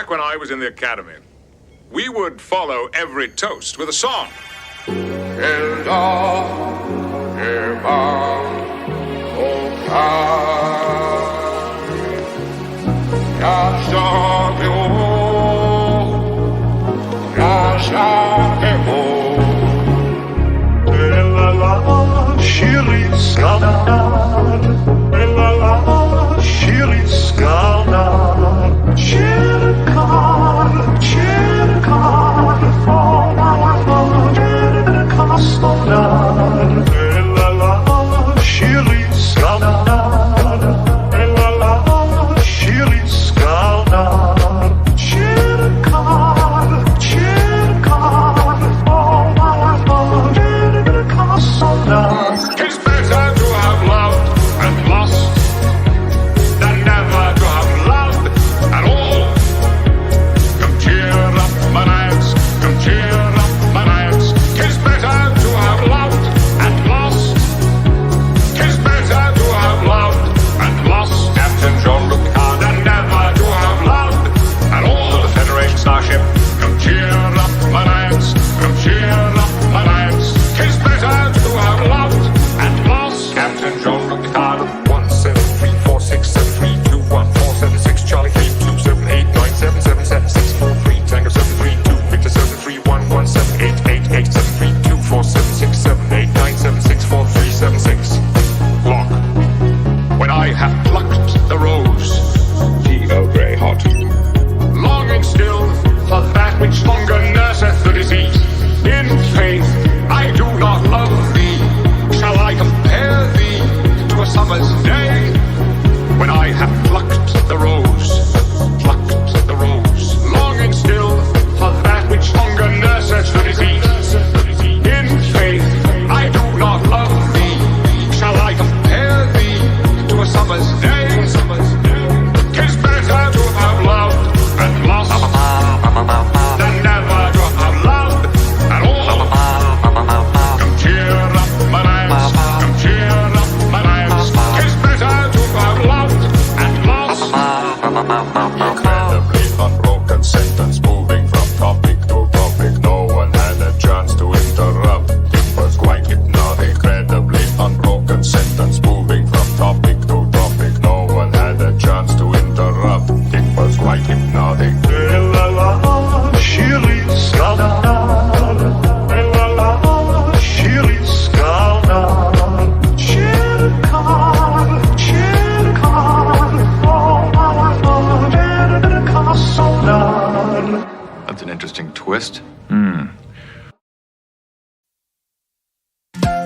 Back when I was in the academy, we would follow every toast with a song.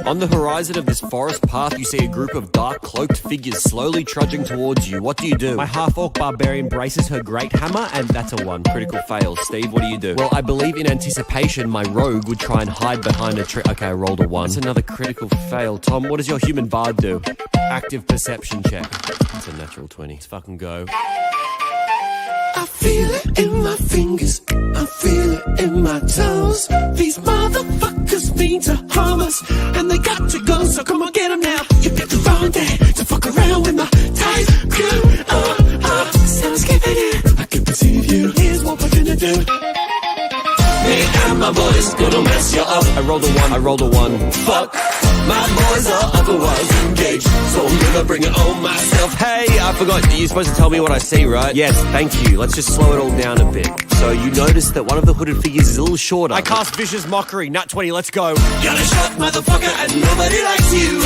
On the horizon of this forest path, you see a group of dark, cloaked figures slowly trudging towards you. What do? My half-orc barbarian braces her great hammer, and that's a 1. Critical fail. Steve, what do? Well, I believe in anticipation, my rogue would try and hide behind a tree. Okay, I rolled a 1. That's another critical fail. Tom, what does your human bard do? Active perception check. It's a natural 20. Let's fucking go. I feel it in my fingers, I feel it in my toes. These motherfuckers mean to harm us, and they got to go, so come on, get them now. You picked the wrong day to fuck around with my tight crew. Sounds giving it, I can perceive you. Here's what we're gonna do. Me and my boys gonna mess you up. I rolled a 1. Fuck, my boys are otherwise engaged, so I'm gonna bring it on myself. Hey, I forgot. You're supposed to tell me what I see, right? Yes, thank you. Let's just slow it all down a bit. So you notice that one of the hooded figures is a little shorter. I cast Vicious Mockery. Nat 20, let's go. You're a short motherfucker and nobody likes you.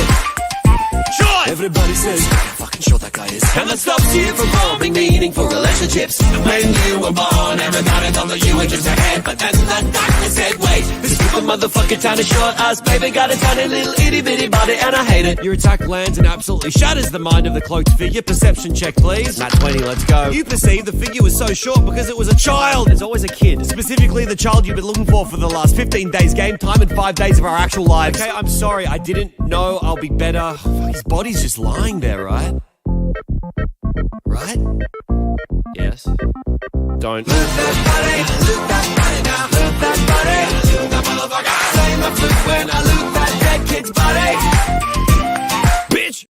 Short! Everybody says how fucking short that guy is, and that stops you from forming meaningful relationships. When you were born, everybody thought that you were just a head, but then the doctor said, wait, this stupid motherfucker tiny short ass baby got a tiny little itty bitty body, and I hate it. Your attack lands and absolutely shatters the mind of the cloaked figure. Perception check, please. Nat 20, let's go. You perceive the figure was so short because it was a child. There's always a kid. Specifically the child you've been looking for the last 15 days game time and 5 days of our actual lives. Okay, I'm sorry. I didn't know. I'll be better. Oh, fuck, his body's just lying there, right? Right? Yes. Don't. Move that body now, move that body. Loot that motherfucker. Play my flute when I loot that dead kid's body. Bitch!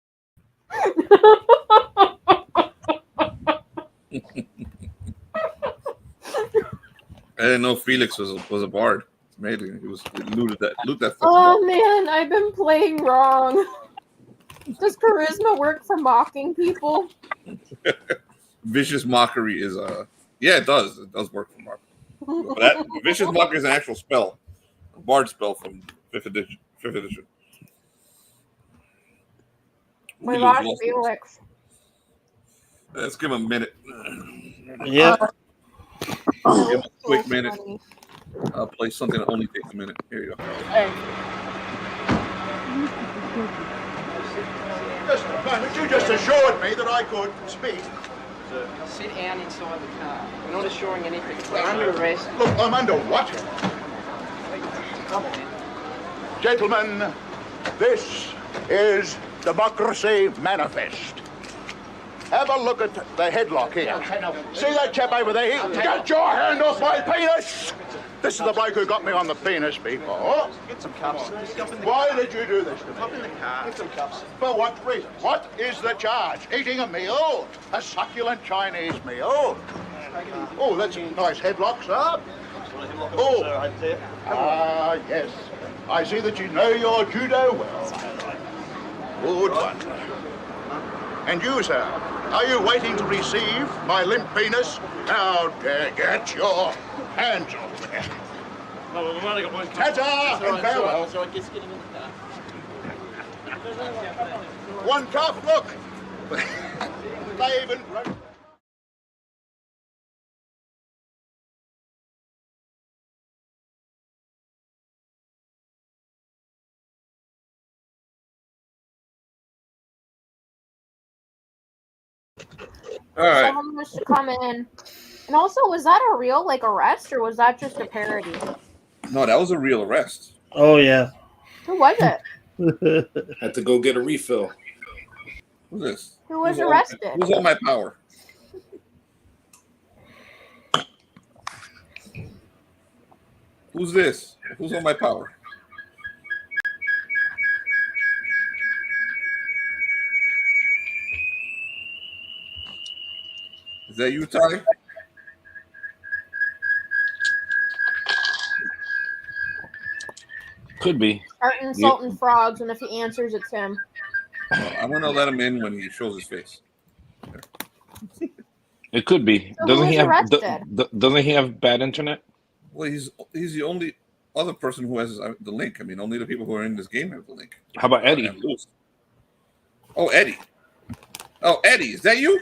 didn't know Felix was a bard. Maybe he looted that Oh man, I've been playing wrong. Does charisma work for mocking people? Vicious mockery is yeah, it does. It does work for mockery. But vicious mockery is an actual spell, a bard spell from 5th edition. We lost Felix. Let's give him a minute. Yeah. Give him a quick minute. I'll play something that only takes a minute. Here you go. Hey. Just a moment, you just assured me that I could speak. Sir, sit down inside the car. We're not assuring anything. We're under arrest. Look, I'm under what? Come on. Gentlemen, this is Democracy Manifest. Have a look at the headlock here. See that chap over there? Get your hand off my penis! This is the bloke who got me on the penis before. Get some cups. Why did you do this to me? Hop in the car. Get some cups. For what reason? What is the charge? Eating a meal? A succulent Chinese meal? Oh, that's a nice headlock, sir. Oh, yes. I see that you know your judo well. Good one. And you, sir, are you waiting to receive my limp penis? Now, get your hands off there. No, we've only got one cup. Ta-ta and farewell. So I guess getting in the car. One cup, look. They even wrote. All right. Someone wants to come in. And also, was that a real arrest or was that just a parody? No, that was a real arrest. Oh yeah. Who was it? Had to go get a refill. Who's this? Who was arrested? Who's on my power? Who's this? Who's on my power? Is that you, Ty? Could be. Start insulting frogs, and if he answers, it's him. Well, I'm gonna let him in when he shows his face. It could be. So Doesn't he have? arrested? Doesn't he have bad internet? Well, he's the only other person who has the link. I mean, only the people who are in this game have the link. How about Eddie? Oh, Eddie. Oh, Eddie, is that you?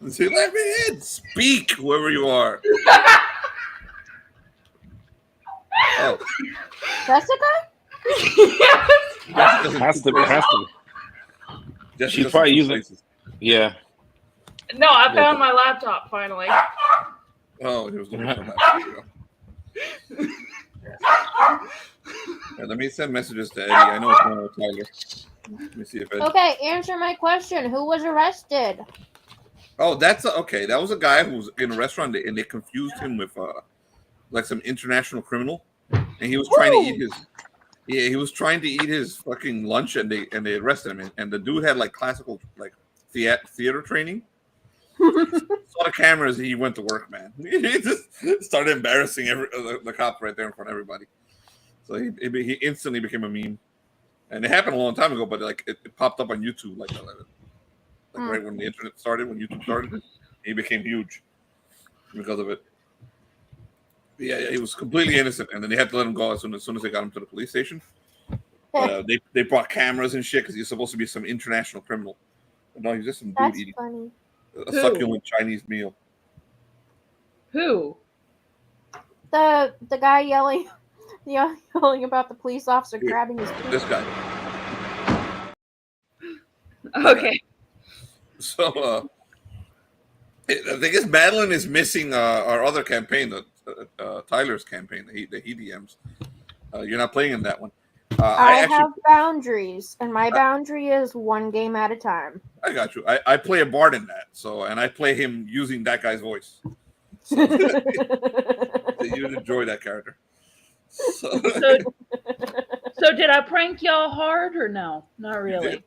See, let me in. Speak, whoever you are. Oh, Jessica? Has to be. She's probably using. Yeah. No, I found my laptop finally. Oh, he was looking for that. There you go. Yeah, let me send messages to Eddie. I know it's going with Tyler. Let me see if Eddie. Okay, answer my question. Who was arrested? Oh, okay. That was a guy who was in a restaurant and they confused him with like some international criminal, and he was trying to eat his. Yeah, he was trying to eat his fucking lunch, and they arrested him. And the dude had like classical theater training. Saw the cameras, he went to work, man. He just started embarrassing the cop right there in front of everybody. So he instantly became a meme, and it happened a long time ago. But like it popped up on YouTube like right when the internet started, when YouTube started, he became huge because of it. Yeah, he was completely innocent, and then they had to let him go as soon as they got him to the police station. They brought cameras and shit because he's supposed to be some international criminal. But no, he's just some dude eating a succulent Chinese meal. Who? The guy yelling about the police officer grabbing his penis. This guy. Okay. So I think Madeline is missing our other campaign, Tyler's campaign, the he DMs. You're not playing in that one. I have boundaries, and my boundary is one game at a time. I got you. I play a bard in that, and I play him using that guy's voice. So you'd enjoy that character. So did I prank y'all hard or no? Not really.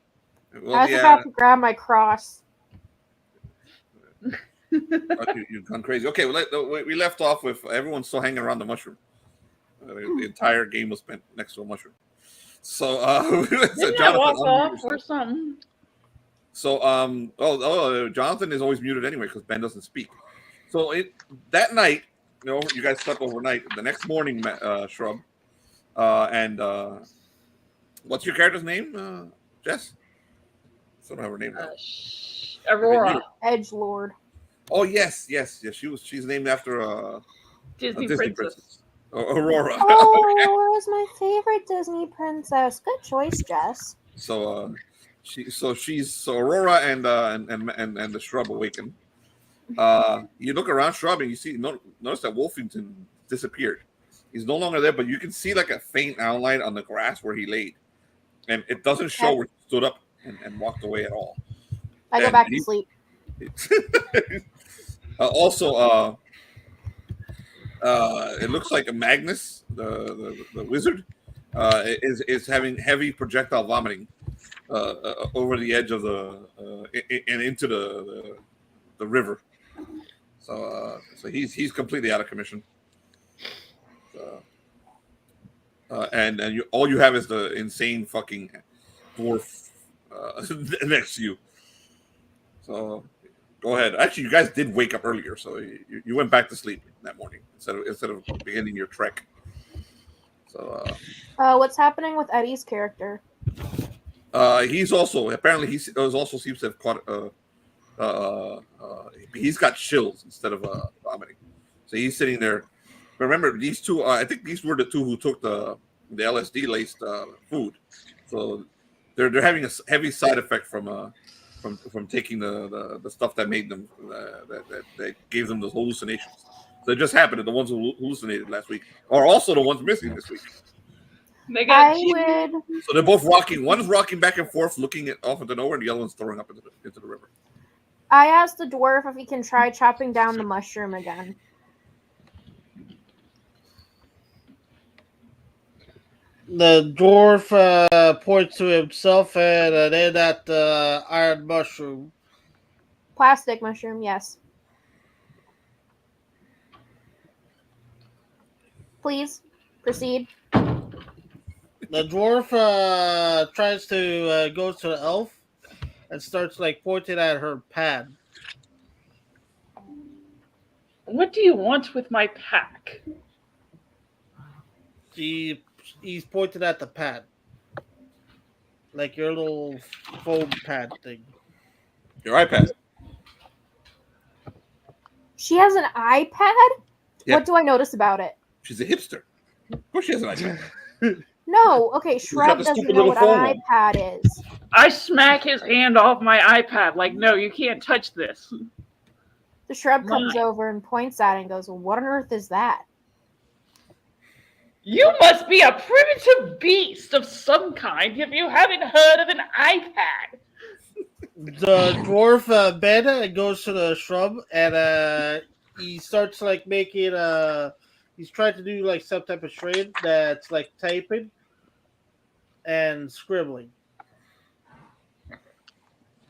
Well, I was about to grab my cross. You've gone crazy. Okay, we left off with everyone still hanging around the mushroom. The entire game was spent next to a mushroom. So, Didn't I walk off or something? So, Jonathan is always muted anyway because Ben doesn't speak. So that night, you guys slept overnight. The next morning, Shrub, and what's your character's name, Jess? I don't have her name now. Aurora. Edgelord. Oh yes. She's named after Disney a Disney princess. Aurora. Oh, Aurora's my favorite Disney princess. Good choice, Jess. So she's Aurora and the Shrub awaken. You look around Shrub and you see notice that Wolfington disappeared. He's no longer there, but you can see like a faint outline on the grass where he laid, and it doesn't show where he stood up and walked away at all. I go back to sleep. Also, it looks like Magnus, the wizard, is having heavy projectile vomiting over the edge of and into the river. So he's completely out of commission. And all you have is the insane fucking dwarf next to you. So go ahead. Actually, you guys did wake up earlier, so you went back to sleep that morning instead of beginning your trek. So what's happening with Eddie's character? He's also seems to have caught he's got chills instead of vomiting. So he's sitting there. Remember, these two, I think these were the two who took the LSD laced food. So they're having a heavy side effect from taking the stuff that made them that gave them those hallucinations. So it just happened that the ones who hallucinated last week are also the ones missing this week. So they're both rocking. One's rocking back and forth, looking off into nowhere, and the other one's throwing up into the river. I asked the dwarf if he can try chopping down the mushroom again. The dwarf points to himself and then at the iron mushroom. Plastic mushroom, yes. Please, proceed. The dwarf tries to go to the elf and starts pointing at her pad. What do you want with my pack? He's pointed at the pad. Like your little foam pad thing. Your iPad. She has an iPad? Yeah. What do I notice about it? She's a hipster. Of course she has an iPad. No, okay, Shrub doesn't know what an iPad is. I smack his hand off my iPad. Like, no, you can't touch this. The Shrub comes over and points at it and goes, well, what on earth is that? You must be a primitive beast of some kind if you haven't heard of an iPad. The dwarf Ben goes to the Shrub and he starts making he's trying to do some type of trade that's typing and scribbling.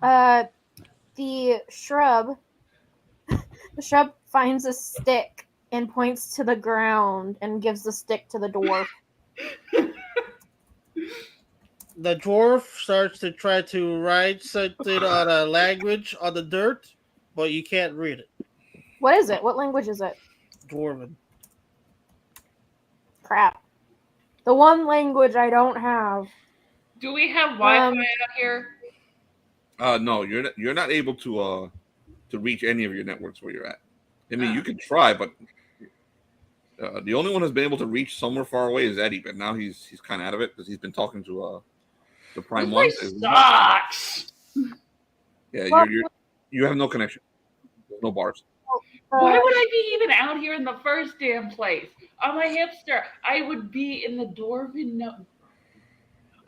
The Shrub finds a stick and points to the ground and gives the stick to the dwarf. The dwarf starts to try to write something on a language on the dirt, but you can't read it. What is it? What language is it? Dwarven. Crap. The one language I don't have. Do we have Wi-Fi out here? No, you're not able to reach any of your networks where you're at. I mean, you can try, but the only one who's been able to reach somewhere far away is Eddie. But now he's kind of out of it because he's been talking to Prime One. Sucks. Yeah, you have no connection. There's no bars. Why would I be even out here in the first damn place? I'm a hipster. I would be in the Dwarven. No.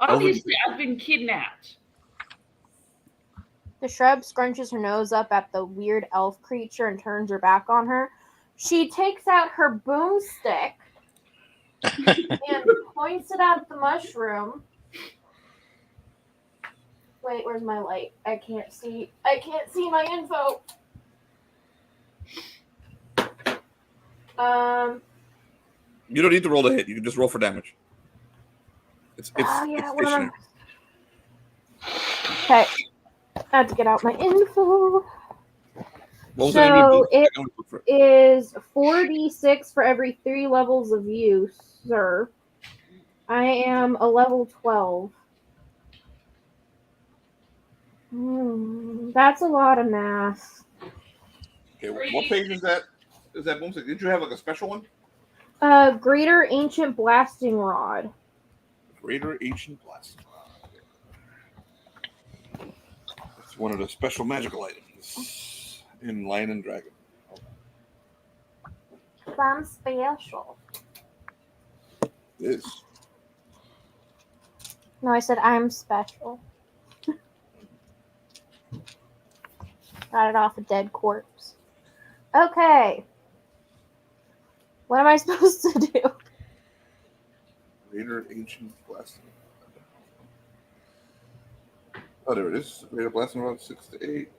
Obviously, I've been kidnapped. The Shrub scrunches her nose up at the weird elf creature and turns her back on her. She takes out her boomstick and points it at the mushroom. Wait, where's my light? I can't see my info. You don't need to roll the hit. You can just roll for damage. It's stationary. Okay. I have to get out my info. What was So it is 4d6 for every 3 levels of use, sir. I am a level 12. That's a lot of math. Okay, what page is that? Is that boomstick? Did you have like a special one? Greater Ancient Blasting Rod. Greater Ancient Blasting Rod. It's one of the special magical items in Lion and Dragon. I'm special. It is. No, I said I'm special. Got it off a dead corpse. Okay. What am I supposed to do? Greater Ancient Blasting Rod. Oh, there it is. Greater Blasting Rod, 6 to 8.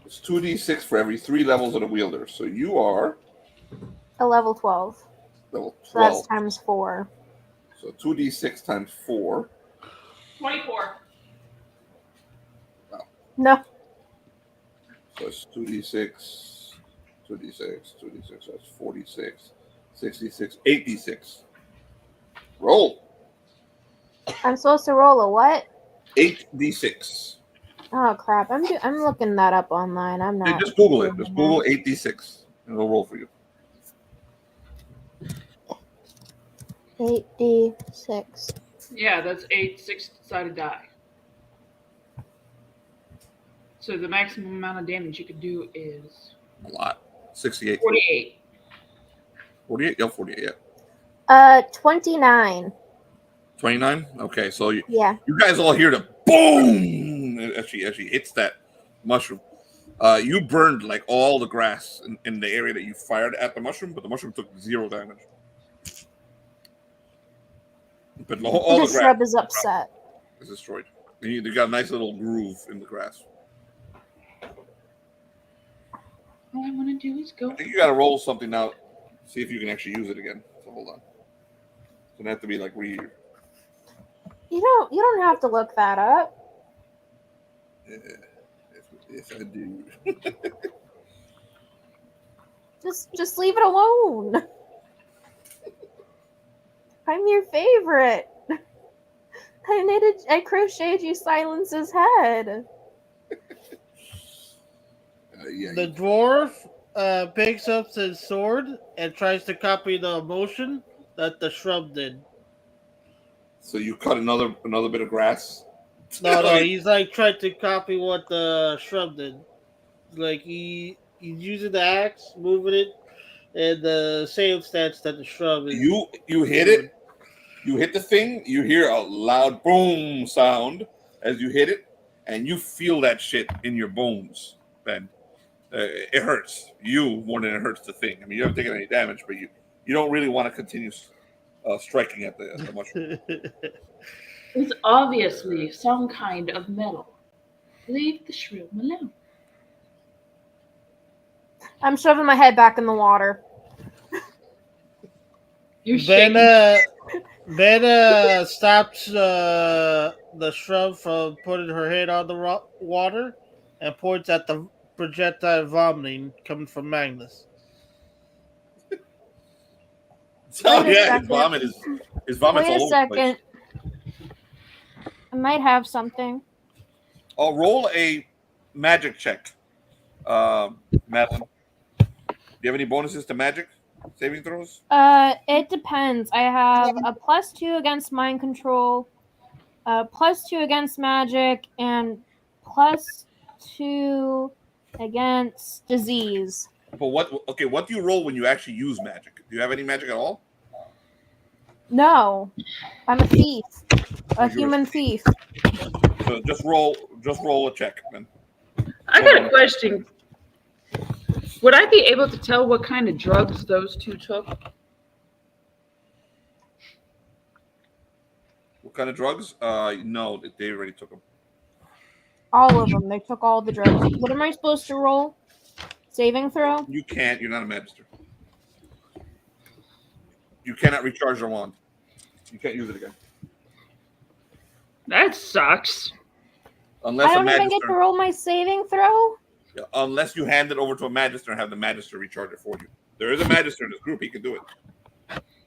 It's 2d6 for every 3 levels of the wielder. So you are A level 12. level 12. So that's times 4. So 2d6 times 4. 24. Wow. No. So it's 2d6, 2d6, 2d6, so that's 46, 66, 8d6. Roll. I'm supposed to roll a what? 8d6. Oh crap! I'm looking that up online. I'm not. Hey, just Google it. Just Google 8d6, and it'll roll for you. 8d6. Yeah, that's 8 6-sided die. So the maximum amount of damage you could do is A lot. 68. 48. 48? Yeah, 48, yeah. 29. 29? Okay, so you Yeah. guys all hear the boom as she hits that mushroom. You burned like all the grass in the area that you fired at the mushroom, but the mushroom took 0 damage. But all The the shrub grass is upset. is destroyed. And you got a nice little groove in the grass. All I want to do is go. I think you got to roll something now, see if you can actually use it again. So hold on. It's gonna have to be like re. You don't have to look that up. Yeah, if I do. Just leave it alone. I'm your favorite. I crocheted you Silence's head. The dwarf picks up his sword and tries to copy the motion that the shrub did. So you cut another bit of grass. No, he's like trying to copy what the shrub did. Like he's using the axe, moving it, and the same stance that the shrub is. You hit it. You hit the thing. You hear a loud boom sound as you hit it, and you feel that shit in your bones. Then it hurts you more than it hurts the thing. I mean, you haven't taken any damage, but you don't really want to continue striking at the mushroom. It's obviously some kind of metal. Leave the shroom alone. I'm shoving my head back in the water. You're shaking. Ben stops the shrub from putting her head on the water and points at the projectile vomiting coming from Magnus. Oh yeah, his vomit's all over the place. I might have something. I'll roll a magic check. Madeline, do you have any bonuses to magic saving throws? It depends. I have a +2 against mind control, +2 against magic, and +2 against disease. But what do you roll when you actually use magic? Do you have any magic at all? No, I'm a thief, a human thief. So just roll a check, man. I got a question. Would I be able to tell what kind of drugs those two took? kind of drugs? No, they already took them. All of them. They took all the drugs. What am I supposed to roll? Saving throw? You can't. You're not a magister. You cannot recharge your wand. You can't use it again. That sucks. Unless I don't even get to roll my saving throw? Yeah, unless you hand it over to a magister and have the magister recharge it for you. There is a magister in this group. He can do it.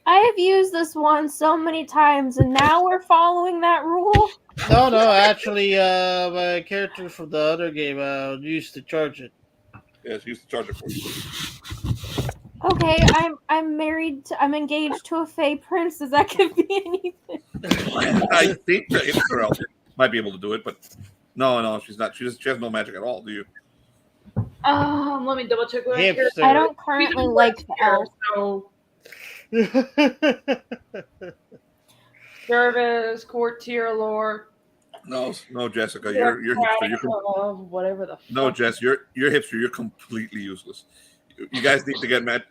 I have used this one so many times, and now we're following that rule? No, actually, my character from the other game used to charge it. Yes, he used to charge it for you. Okay, I'm engaged to a Fey prince. Does that give me anything? I think the Hipster elf might be able to do it, but no, she's not. She has no magic at all. Do you? Let me double check what I don't currently like the elf. So Service, courtier, lore. No, Jessica, you're hipster. Whatever the. No, Jess, you're hipster. You're completely useless. You guys need to get mad.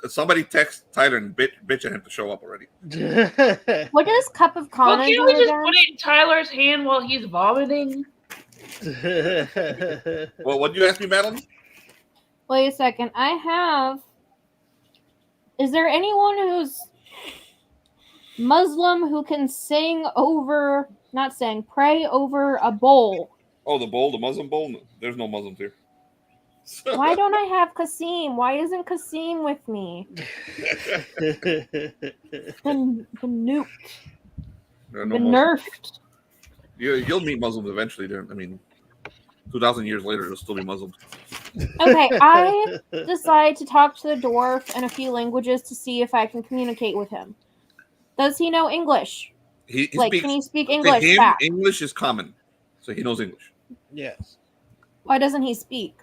Somebody text Tyler and bitch at him to show up already. What does Cup of Common Well, can't we just put it in Tyler's hand while he's vomiting? Well, what did you ask me, Madeline? Wait a second. Is there anyone who's Muslim who can pray over a bowl? Oh, the bowl, the Muslim bowl? There's no Muslims here. Why don't I have Kasim? Why isn't Kasim with me? Been nuked. Been nerfed. You'll meet Muslims eventually. 2,000 years later, there'll still be Muslims. Okay, I decide to talk to the dwarf in a few languages to see if I can communicate with him. Does he know English? Can he speak English? To him, back? English is common, so he knows English. Yes. Why doesn't he speak?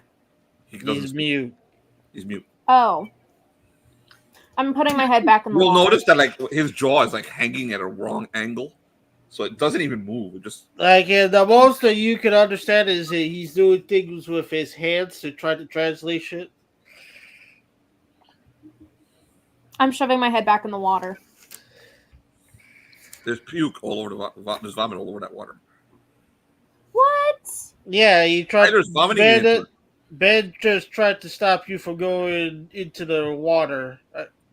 He's mute. He's mute. Oh. I'm putting my head back in the You'll water. notice that his jaw is hanging at a wrong angle, so it doesn't even move. It just the most that you can understand is that he's doing things with his hands to try to translate shit. I'm shoving my head back in the water. There's puke all over there's vomit all over that water. What? Yeah, he tried. Tyler's vomiting. Ben just tried to stop you from going into the water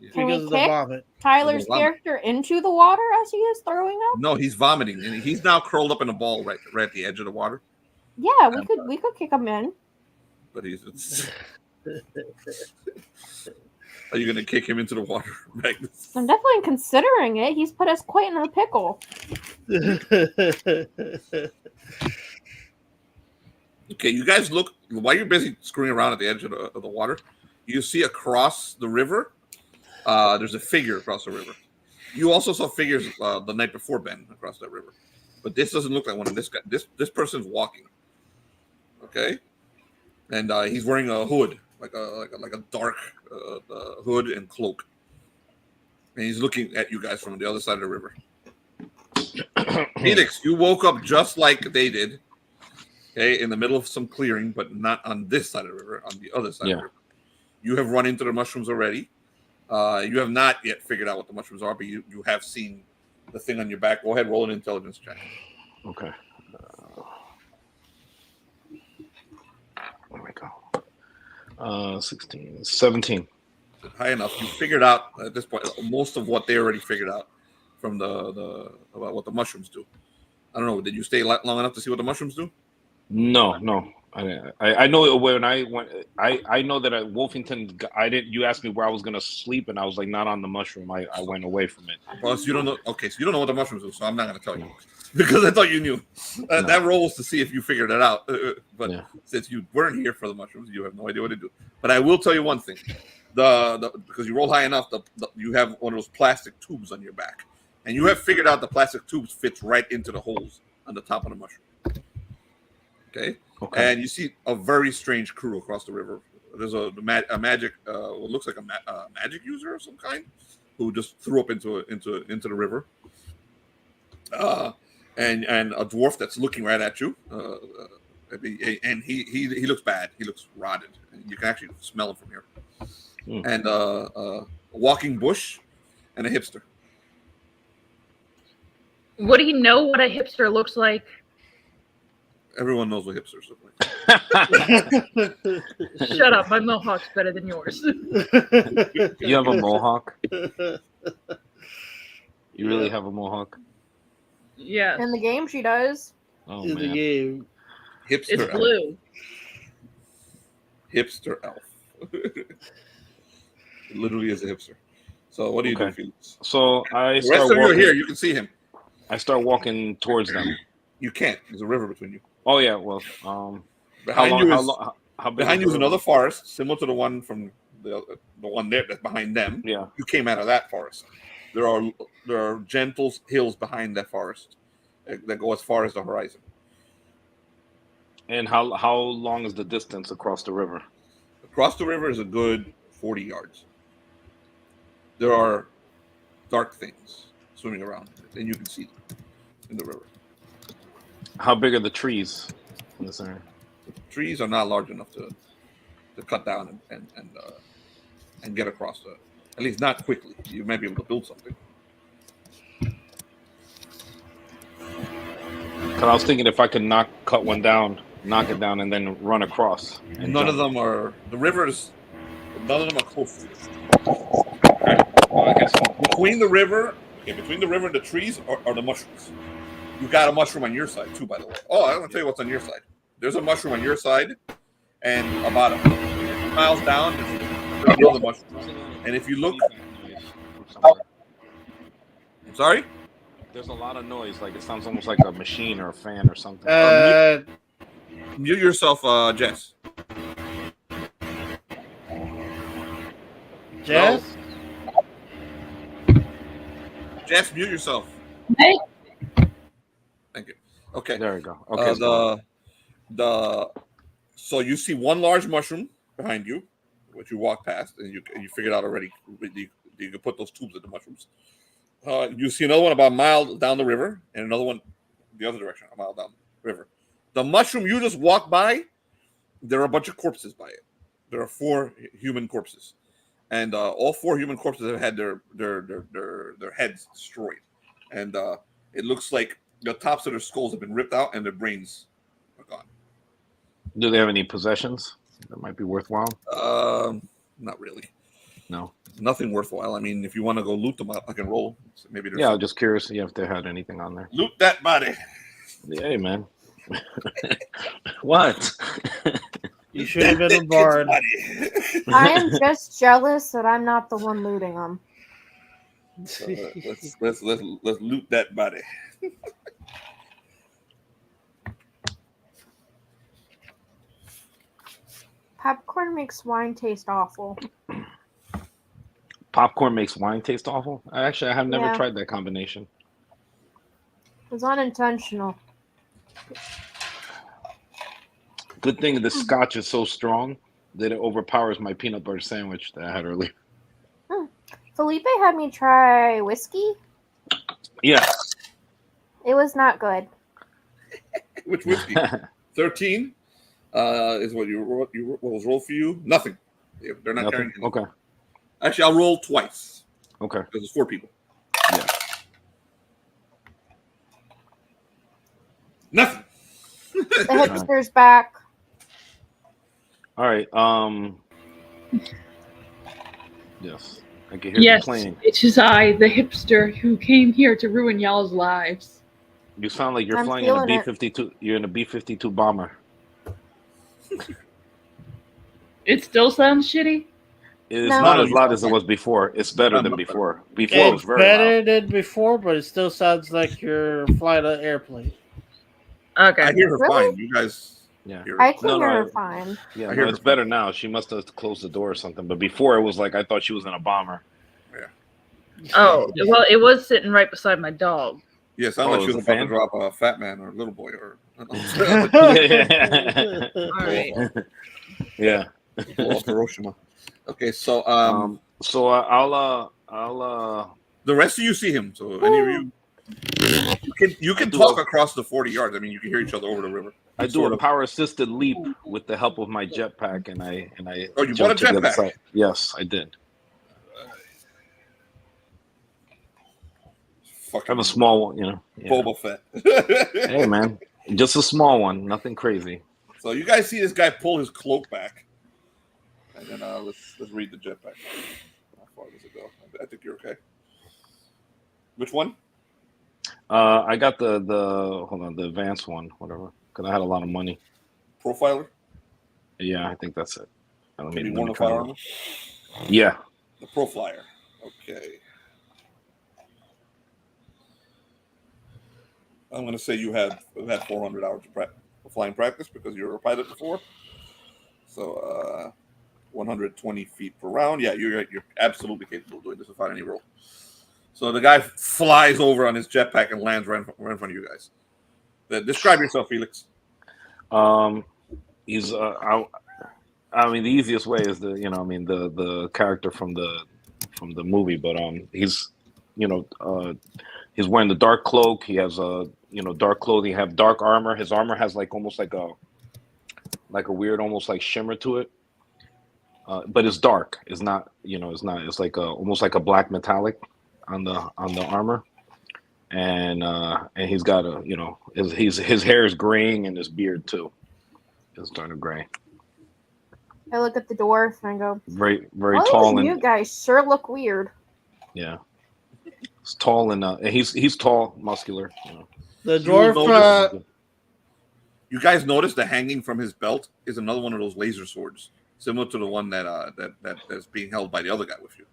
because of the vomit. Tyler's character into the water as he is throwing up? No, he's vomiting, and he's now curled up in a ball right at the edge of the water. Yeah, we could kick him in. But are you going to kick him into the water, Magnus? I'm definitely considering it. He's put us quite in a pickle. Okay, you guys look, while you're busy screwing around at the edge of the water, you see across the river, there's a figure across the river. You also saw figures the night before, Ben, across that river. But this doesn't look like one of this guy. This person's walking. Okay? And he's wearing a hood, like a dark hood and cloak. And he's looking at you guys from the other side of the river. Felix, you woke up just like they did. Okay, in the middle of some clearing, but not on this side of the river, on the other side of the river. You have run into the mushrooms already. You have not yet figured out what the mushrooms are, but you have seen the thing on your back. Go ahead, roll an intelligence check. Okay. Where we go? 16, 17. High enough. You figured out at this point most of what they already figured out from the about what the mushrooms do. I don't know. Did you stay long enough to see what the mushrooms do? No. I know when I went. I know that at Wolfington, I didn't. You asked me where I was gonna sleep, and I was like not on the mushroom. I went away from it. Well, so you don't know. Okay, so you don't know what the mushrooms do, so I'm not gonna tell you because I thought you knew. No. That role was to see if you figured it out. But since you weren't here for the mushrooms, you have no idea what to do. But I will tell you one thing: because you roll high enough, you have one of those plastic tubes on your back, and you have figured out the plastic tubes fits right into the holes on the top of the mushroom. Okay. And you see a very strange crew across the river. There's a magic, what looks like a magic user of some kind, who just threw up into the river. And a dwarf that's looking right at you. And he looks bad. He looks rotted. You can actually smell him from here. And a walking bush and a hipster. Would he know what a hipster looks like? Everyone knows what hipsters look like. Shut up. My mohawk's better than yours. You have a mohawk? You really have a mohawk? Yeah. In the game, she does. Oh, In man. the game. Hipster It's elf. blue. Hipster elf. It literally is a hipster. So what do you do, Felix? So I The start rest of you are walking. here. You can see him. I start walking towards them. You can't. There's a river between you. Oh yeah, well, Behind you is how big behind is you is the another river? forest, similar to the one from the one there that's behind them. Yeah. You came out of that forest. There are gentle hills behind that forest that go as far as the horizon. And how long is the distance across the river? Across the river is a good 40 yards. There are dark things swimming around, and you can see them in the river. How big are the trees in this area? Trees are not large enough to cut down and get across the. At least not quickly. You might be able to build something. Because I was thinking if I could knock it down, and then run across. And None jump. of them are the rivers. None of them are close to you. Well, I guess Between the river and the trees are the mushrooms. You got a mushroom on your side too, by the way. Oh, I'm gonna tell you what's on your side. There's a mushroom on your side, and about 2 miles down, there's another mushroom. And if you look, I'm sorry. There's a lot of noise. Like it sounds almost like a machine or a fan or something. Mute yourself, Jess. Jess? Jess, mute yourself. Hey. Thank you. Okay. There we go. Okay. So you see one large mushroom behind you, which you walk past, and you figured out already. You can put those tubes in the mushrooms. You see another one about a mile down the river, and another one the other direction, a mile down the river. The mushroom you just walked by, there are a bunch of corpses by it. There are 4 human corpses, and all 4 human corpses have had their heads destroyed, and it looks like the tops of their skulls have been ripped out and their brains are gone. Do they have any possessions that might be worthwhile? Not really. No. Nothing worthwhile. I mean, if you want to go loot them up, I can roll. So maybe there's Yeah, I'm just curious if they had anything on there. Loot that body. Hey, man. What? You should have been a bard. I am just jealous that I'm not the one looting them. Let's loot that body. Popcorn makes wine taste awful. Popcorn makes wine taste awful? I have never tried that combination. It was unintentional. Good thing the scotch is so strong that it overpowers my peanut butter sandwich that I had earlier. Felipe had me try whiskey. Yeah. It was not good. Which whiskey? 13 is what what was rolled for you. Nothing. They're not carrying anything. Okay. Actually, I'll roll twice. Okay. Because it's 4 people. Yeah. Nothing. The hipster's back. All right. Yes. I can hear Yes, the plane. it is I, the hipster, who came here to ruin y'all's lives. You sound like you're I'm flying in a feeling it. B-52. You're in a B-52 bomber. It still sounds shitty? It's No. not as loud as it was before. It's better than before. Before it was It's very better loud. than before, but it still sounds like you're flying an airplane. Okay. I hear her Really? fine. You guys Yeah. hear her. I can No, hear no, her fine. Yeah, I hear no, it's her. better now. She must have closed the door or something. But before it was like I thought she was in a bomber. Oh, well, it was sitting right beside my dog. Yeah, sound Oh, like it she was was a about to fan? drop a fat man or a little boy or Yeah. All right. Yeah. off Hiroshima. Okay, so So I'll the rest of you see him. So any of you can talk across the 40 yards. I mean, you can hear each other over the river. I do Sort a of. power assisted leap with the help of my jetpack, and I Oh, you jump bought a to the other jetpack? side. Yes, I did. fucking. I have a small one, you know. Yeah. Boba Fett. Hey, man, just a small one, nothing crazy. So you guys see this guy pull his cloak back, and then let's read the jetpack. How far does it go? I think you're okay. Which one? I got the advanced one, whatever, because I had a lot of money. Profiler. Yeah, I think that's it. Let me worn the firearm. Yeah. The Profiler. Okay. I'm going to say you had 400 hours of flying practice because you were a pilot before. So 120 feet per round. Yeah, you're absolutely capable of doing this without any roll. So the guy flies over on his jetpack and lands right in front of you guys. Describe yourself, Felix. He's I mean, the easiest way is the character from the movie, but he's he's wearing the dark cloak. He has dark clothing. Have dark armor. His armor has almost like a weird, almost like shimmer to it. But it's dark. It's not, it's not. It's like almost like a black metallic on the armor, and he's got his hair is graying and his beard too is turning gray. I look at the dwarf and I go, very tall, and you guys sure look weird. Yeah, he's tall and he's tall, muscular. The dwarf. You guys notice the hanging from his belt is another one of those laser swords, similar to the one that's being held by the other guy with you,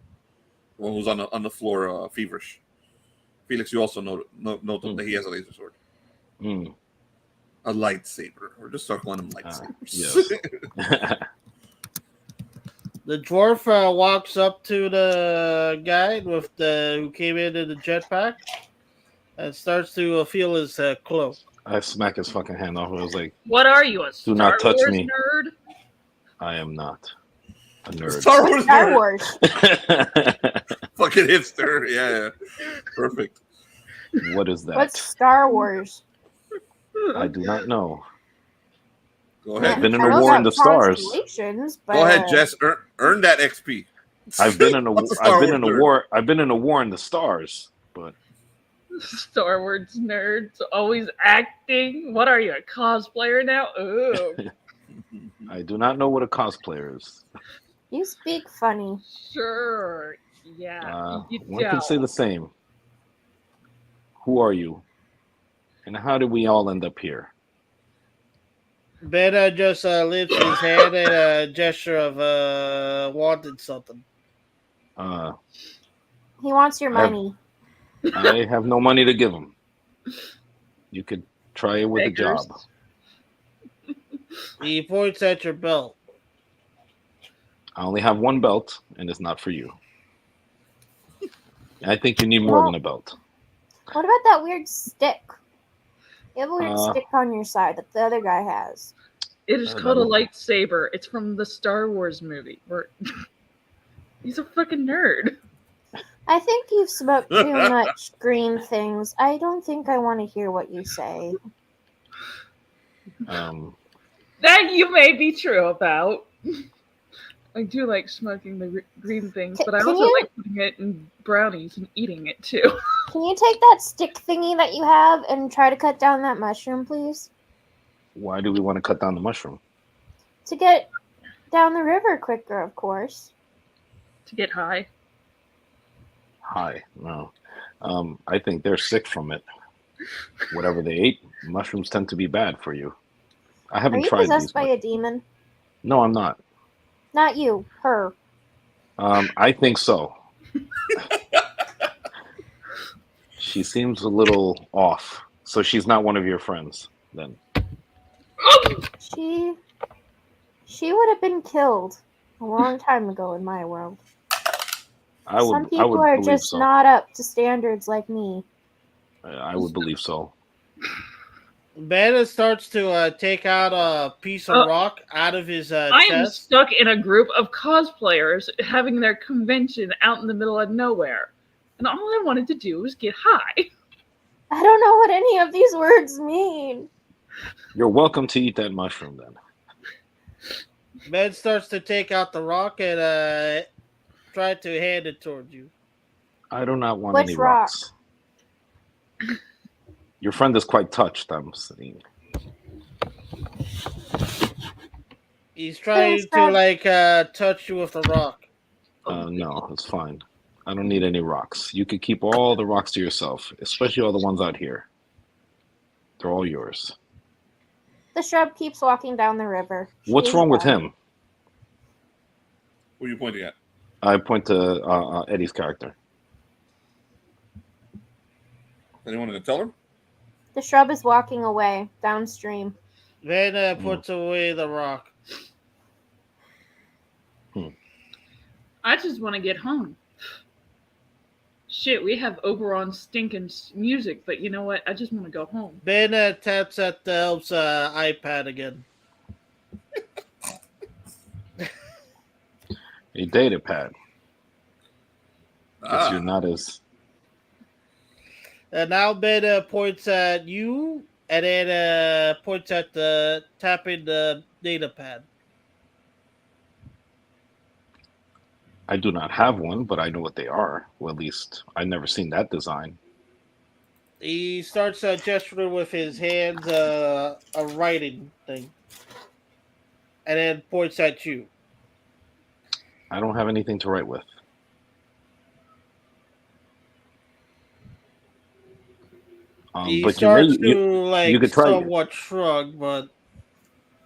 the one who's on the floor, feverish. Felix, you also note that he has a laser sword, a lightsaber. We're just calling them lightsabers. Yes. The dwarf walks up to the guy who came into the jetpack and starts to feel his cloak. I smack his fucking hand off. I was like, "What are you, a do not touch Wars me, nerd?" I am not a nerd. Star Wars Star nerd. Wars. Fucking hipster. Yeah. Perfect. What is that? What's Star Wars? I do not know. Go ahead. I've been in a war in the stars. Go ahead, Jess. Earn that XP. I've been in a war in the stars, but Star Wars nerds always acting. What are you, a cosplayer now? Ooh. I do not know what a cosplayer is. You speak funny. Sure. Yeah. One can say the same. Who are you? And how did we all end up here? Beta just lifts his hand in a gesture of wanted something. He wants your money. I have no money to give him. You could try it with a job. He points at your belt. I only have one belt, and it's not for you. I think you need more than a belt. What about that weird stick? You have a weird stick on your side that the other guy has. It is called a lightsaber. It's from the Star Wars movie. He's a fucking nerd. I think you've smoked too much green things. I don't think I want to hear what you say. That you may be true about. I do like smoking the green things, but I also like putting it in brownies and eating it too. Can you take that stick thingy that you have and try to cut down that mushroom, please? Why do we want to cut down the mushroom? To get down the river quicker, of course. To get high? High? No. I think they're sick from it. Whatever they ate, mushrooms tend to be bad for you. I haven't tried these. Are you possessed by a demon? No, I'm not. Not you, her. I think so. She seems a little off. So she's not one of your friends, then. She would have been killed a long time ago in my world. Some people are just not up to standards like me. I would believe so. Beta starts to take out a piece of rock out of his chest. I am stuck in a group of cosplayers having their convention out in the middle of nowhere. And all I wanted to do was get high. I don't know what any of these words mean. You're welcome to eat that mushroom, then. Ben starts to take out the rock and try to hand it towards you. I do not want any rocks. Your friend is quite touched, I'm saying. He's trying to touch you with a rock. No, it's fine. I don't need any rocks. You could keep all the rocks to yourself, especially all the ones out here. They're all yours. The shrub keeps walking down the river. What's wrong with him? Who are you pointing at? I point to Eddie's character. Anyone going to tell her? The shrub is walking away downstream. Then puts away the rock. I just want to get home. Shit, we have Oberon stinking music, but you know what? I just want to go home. Ben taps at the elf's iPad again. A data pad. Guess you're not as... And now Ben points at you, and then points at the tapping the data pad. I do not have one, but I know what they are. Well, at least I've never seen that design. He starts gesturing with his hands, a writing thing, and then points at you. I don't have anything to write with. He but starts you could try, somewhat shrug, but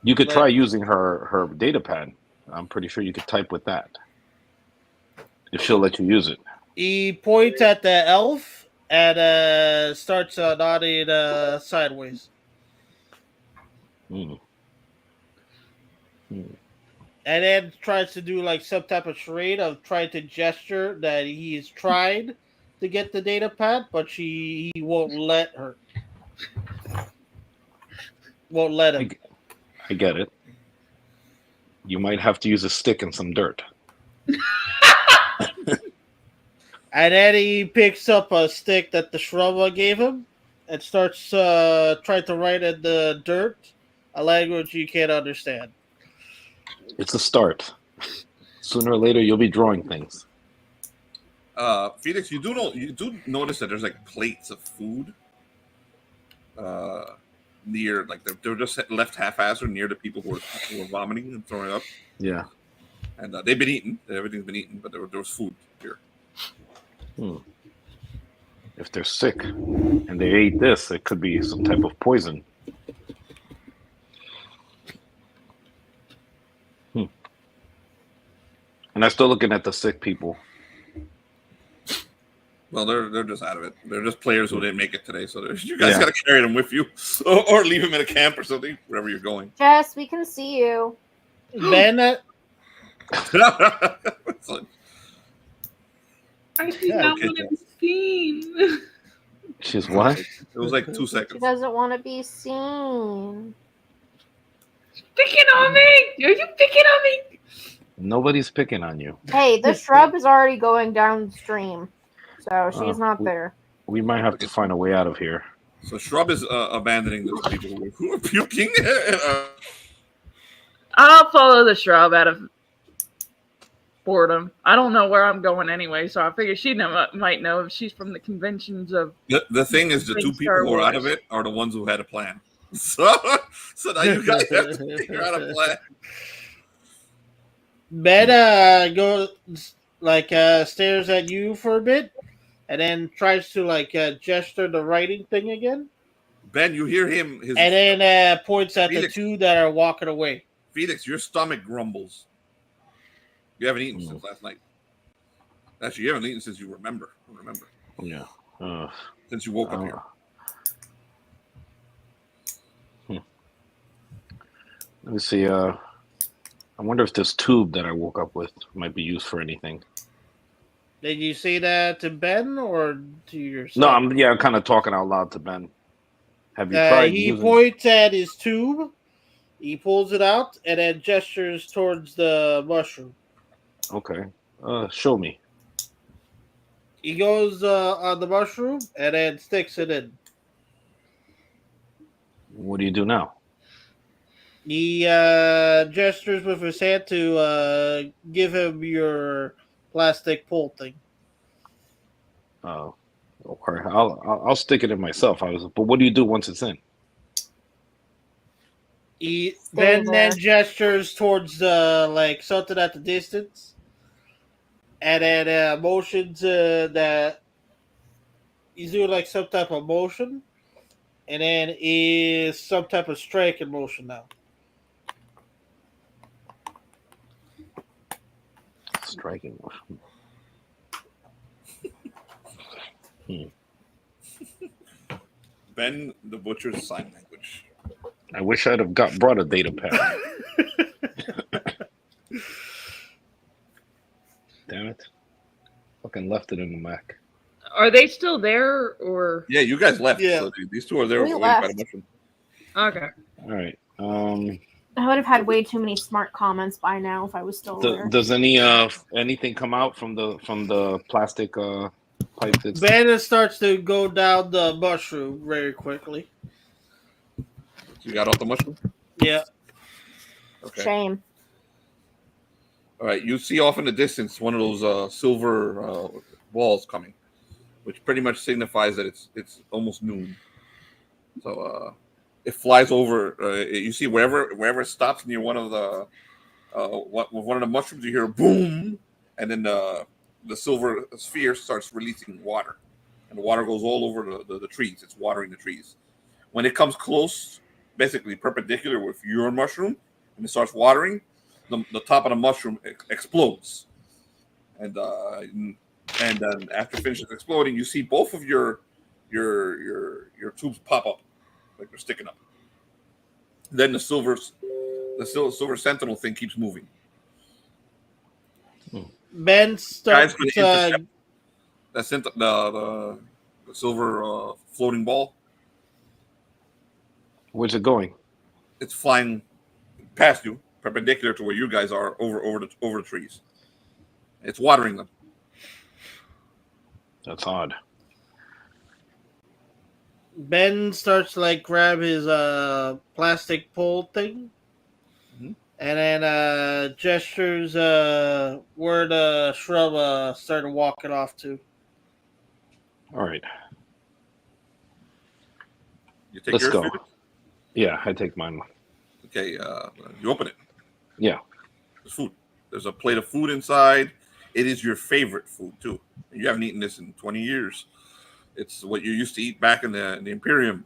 you could try using her data pad. I'm pretty sure you could type with that if she'll let you use it. He points at the elf and starts nodding sideways. Mm. Mm. And then tries to do like some type of charade of trying to gesture that he's tried to get the data pad, but he won't let her. Won't let him. I get it. You might have to use a stick and some dirt. And then he picks up a stick that the shrub gave him and starts trying to write in the dirt a language you can't understand. It's a start. Sooner or later, you'll be drawing things. Felix, you do notice that there's like plates of food near, like they're just left half-assed near the people who were vomiting and throwing up. Yeah. And they've been eaten. Everything's been eaten, but there was food here. If they're sick and they ate this, it could be some type of poison. And I'm still looking at the sick people. Well, they're just out of it. They're just players who didn't make it today, so you guys got to carry them with you, or leave them in a camp or something, wherever you're going. Jess, we can see you. Bennett. I did not want to be seen. She's what? It was like 2 seconds. She doesn't want to be seen. Picking on me? Are you picking on me? Nobody's picking on you. Hey, the shrub is already going downstream, so she's not there. We might have to find a way out of here. So Shrub is abandoning those people who are puking. I'll follow the shrub out of boredom. I don't know where I'm going anyway, so I figure she might know if she's from the conventions of... The thing is, the two people who are out of it are the ones who had a plan. So now you guys have to figure out a plan. Ben goes stares at you for a bit, and then tries to gesture the writing thing again. Ben, you hear him, and then points at Felix, the two that are walking away. Felix, your stomach grumbles. You haven't eaten since last night. Actually, you haven't eaten since you remember. Yeah. Since you woke up here. Let me see. I wonder if this tube that I woke up with might be used for anything. Did you say that to Ben or to yourself? No, I'm kind of talking out loud to Ben. Have you tried? He points at his tube. He pulls it out and then gestures towards the mushroom. Okay. Show me. He goes on the mushroom and then sticks it in. What do you do now? He gestures with his hand to give him your plastic pull thing. Oh. Or I'll stick it in myself. But what do you do once it's in? He then gestures towards like something at the distance, and then motions that he's doing like some type of motion, and then is some type of striking motion now. Striking motion. Ben the Butcher's sign language. I wish I'd have brought a data pad. Damn it! Fucking left it in the Mac. Are they still there, or? Yeah, you guys left. Yeah. So these two are there. We waiting by the left. mushroom. Okay. All right. I would have had way too many smart comments by now if I was still there. Does anything come out from the plastic pipe? Bandit starts to go down the mushroom very quickly. You got off the mushroom? Yeah. Okay. Shame. All right. You see off in the distance one of those silver balls coming, which pretty much signifies that it's almost noon. So it flies over. You see wherever it stops near one of the mushrooms, you hear a boom, and then the silver sphere starts releasing water, and the water goes all over the trees. It's watering the trees. When it comes close, basically perpendicular with your mushroom, and it starts watering, the top of the mushroom explodes, and then after it finishes exploding, you see both of your tubes pop up, like they're sticking up. Then the silver Sentinel thing keeps moving. Ben starts the silver floating ball. Where's it going? It's flying past you, perpendicular to where you guys are, over the trees. It's watering them. That's odd. Ben starts to like grab his plastic pole thing, and then gestures where the Shrub started walking off to. All right. Let's go. Food? Yeah, I take mine. Okay, you open it. Yeah. There's food. There's a plate of food inside. It is your favorite food too. You haven't eaten this in 20 years. It's what you used to eat back in the Imperium.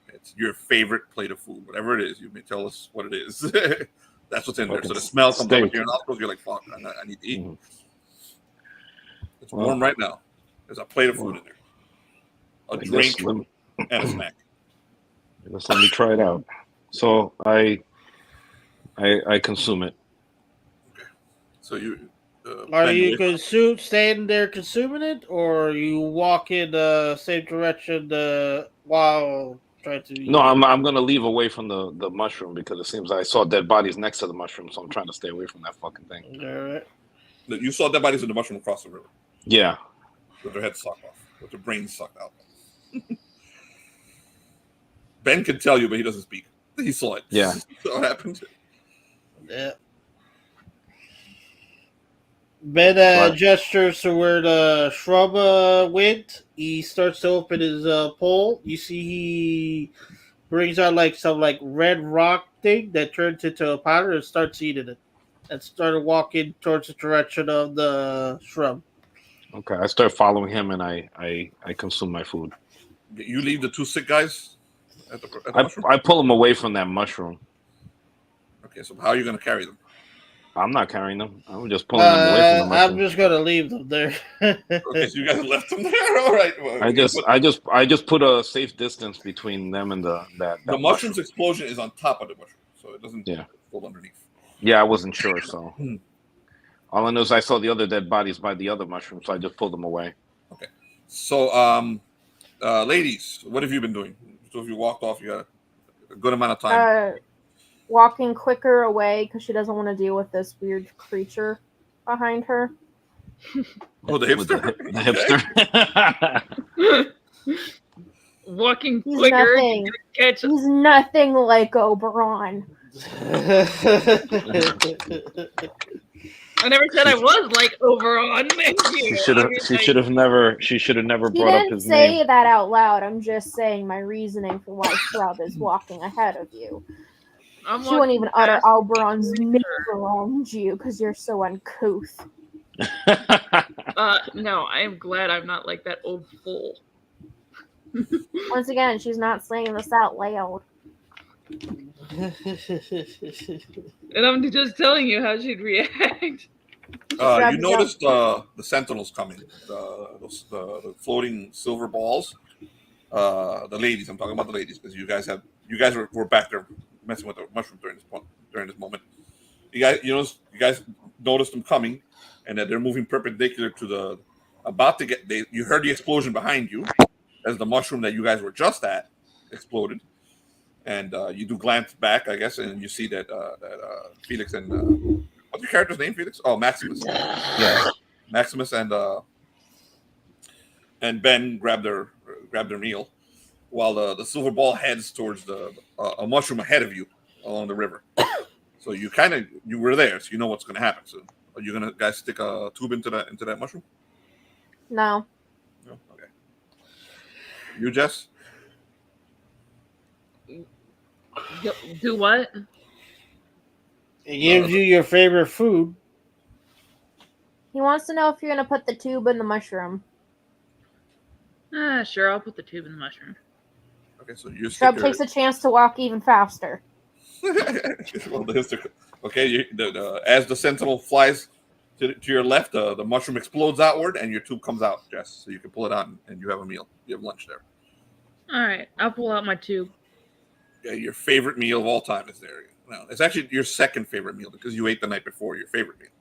It's your favorite plate of food, whatever it is. You may tell us what it is. That's what's in there. So the smell comes up with your nostrils. You're like, "Fuck, I need to eat." Mm-hmm. It's warm right now. There's a plate of food in there, a drink, and a snack. Just let me try it out. So I consume it. Okay. So you. Are you staying there consuming it, or you walk in the same direction while trying to eat? No, I'm going to leave away from the mushroom because it seems I saw dead bodies next to the mushroom, so I'm trying to stay away from that fucking thing. All right. You saw dead bodies in the mushroom across the river. Yeah. With their heads sucked off, with their brains sucked out. Ben can tell you, but he doesn't speak. He saw it. Yeah. So it happened. Yeah. Ben gestures to where the Shrub went. He starts to open his pole. You see he brings out like some like red rock thing that turns into a powder and starts eating it. And started walking towards the direction of the Shrub. Okay, I start following him and I consume my food. You leave the two sick guys at the mushroom? I pull them away from that mushroom. Okay, so how are you going to carry them? I'm not carrying them. I'm just pulling them away from the mushroom. I'm just going to leave them there. Okay, so you guys left them there? All right. Well, I just put a safe distance between them and the mushroom's explosion is on top of the mushroom, so it doesn't fall underneath. Yeah, I wasn't sure, so all I know is I saw the other dead bodies by the other mushroom, so I just pulled them away. Okay. So ladies, what have you been doing? So if you walked off, you got a good amount of time. Walking quicker away because she doesn't want to deal with this weird creature behind her. Oh, the hipster? The hipster. Walking quicker. He's nothing like Oberon. I never said I was like over on. She should have. She should have never. She should have never brought up his name. She didn't say that out loud. I'm just saying my reasoning for why Shrub is walking ahead of you. She wouldn't even utter Alberon's name around you because you're so uncouth. No, I am glad I'm not like that old fool. Once again, she's not saying this out loud. And I'm just telling you how she'd react. You noticed the Sentinels coming, the floating silver balls. The ladies, I'm talking about the ladies, because you guys were back there messing with the mushroom during this moment. You guys noticed them coming, and that they're moving perpendicular to the about to get. You heard the explosion behind you as the mushroom that you guys were just at exploded. And you do glance back, I guess, and you see that Felix and what's your character's name, Felix? Oh, Maximus. Yeah, Maximus and Ben grab their meal, while the silver ball heads towards a mushroom ahead of you along the river. So you were there, so you know what's going to happen. So are you gonna guys stick a tube into that mushroom? No. No. Okay. You, Jess? Do what? It gives you your favorite food. He wants to know if you're going to put the tube in the mushroom. Sure, I'll put the tube in the mushroom. Okay, so you Shrub takes a chance to walk even faster. Okay, as the Sentinel flies to your left, the mushroom explodes outward, and your tube comes out, Jess. So you can pull it out, and you have a meal. You have lunch there. All right, I'll pull out my tube. Yeah, your favorite meal of all time is there. No, it's actually your second favorite meal because you ate the night before your favorite meal.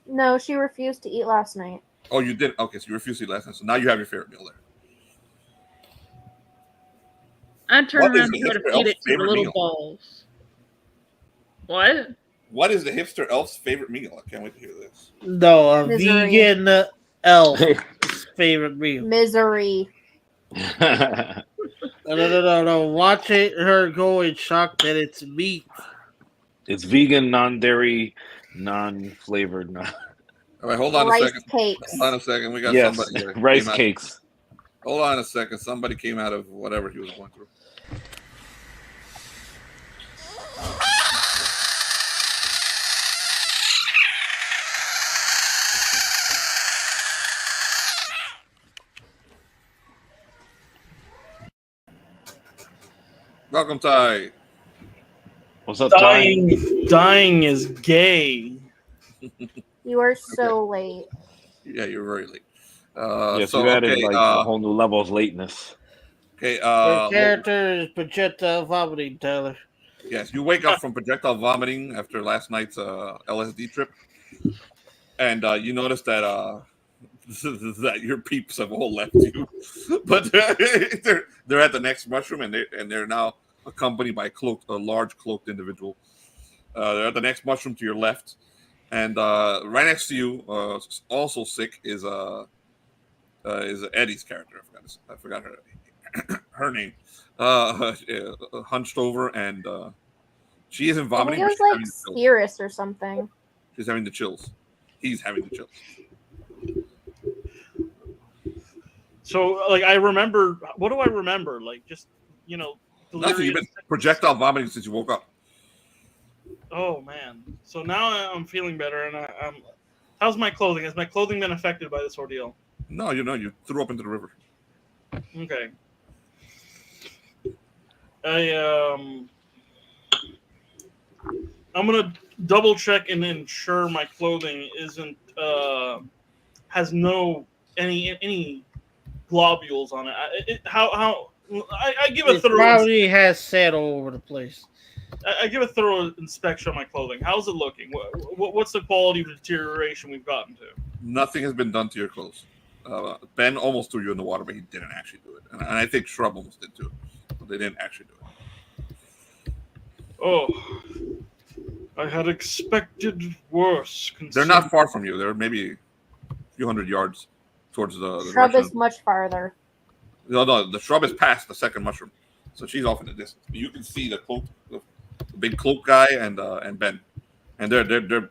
No, she refused to eat last night. Oh, you did? Okay, so you refused to eat last night. So now you have your favorite meal there. I turn around and try to feed it to the little meal? balls. What? What is the hipster elf's favorite meal? I can't wait to hear this. No, a Misery. vegan elf's favorite meal. Misery. No. Watching her go in shock that it's meat. It's vegan, non-dairy, non-flavored. All right, hold on Rice a second. cakes. Hold on a second. We got somebody here. Rice cakes. Hold on a second. Somebody came out of whatever he was going through. Welcome, Ty. What's up, Ty? Dying is gay. You are so late. Yeah, you're very late. Yes, you added a whole new level of lateness. Okay. Your character is projectile vomiting, Tyler. Yes, you wake up from projectile vomiting after last night's LSD trip, and you notice that that your peeps have all left you, but they're at the next mushroom, and they're now accompanied by a large cloaked individual. They're at the next mushroom to your left, and right next to you, also sick, is Eddie's character. I forgot her name. Hunched over, and she isn't vomiting. I think it was like Cirrus or something. She's having the chills. He's having the chills. So, like, I remember. What do I remember? Like, just nothing. You've been projectile vomiting since you woke up. Oh man! So now I'm feeling better, and I'm. How's my clothing? Has my clothing been affected by this ordeal? No, you threw up into the river. Okay. I'm gonna double check and ensure my clothing isn't has no any globules on it. I give a thorough. Probably has sand all over the place. I give a thorough inspection of my clothing. How's it looking? What's the quality of deterioration we've gotten to? Nothing has been done to your clothes. Ben almost threw you in the water, but he didn't actually do it. And I think Shrub almost did too, but they didn't actually do it. Oh, I had expected worse. They're not far from you. They're maybe a few hundred yards towards the Shrub is much farther. No, the Shrub is past the second mushroom, so she's off in the distance. But you can see the big cloak guy, and Ben and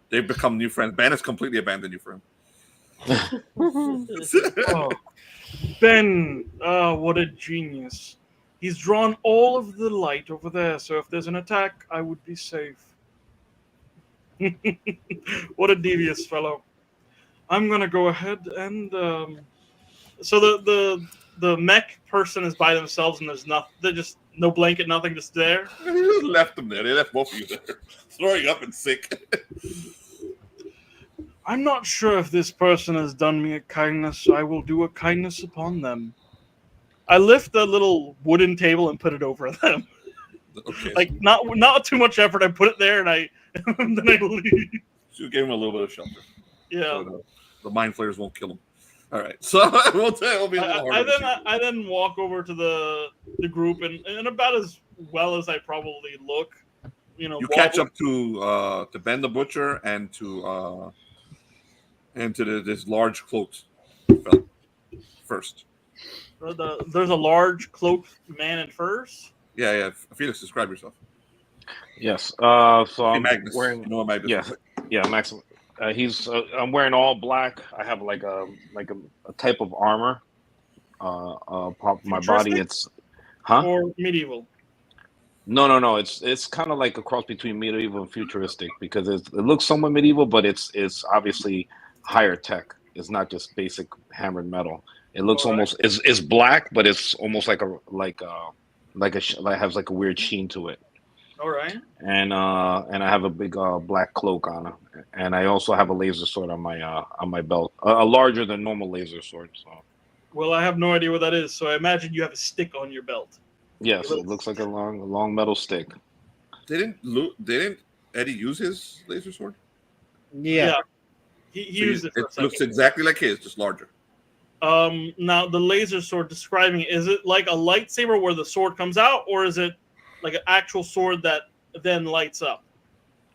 they've become new friends. Ben has completely abandoned you for him. Oh, Ben, what a genius. He's drawn all of the light over there, so if there's an attack, I would be safe. What a devious fellow. I'm gonna go ahead and so the mech person is by themselves and there's nothing. They're just no blanket, nothing, just there. They just left them there. They left both of you there, throwing up and sick. I'm not sure if this person has done me a kindness, so I will do a kindness upon them. I lift the little wooden table and put it over them. Okay. Like not too much effort. I put it there and then I leave. So you gave him a little bit of shelter. Yeah. So the mind flayers won't kill him. All right. So it'll be a little harder. I then walk over to the group and about as well as I probably look, you catch up to Ben the Butcher and to this large cloaked fella first. There's a large cloaked man in furs. Yeah. Felix, describe yourself. Yes. So I'm Magnus. Wearing. You know what Magnus is? Yeah, Maximus. I'm wearing all black. I have like a type of armor. My body. It's or medieval. No. It's kind of like a cross between medieval and futuristic because it looks somewhat medieval, but it's obviously higher tech. It's not just basic hammered metal. It looks almost it's black, but it's almost like has like a weird sheen to it. All right. And I have a big black cloak on it, and I also have a laser sword on my belt, a larger than normal laser sword. So. Well, I have no idea what that is, so I imagine you have a stick on your belt. Yes, it looks like a long metal stick. Didn't Eddie use his laser sword? Yeah. He used it for a second. Looks exactly like his, just larger. Now the laser sword describing it, is it like a lightsaber where the sword comes out, or is it like an actual sword that then lights up?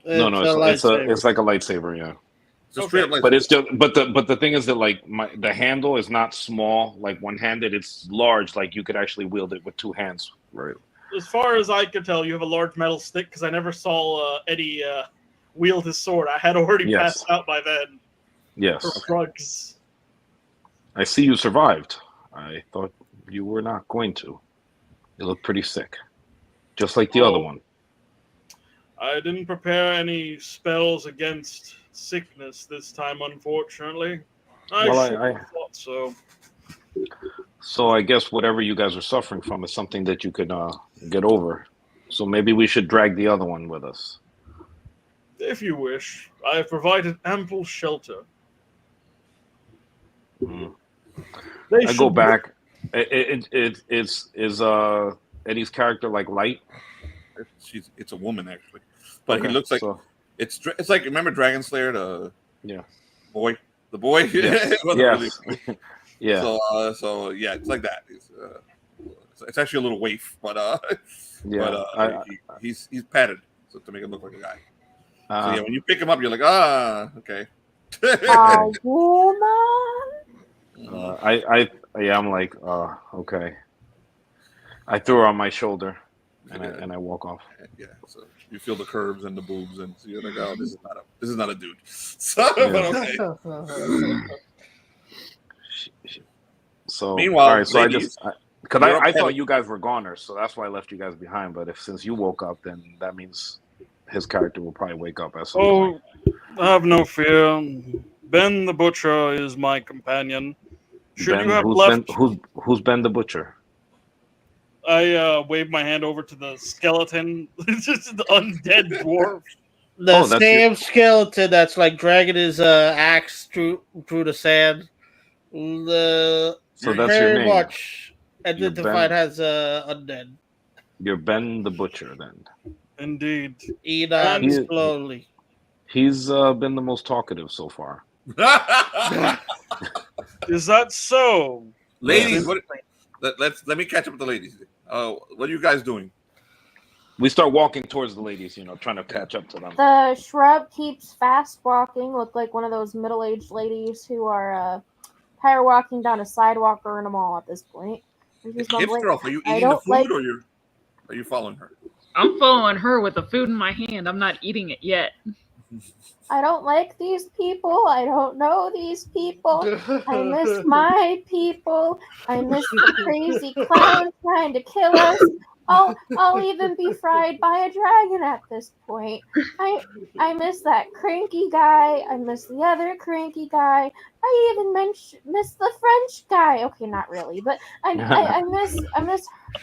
No, it's like a lightsaber, yeah. Okay. But it's just but the thing is that like the handle is not small, like one-handed, it's large, like you could actually wield it with two hands. Right. As far as I could tell, you have a large metal stick because I never saw Eddie wield his sword. I had already passed out by then. Yes. For drugs. I see you survived. I thought you were not going to. You look pretty sick. Just like the other one. I didn't prepare any spells against sickness this time, unfortunately. I thought so. So I guess whatever you guys are suffering from is something that you could get over. So maybe we should drag the other one with us. If you wish. I have provided ample shelter. I go back. It's Eddie's character like light? It's a woman actually, but he looks like it's like, remember Dragon Slayer, the boy. Yes. Really cool. Yeah. So yeah, it's like that. It's actually a little waif, but he's padded so to make him look like a guy. So yeah, when you pick him up, you're like, okay. I'm like, okay. I threw her on my shoulder, and I walk off. Yeah, so you feel the curves and the boobs, and so you're like, oh, this is not a dude. So, but okay. So meanwhile, all right, so ladies, I thought you guys were goners, so that's why I left you guys behind. But since you woke up, then that means his character will probably wake up at some point. Have no fear. Ben the Butcher is my companion. Should you have left? Who's Ben the Butcher? I wave my hand over to the skeleton. It's just the undead dwarf. The same skeleton that's like dragging his axe through the sand. So that's your very name. much identified as undead. You're Ben the Butcher, then. Indeed. Eat on slowly. He's been the most talkative so far. Is that so? Ladies, let me catch up with the ladies. What are you guys doing? We start walking towards the ladies, trying to catch up to them. The Shrub keeps fast walking, look like one of those middle-aged ladies who are power walking down a sidewalk or in a mall at this point. Hipster, are you eating the food or are you following her? I'm following her with the food in my hand. I'm not eating it yet. I don't like these people. I don't know these people. I miss my people. I miss the crazy clown trying to kill us. I'll even be fried by a dragon at this point. I miss that cranky guy. I miss the other cranky guy. I even miss the French guy. Okay, not really, but I miss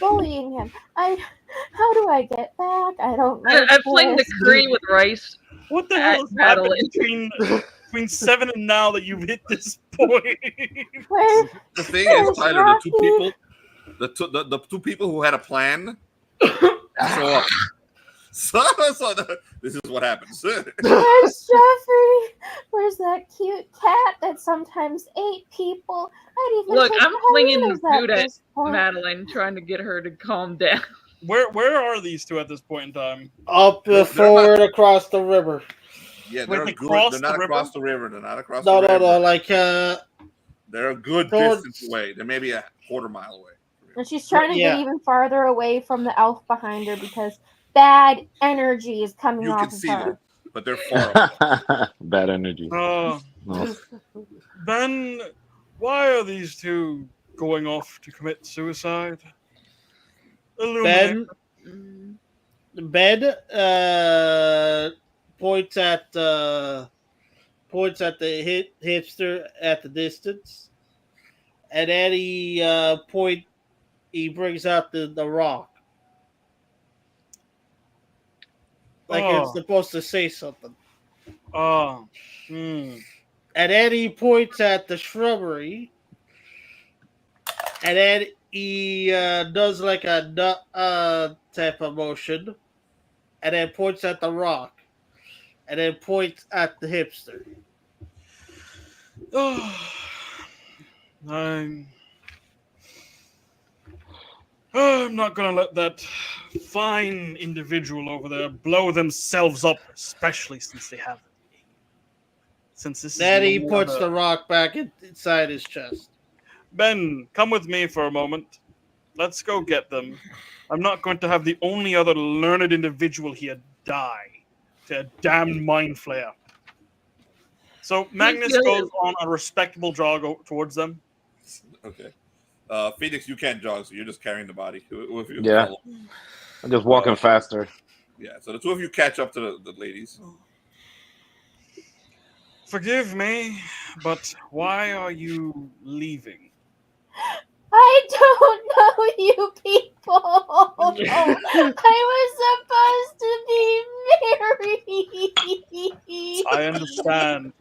bullying him. How do I get back? I don't know. I fling the curry with rice. What the hell has happened between 7 and now that you've hit this point? The thing is, Tyler, the two people who had a plan show up. So this is what happens. Where's Jeffrey? Where's that cute cat that sometimes ate people? Look, I'm flinging the food at Madeline, trying to get her to calm down. Where are these two at this point in time? Up forward across the river. Yeah, they're not across the river. They're not across the river. No, like they're a good distance away. They're maybe a quarter mile away. And she's trying to get even farther away from the elf behind her because bad energy is coming off of her. You can see them, but they're far. Bad energy. No. Ben, why are these two going off to commit suicide? Ben points at the hipster at the distance, and then he brings out the rock, like it's supposed to say something. And then he points at the shrubbery, and then he does like a nut type of motion, and then points at the rock, and then points at the hipster. I'm not going to let that fine individual over there blow themselves up, especially since they have. Then he puts the rock back inside his chest. Ben, come with me for a moment. Let's go get them. I'm not going to have the only other learned individual here die to a damned mind flayer. So Magnus goes on a respectable jog towards them. Okay. Phoenix, you can't jog, so you're just carrying the body. Yeah. I'm just walking faster. Yeah, so the two of you catch up to the ladies. Forgive me, but why are you leaving? I don't know you people. I was supposed to be married. I understand.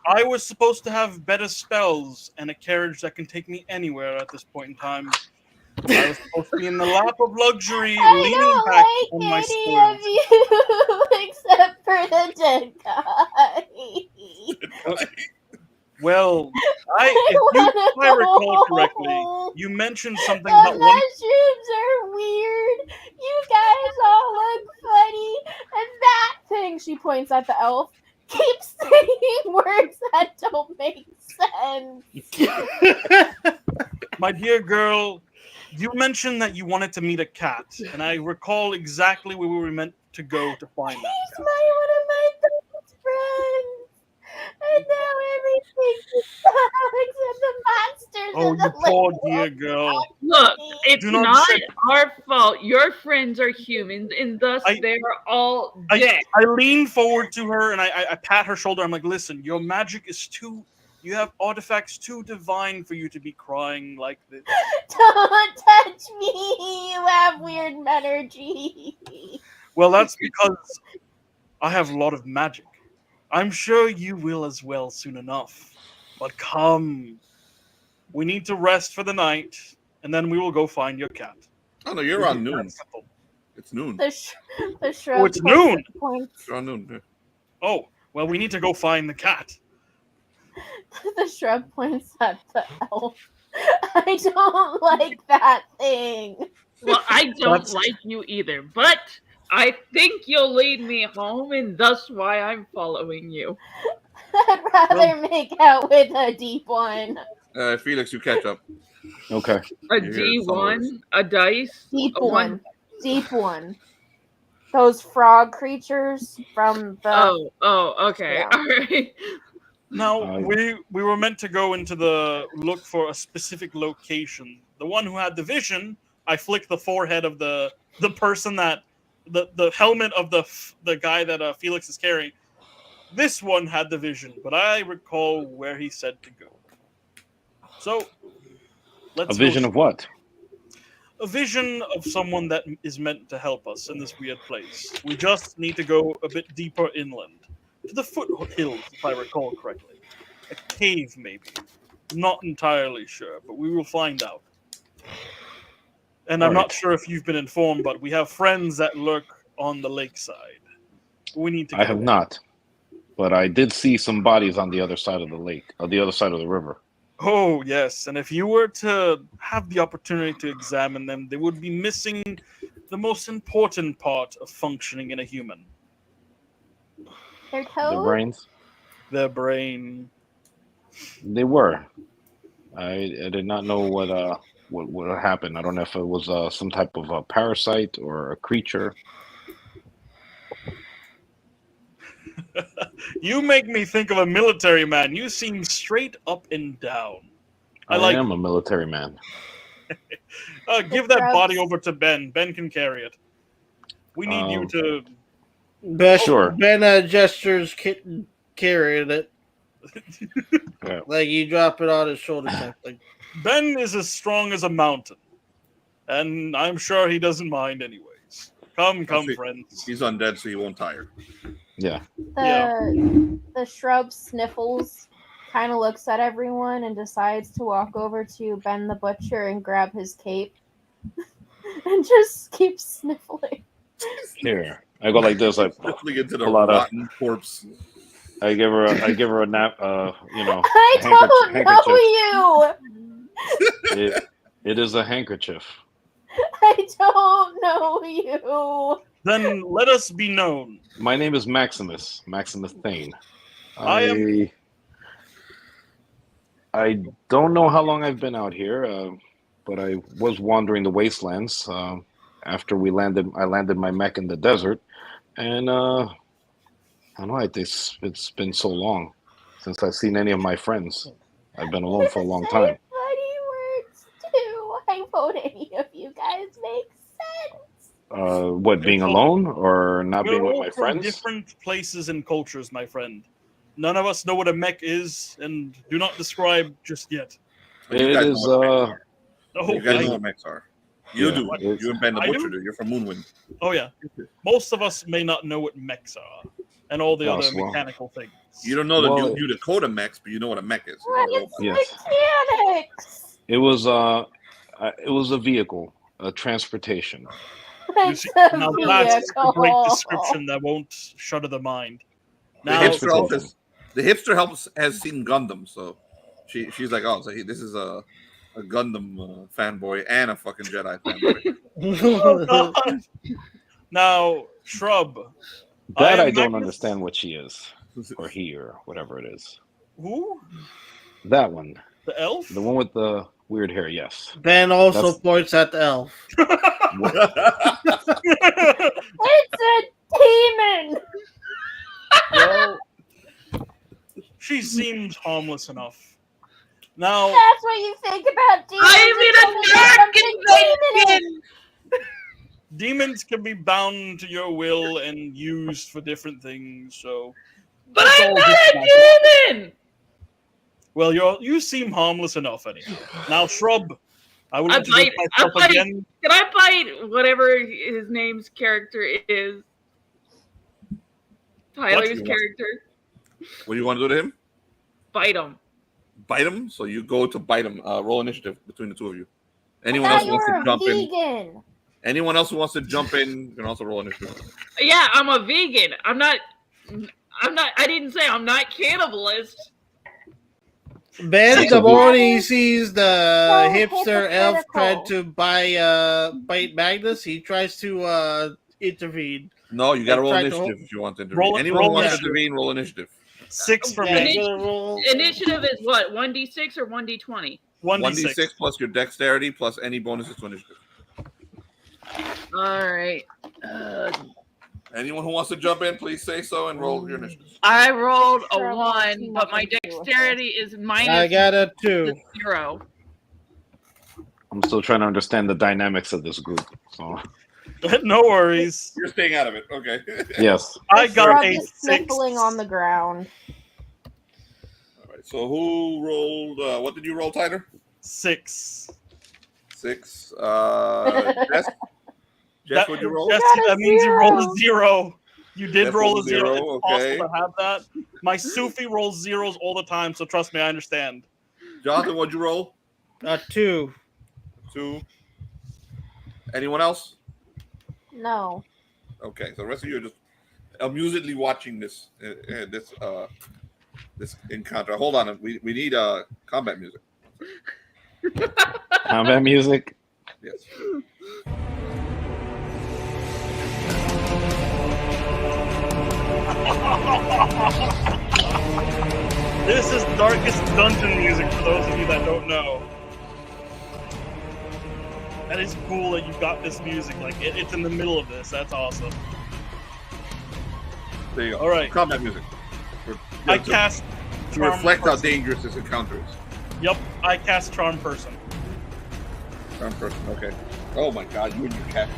I was supposed to have better spells and a carriage that can take me anywhere at this point in time. I was supposed to be in the lap of luxury, leaning back on my spoils. You, except for the dead guy. Well, if I recall correctly, you mentioned something about mushrooms are weird. You guys all look funny, and that thing, she points at the elf, keeps saying words that don't make sense. My dear girl, you mentioned that you wanted to meet a cat, and I recall exactly where we were meant to go to find that cat. He's one of my best friends. And now everything except the monsters. Oh, you poor dear girl. Look, it's not our fault. Your friends are humans, and thus they're all dead. I lean forward to her, and I pat her shoulder. I'm like, listen, your magic is too... You have artifacts too divine for you to be crying like this. Don't touch me. You have weird energy. Well, that's because I have a lot of magic. I'm sure you will as well soon enough. But come. We need to rest for the night, and then we will go find your cat. Oh, no, you're on noon. It's noon. The shrub. Oh, it's noon. You're on noon. Yeah. Oh, well, we need to go find the cat. The shrub points at the elf. I don't like that thing. Well, I don't like you either, but I think you'll lead me home, and thus why I'm following you. I'd rather make out with a deep one. Felix, you catch up. Okay. A D1, a dice, deep a one. Deep one. those frog creatures from the. Okay. Yeah. All right. Now we were meant to go into the look for a specific location. The one who had the vision, I flicked the forehead of the person that the helmet of the guy that Felix is carrying. This one had the vision, but I recall where he said to go. So let's A vision of what? A vision of someone that is meant to help us in this weird place. We just need to go a bit deeper inland. To the foothills, if I recall correctly. A cave, maybe. Not entirely sure, but we will find out. And I'm not sure if you've been informed, but we have friends that lurk on the lakeside. We need to go I have not. But I did see some bodies on the other side of the lake, on the other side of the river. Oh, yes. And if you were to have the opportunity to examine them, they would be missing the most important part of functioning in a human. Their toes? Their brains? Their brain. They were. I did not know what happened. I don't know if it was some type of a parasite or a creature. You make me think of a military man. You seem straight up and down. I am a military man. Give that body over to Ben. Ben can carry it. We need you to... Ben, Ben gestures carrying it. Yeah. Like you drop it on his shoulder type thing. Ben is as strong as a mountain. And I'm sure he doesn't mind anyways. Come, friends. He's undead, so he won't tire. Yeah. The shrub sniffles, kind of looks at everyone, and decides to walk over to Ben the Butcher and grab his cape. And just keeps sniffling. Here. I go like this. I Sniffling into the pull out rotten corpse. I give her a nap. You know. I don't know you. It is a handkerchief. I don't know you. Then let us be known. My name is Maximus. Maximus Thane. I don't know how long I've been out here, but I was wandering the wastelands after I landed my mech in the desert, and I don't know. It's been so long since I've seen any of my friends. I've been alone for a long time. Funny words too. I vote any of you guys make sense. What, being alone or not being with my from friends? Different places and cultures, my friend. None of us know what a mech is, and do not describe just yet. It is. You guys know what mechs are. You do. You and Ben the Butcher do. You're from Moonwind. Oh yeah. Most of us may not know what mechs are, and all the other mechanical things. You don't know the new Dakota mechs, but you know what a mech is. It's mechanics. It was a vehicle, a transportation. Now that's a great description that won't shudder the mind. Now, the hipster has seen Gundam, so she's like, oh, so this is a Gundam fanboy and a fucking Jedi fanboy. Oh, God. Now, Shrub. That I don't understand what she is, or he, or whatever it is. Who? That one. The elf? The one with the weird hair, yes. Ben also points at the elf. It's a demon! Well, she seems harmless enough. Now, that's what you think about demons. I'm in a dark demons can be bound to your will and used for different things. So, but I'm not a demon. Well, you seem harmless enough anyhow. Now, Shrub, I will introduce myself again. Can I bite whatever his name's character is? Tyler's character. What do you want to do to him? Bite him. Bite him? So you go to bite him. Roll initiative between the two of you. Anyone else wants to jump in? Anyone else who wants to jump in can also roll initiative. Yeah, I'm a vegan. I'm not. I didn't say I'm not cannibalist. Ben, the morning he sees the hipster elf trying to bite Magnus, he tries to intervene. No, you got to roll initiative if you want to intervene. Anyone wants to intervene, roll initiative. 6 for me. Initiative is what? 1d6 or 1d20? 1d6 plus your dexterity plus any bonuses to initiative. All right. Anyone who wants to jump in, please say so and roll your initiative. I rolled a Shrub 1, but my nothing to do with dexterity is minus I got a 2. 0. I'm still trying to understand the dynamics of this group. So No worries. You're staying out of it. Okay. yes, I got Shrub a is 6. sniffling on the ground. All right. So who rolled? What did you roll, Tyler? 6. 6. Jess, That, what'd you roll? Jesse, Got a that means you rolled a 0. 0. You did Jeff roll a rolled a 0. 0, It's okay. possible to have that. My Sufi rolls 0s all the time, so trust me, I understand. Jonathan, what'd you roll? A 2. 2. Anyone else? No. Okay, so the rest of you are just amusedly watching this this encounter. Hold on, we need combat music. combat music. Yes. This is Darkest Dungeon music for those of you that don't know. That is cool that you got this music. Like it's in the middle of this. That's awesome. There you go. All right. Combat music. I cast to Charm reflect how Person. dangerous this encounter is. Yep, I cast Charm Person. Charm person. Okay. Oh my God, you and your cat.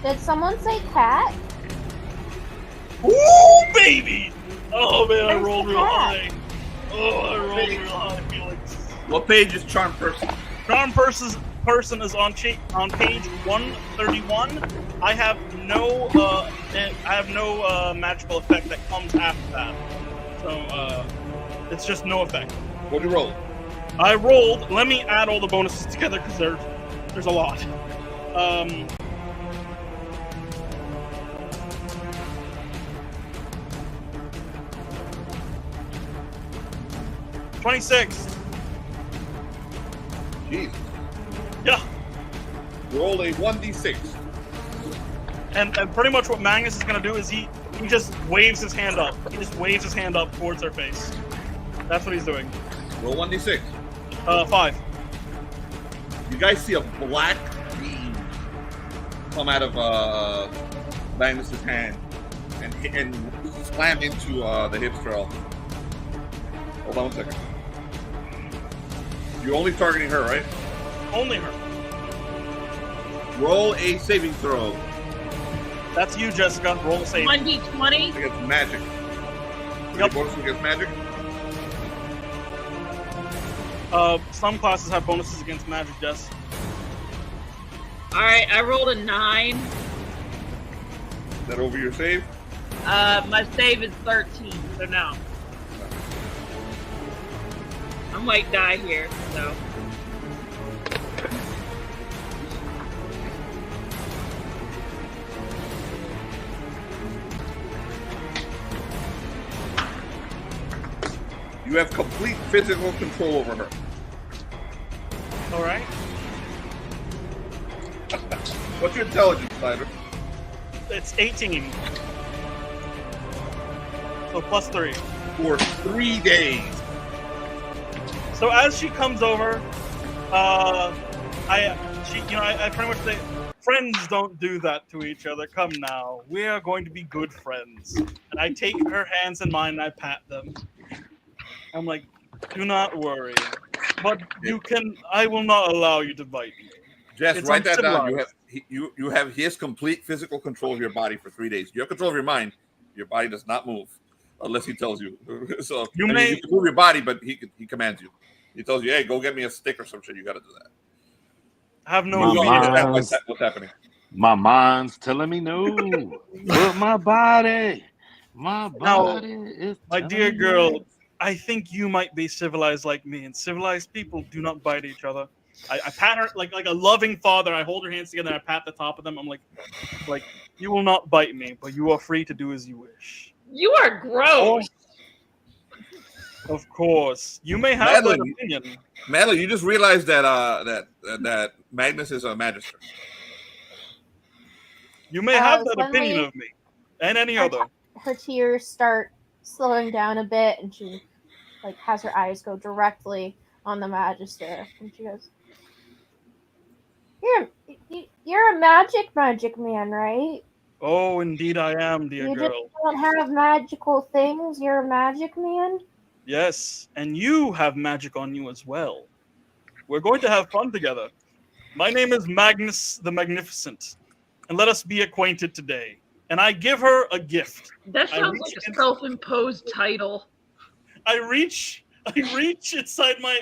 Did someone say cat? Ooh, baby! Oh man, I Where's rolled the real cat? high. Oh, I rolled real high. Felix. What page is charm person? Charm person is on page 131. I have no magical effect that comes after that. So it's just no effect. What'd you roll? I rolled. Let me add all the bonuses together because there's a lot. 26. Jeez. Yeah. Roll a 1d6. And pretty much what Magnus is going to do is he just waves his hand up. He just waves his hand up towards their face. That's what he's doing. Roll 1d6. 5. You guys see a black beam come out of Magnus's hand and slam into the hipster elf. Hold on 1 second. You're only targeting her, right? Only her. Roll a saving throw. That's you, Jessica. Roll a save. 1d20. Against magic. Yep. Bonus against magic. Some classes have bonuses against magic, Jess. Alright, I rolled a 9. Is that over your save? My save is 13, so no. I might die here, so. You have complete physical control over her. All right. What's your intelligence, Slider? It's 18. So plus 3. For 3 days. So as she comes over, I pretty much say, friends don't do that to each other. Come now, we are going to be good friends. And I take her hands in mine and I pat them. I'm like, do not worry, but I will not allow you to bite me. Jess, It's write that down. uncivilized. You have his complete physical control of your body for 3 days. You have control of your mind. Your body does not move unless he tells you. So You you may- can move your body, but he commands you. He tells you, "Hey, go get me a stick or some shit." You got to do that. Have no My You fear. mind. what's happening? My mind's telling me no, but my body is. My telling dear me girl, yes. I think you might be civilized like me, and civilized people do not bite each other. I pat her like a loving father. I hold her hands together and I pat the top of them. I'm like, you will not bite me, but you are free to do as you wish. You are gross. Of course, you may have that opinion. Madeline, you just realized that that Magnus is a magister. You may have that Suddenly- opinion of me and any other. Her tears start slowing down a bit, and she has her eyes go directly on the Magister, and she goes, "Here, You're a magic man, right? Oh, indeed I am, dear You girl. just don't have magical things. You're a magic man. Yes, and you have magic on you as well. We're going to have fun together. My name is Magnus the Magnificent, and let us be acquainted today. And I give her a gift. That sounds like a self-imposed title. I reach inside my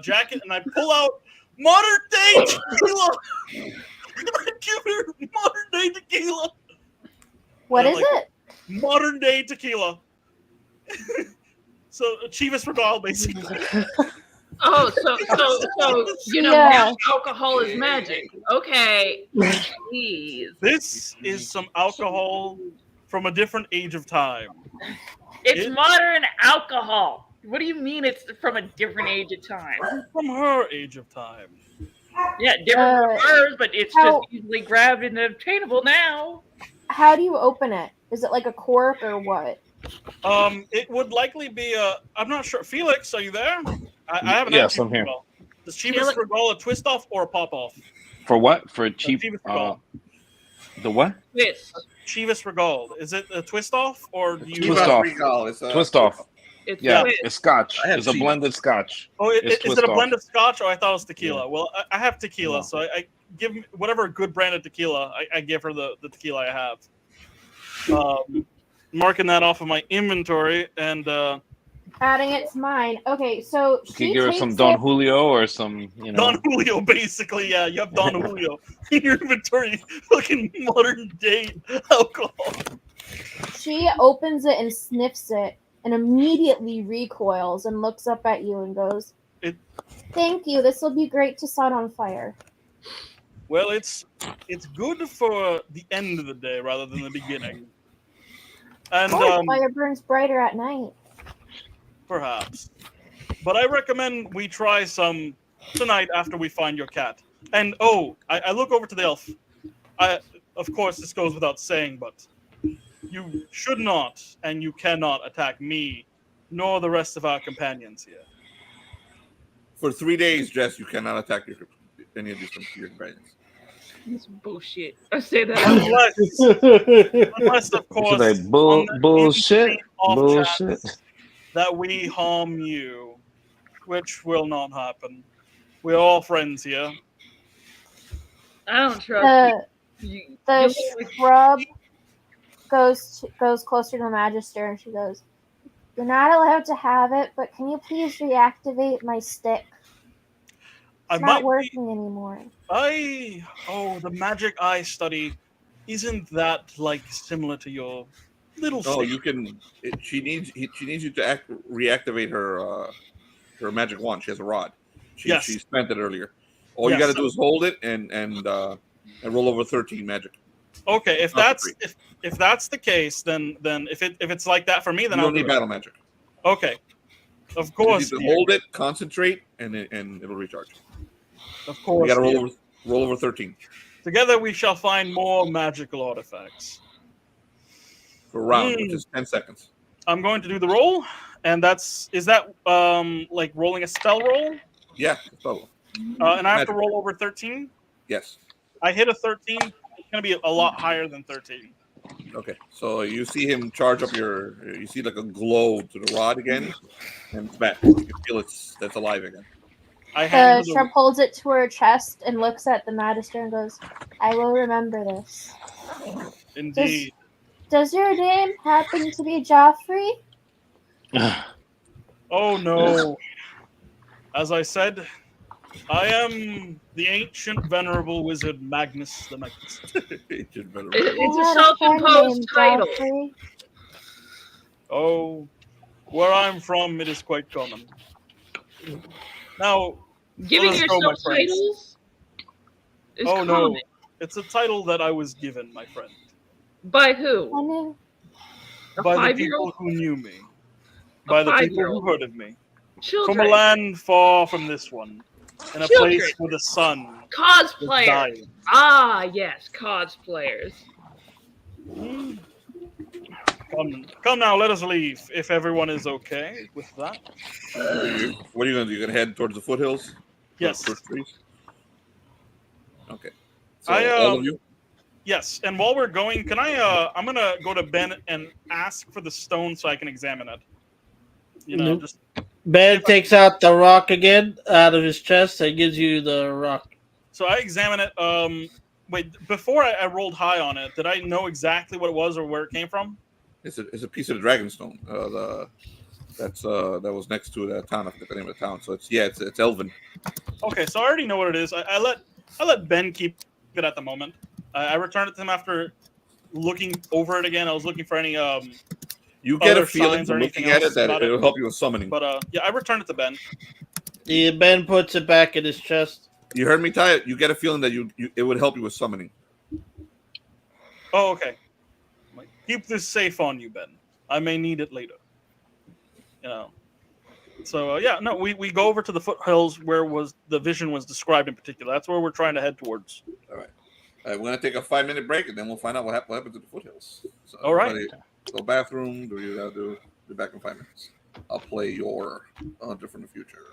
jacket and I pull out modern day tequila. I give her modern day tequila. What is it? Modern day tequila. So Chivas Regal, basically. Oh, so you know, Yeah. alcohol is magic. Okay. Jeez. This is some alcohol from a different age of time. It's modern alcohol. What do you mean it's from a different age of time? From her age of time. Yeah, different from hers, but it's just easily grabbed and obtainable now. How do you open it? Is it like a cork or what? It would likely be a. I'm not sure. Felix, are you there? I haven't. Yes, I'm here. Does Chivas Regal a twist off or a pop off? For what? For cheap? Chivas Regal. The what? Twist. Chivas Regal. Is it a twist off or do you Twist off. Twist off. It's Yeah, twist. it's scotch. I have It's a cheese. blended scotch. Oh, It's is it twist a off. blend of scotch? Oh, I thought it was tequila. Yeah. Well, I have tequila, No. so I give whatever good brand of tequila. I give her the tequila I have. Marking that off of my inventory, and Adding it to mine. Okay, so You she could give her takes some Don it. Julio or some, you know. Don Julio, basically. Yeah, you have Don Julio in your inventory. Fucking modern day alcohol. She opens it and sniffs it, and immediately recoils and looks up at you and goes, "Thank you. This will be great to set on fire." Well, it's good for the end of the day rather than the beginning. And Fire burns brighter at night. perhaps. But I recommend we try some tonight after we find your cat. And I look over to the elf. Of course, this goes without saying, but you should not and you cannot attack me, nor the rest of our companions here. For 3 days, Jess, you cannot attack any of your companions. It's bullshit. I say that. Unless of course, Should I bullshit? Bullshit. that we harm you, which will not happen. We're all friends here. I don't trust you. The Shrub goes closer to the Magister and she goes, "You're not allowed to have it, but can you please reactivate my stick? It's not working anymore." The magic eye study isn't that like similar to your little No, stick? you can. She needs you to reactivate her magic wand. She has a rod. She spent it earlier. All you got to do is hold it and roll over 13 magic. Okay, if that's the case, then if it's like that for me, then you I'll don't need do battle it. magic. Okay, of course. You need to hold it, concentrate, and it'll recharge. Of course. You got to roll over 13. Together we shall find more magical artifacts. For a round, which is 10 seconds. I'm going to do the roll, and is that like rolling a spell roll? Yeah, spell. And I have to roll over 13? Yes. I hit a 13. It's going to be a lot higher than 13. Okay, so you see him charge up you see like a glow to the rod again, and it's back. You can feel that's alive again. The Shrub holds it to her chest and looks at the Magister and goes, "I will remember this." Indeed. Does your name happen to be Joffrey? Oh no. As I said, I am the ancient venerable wizard Magnus the Magnificent. Ancient venerable. It's a self-imposed title. Joffrey? Oh, where I'm from, it is quite common. Now, Giving let us go, my yourself friends. titles is Oh common. no, it's a title that I was given, my friend, By who? A by the 5-year-old? people who knew me, A by the people who 5-year-old? heard of me, Children. from a land far from this one, in a Children. place where the sun was Cosplayers. dying. Ah, yes, cosplayers. Come now, let us leave, if everyone is okay with that. What are you going to do? You're going to head towards the foothills? Yes. First trees? Okay. So I, all of you. Yes, and while we're going, can I? I'm gonna go to Ben and ask for the stone so I can examine it. You know, Nope. just Ben takes out the rock again out of his chest and gives you the rock. so I examine it. Wait, before I rolled high on it, did I know exactly what it was or where it came from? It's a piece of the Dragonstone. That was next to the town. I forget the name of the town. So it's Elven. Okay, so I already know what it is. I let Ben keep it at the moment. I returned it to him after looking over it again. I was looking for any You get other a feeling signs or from anything looking at else it that about it'll help you with summoning. But yeah, I returned it to Ben. Yeah, Ben puts it back in his chest. You heard me, Ty? You get a feeling that it would help you with summoning. Oh, okay. Keep this safe on you, Ben. I may need it later. You know. So yeah, no, we go over to the foothills where the vision was described in particular. That's where we're trying to head towards. All right. We're gonna take a 5-minute break and then we'll find out what happens at the foothills. So all right. Go bathroom. Do you gotta do? Be back in 5 minutes. I'll play your Hunter from the Future.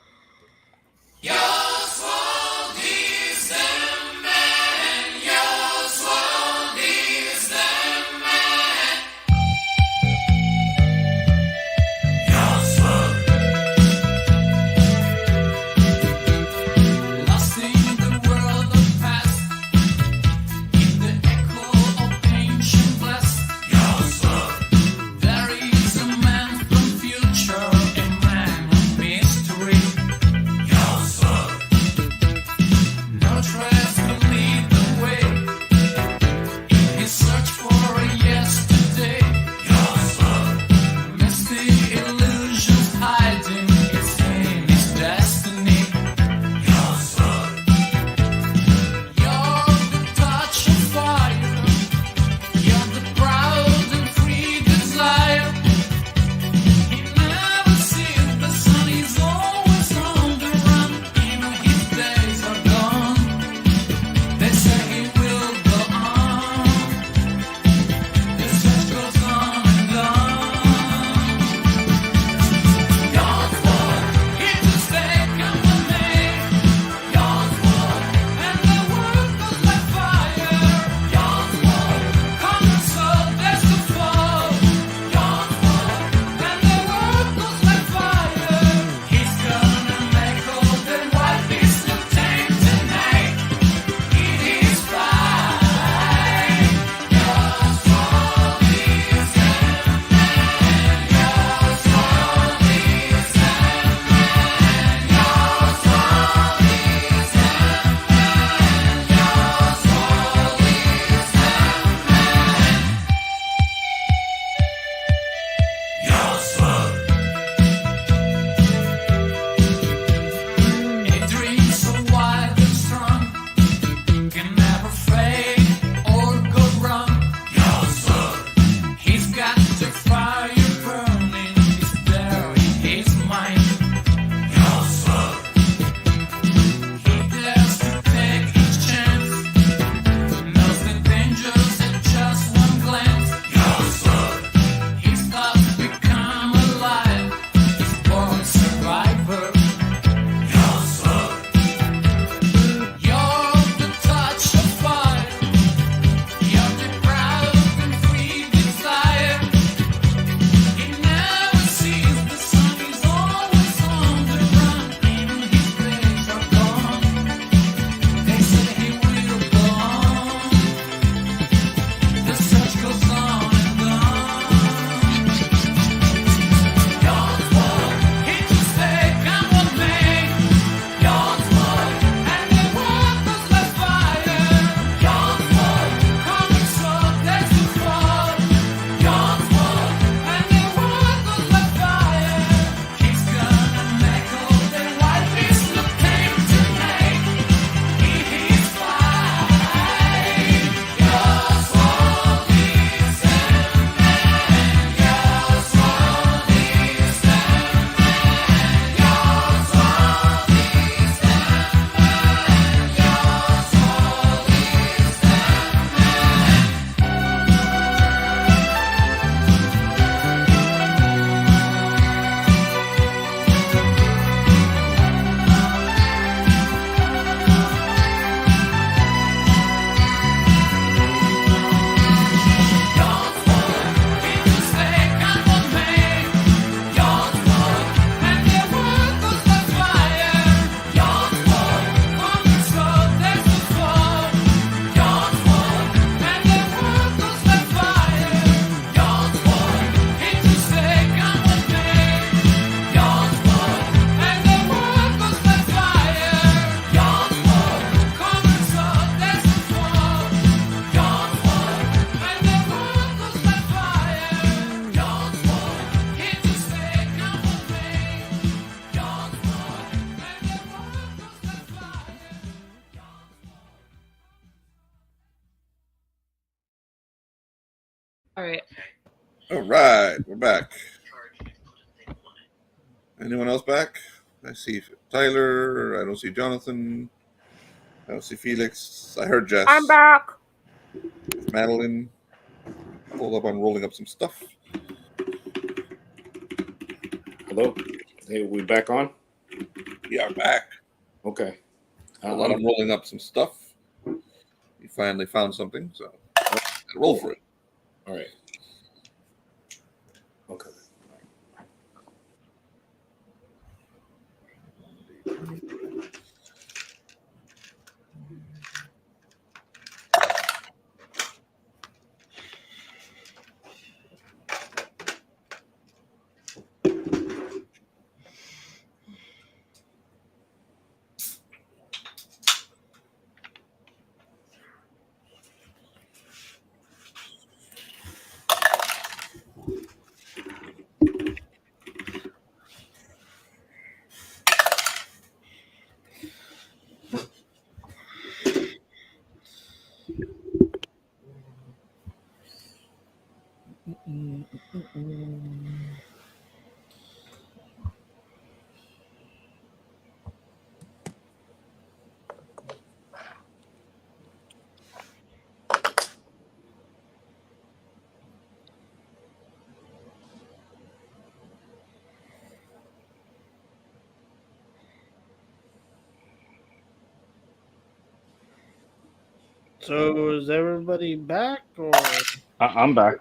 All right. All right, we're back. Anyone else back? I see Tyler. I don't see Jonathan. I don't see Felix. I heard Jess. I'm back. Madeline. Hold up, I'm rolling up some stuff. Hello. Hey, we back on? Yeah, I'm back. Okay. Hold on, I'm rolling up some stuff. We finally found something, so roll for it. All right. Okay. So is everybody back or? I'm back.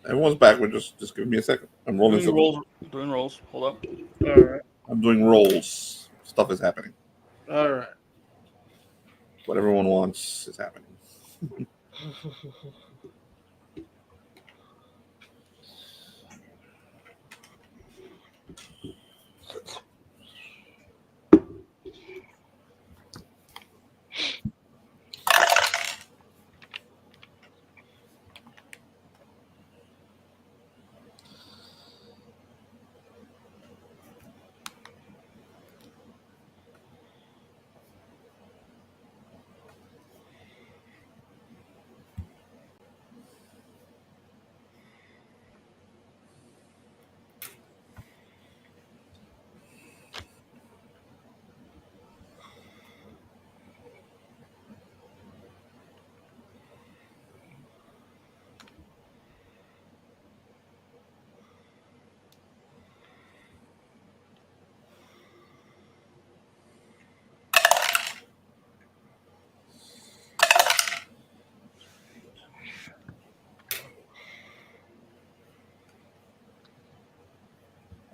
Everyone's back. We're just give me a second. I'm rolling Doing some. rolls. Doing rolls. Hold up. All right. I'm doing rolls. Stuff is happening. All right. What everyone wants is happening.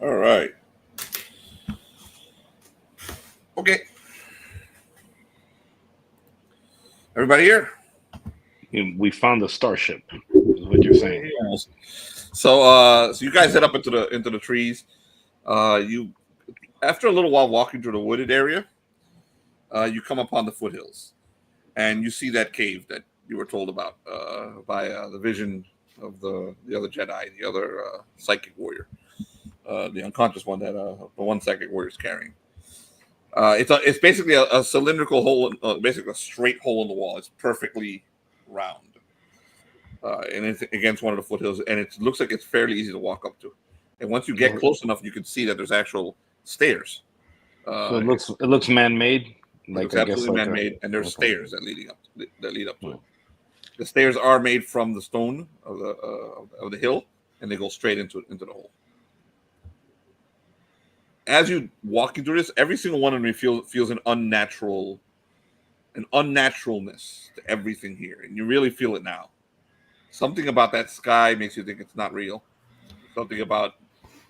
All right. Okay. Everybody here? We found the starship. Is what you're saying? Almost. So you guys head up into the trees. You after a little while walking through the wooded area, you come upon the foothills, and you see that cave that you were told about by the vision of the other Jedi, the other psychic warrior, the unconscious one that the one psychic warrior is carrying. It's basically a cylindrical hole, basically a straight hole in the wall. It's perfectly round, and it's against one of the foothills, and it looks like it's fairly easy to walk up to. And once you get close enough, you can see that there's actual stairs. So it looks man-made. Like, it's absolutely man-made, and there's stairs that lead up to it. The stairs are made from the stone of the hill, and they go straight into the hole. As you walking through this, every single one of them feels an unnaturalness to everything here, and you really feel it now. Something about that sky makes you think it's not real. Something about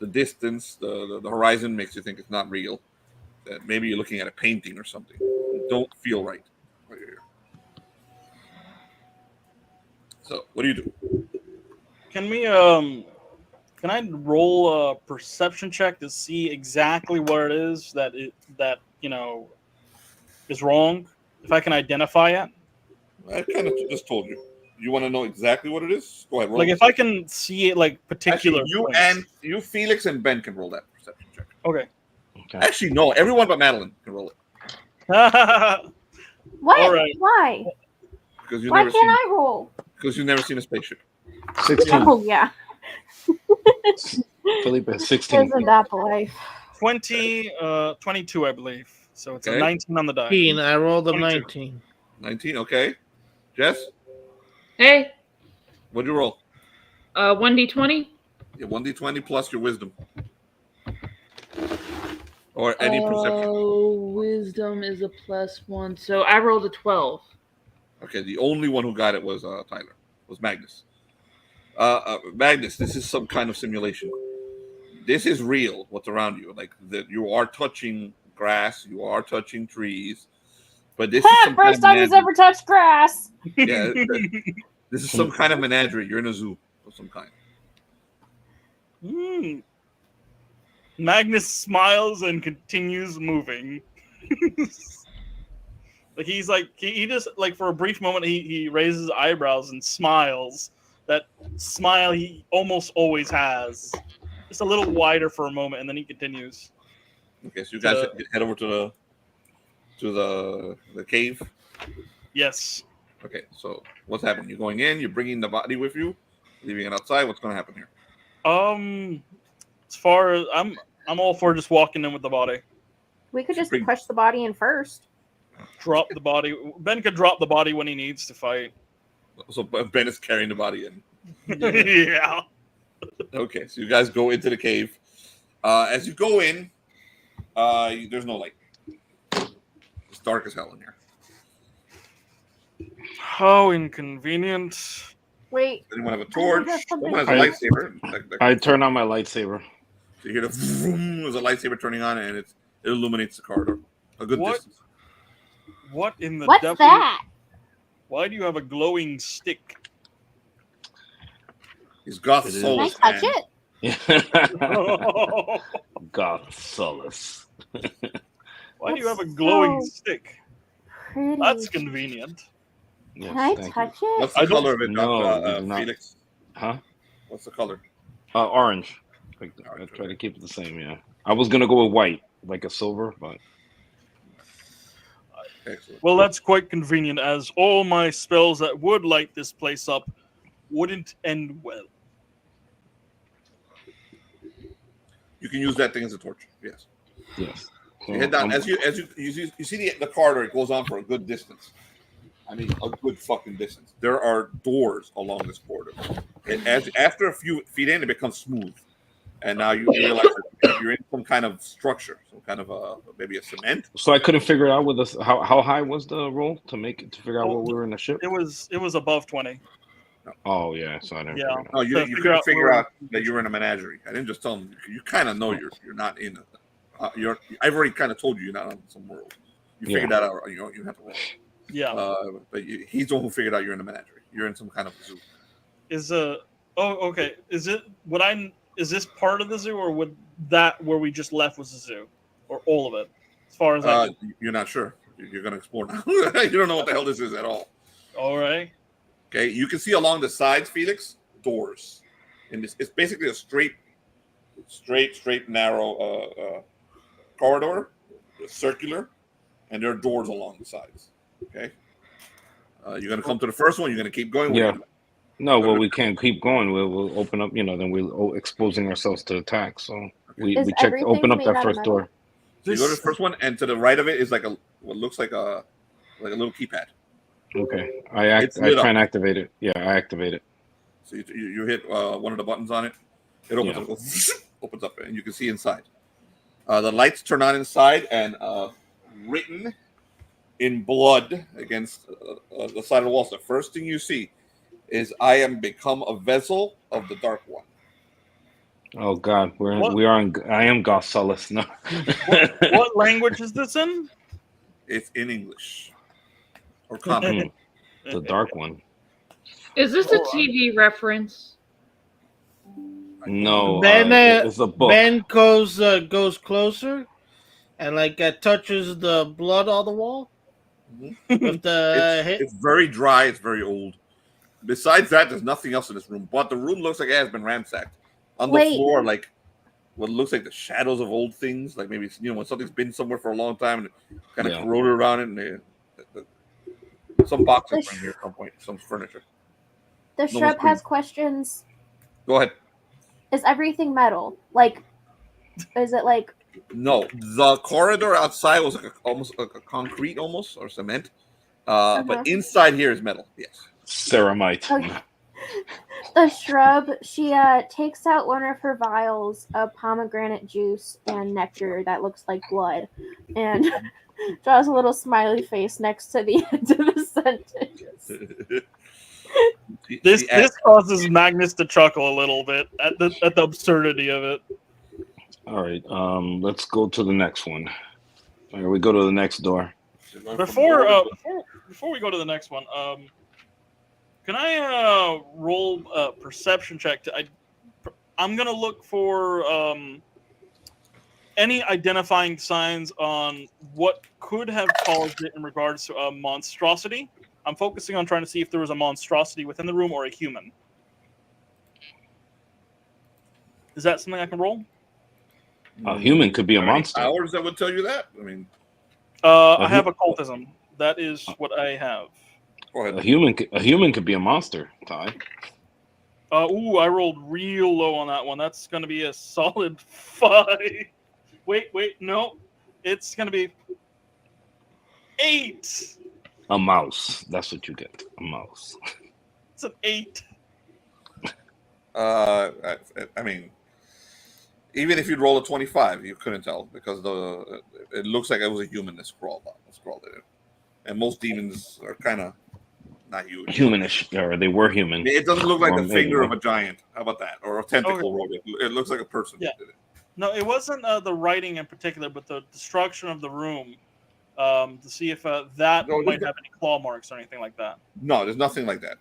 the distance, the horizon makes you think it's not real. That maybe you're looking at a painting or something. You don't feel right here. So, what do you do? Can we can I roll a perception check to see exactly what it is that is wrong? If I can identify it. I kind of just told you. You want to know exactly what it is? Go ahead. Roll Like if I can see it, like particular. Actually, you, Felix, and Ben can roll that perception check. Okay. Actually, no. Everyone but Madeline can roll it. What? All right. Why? Because Why can't I roll? Because you've never seen a spaceship. 16. Oh yeah. Felipe has 16. Isn't that the life? 22, I believe. So it's a Okay. 19 on the die. 19. I rolled a 22. 19. 19. Okay. Jess, Hey, what'd you roll? 1d20. Yeah, 1d20 plus your wisdom. Or any perception. Wisdom is a +1. So I rolled a 12. Okay, the only one who got it was Tyler. Was Magnus. Magnus, this is some kind of simulation. This is real. What's around you? Like that, you are touching grass. You are touching trees. But this is some kind First of time he's menagerie. ever touched grass. Yeah, this is some kind of menagerie. You're in a zoo of some kind. Magnus smiles and continues moving. Like he's like he just like for a brief moment he raises his eyebrows and smiles. That smile he almost always has. Just a little wider for a moment, and then he continues. Okay, so you guys head over to the cave. Yes. Okay, so what's happening? You're going in. You're bringing the body with you, leaving it outside. What's going to happen here? As far as I'm all for just walking in with the body. We could just push the body in first. Drop the body. Ben could drop the body when he needs to fight. So Ben is carrying the body in. Yeah. Okay, so you guys go into the cave. As you go in, there's no light. It's dark as hell in here. How inconvenient. Wait. Anyone have a torch? Someone has a I- lightsaber. I turn on my lightsaber. So you hear the vroom, there's a lightsaber turning on, and it illuminates the corridor a good What? distance. What in the What's devil? that? Why do you have a glowing stick? He's Goth It is. Can I Solus. touch man. it? God solace. Why do you have a That's glowing so stick? Pretty. That's convenient. Yes, Can I thank you. touch it? What's I the don't- color of it, No, you do not. Felix? Huh? What's the color? Orange. I try to keep it the same. Yeah. I was gonna go with white, like a silver, but Excellent. Well, that's quite convenient, as all my spells that would light this place up wouldn't end well. You can use that thing as a torch. Yes. yes. So you head down I'm- as you see the corridor. It goes on for a good distance. I mean, a good fucking distance. There are doors along this corridor. And after a few feet in, it becomes smooth. And now you realize that you're in some kind of structure, some kind of maybe a cement. So I couldn't figure out with this how high was the roll to figure out Well, what we were in the ship. It was above 20. Oh yeah, so I didn't. Yeah. Figure it out. No, you To couldn't figure out figure where- out that you were in a menagerie. I didn't just tell them. You kind of know you're not in. I've already kind of told you you're not on some world. You figured that out. You have to roll. Yeah. But he's the one who figured out you're in a menagerie. You're in some kind of zoo. Okay. Is this part of the zoo, or would where we just left was the zoo, or all of it? As far as I know. You're not sure. You're going to explore now. You don't know what the hell this is at all. All right. Okay, you can see along the sides, Felix, doors. And it's basically a straight, narrow corridor, circular, and there are doors along the sides. Okay, you're going to come to the first one. You're going to keep going. Yeah. No, well, we can't keep going. We'll open up. Then we're exposing ourselves to attack. So we Is check everything open up made that out of first metal? door. So you go to the first one, and to the right of it is what looks like a little keypad. Okay, It's I lit up. try and activate it. Yeah, I activate it. So you hit one of the buttons on it. It opens up, opens up, and you can see inside. The lights turn on inside, and written in blood against the side of the walls. The first thing you see is "I am become a vessel of the Dark One." Oh God, What? we are in. I am Goth Solace. No. What language is this in? It's in English or common. The Dark One. Is this a TV reference? No, Ben, it's a book. Ben goes closer and touches the blood on the wall. With the It's very dry. It's very old. Besides that, there's nothing else in this room. But the room looks like it has been ransacked. On the Wait. floor, what looks like the shadows of old things, like maybe when something's been somewhere for a long time and kind of corroded around it. And some boxes are in here at some point, some furniture. The Shrub has questions. Go ahead. Is everything metal? Like, is it like? No, the corridor outside was like almost like a concrete, almost or cement. But inside here is metal. Yes. Ceramite. Okay. The Shrub, she takes out one of her vials of pomegranate juice and nectar that looks like blood, and draws a little smiley face next to the end of the sentence. This causes Magnus to chuckle a little bit at the absurdity of it. All right, let's go to the next one. All right, we go to the next door. Before we go to the next one, can I roll a perception check? I'm gonna look for any identifying signs on what could have caused it in regards to a monstrosity. I'm focusing on trying to see if there was a monstrosity within the room or a human. Is that something I can roll? A human could be a monster. Powers that would tell you that. I mean, I have occultism. That is what I have. Go ahead. A human could be a monster, Ty. I rolled real low on that one. That's going to be a solid 5. Wait, no. It's going to be 8. A mouse. That's what you get. A mouse. It's an 8. I mean, even if you'd roll a 25, you couldn't tell because it looks like it was a human that scrawled it in. And most demons are kind of not human. Humanish, or they were human. It doesn't look like the finger of a giant. How about that? Or a tentacle rolled it. It looks like a person that did it. No, it wasn't the writing in particular, but the destruction of the room. To see if that might have any claw marks or anything like that. No, there's nothing like that.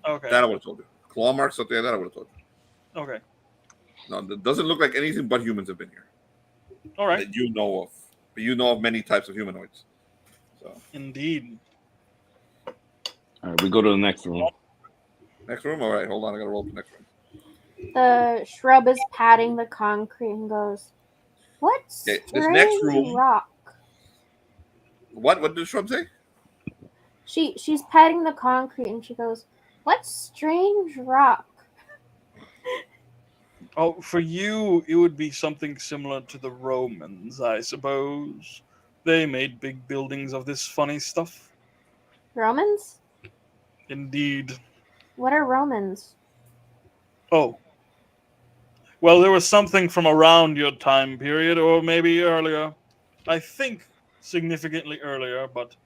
Okay. That I would have told you. Claw marks, something like that, I would have told you. Okay. No, it doesn't look like anything but humans have been here. All right. That you know of. But you know of many types of humanoids. So. Indeed. All right, we go to the next room. Next room? All right, hold on. I got to roll the next room. The Shrub is patting the concrete and goes, "What's this next room? Rock?" What did the Shrub say? She's patting the concrete and she goes, "What strange rock?" Oh, for you, it would be something similar to the Romans, I suppose. They made big buildings of this funny stuff. Romans? Indeed. What are Romans? Oh. Well, there was something from around your time period, or maybe earlier. I think significantly earlier, but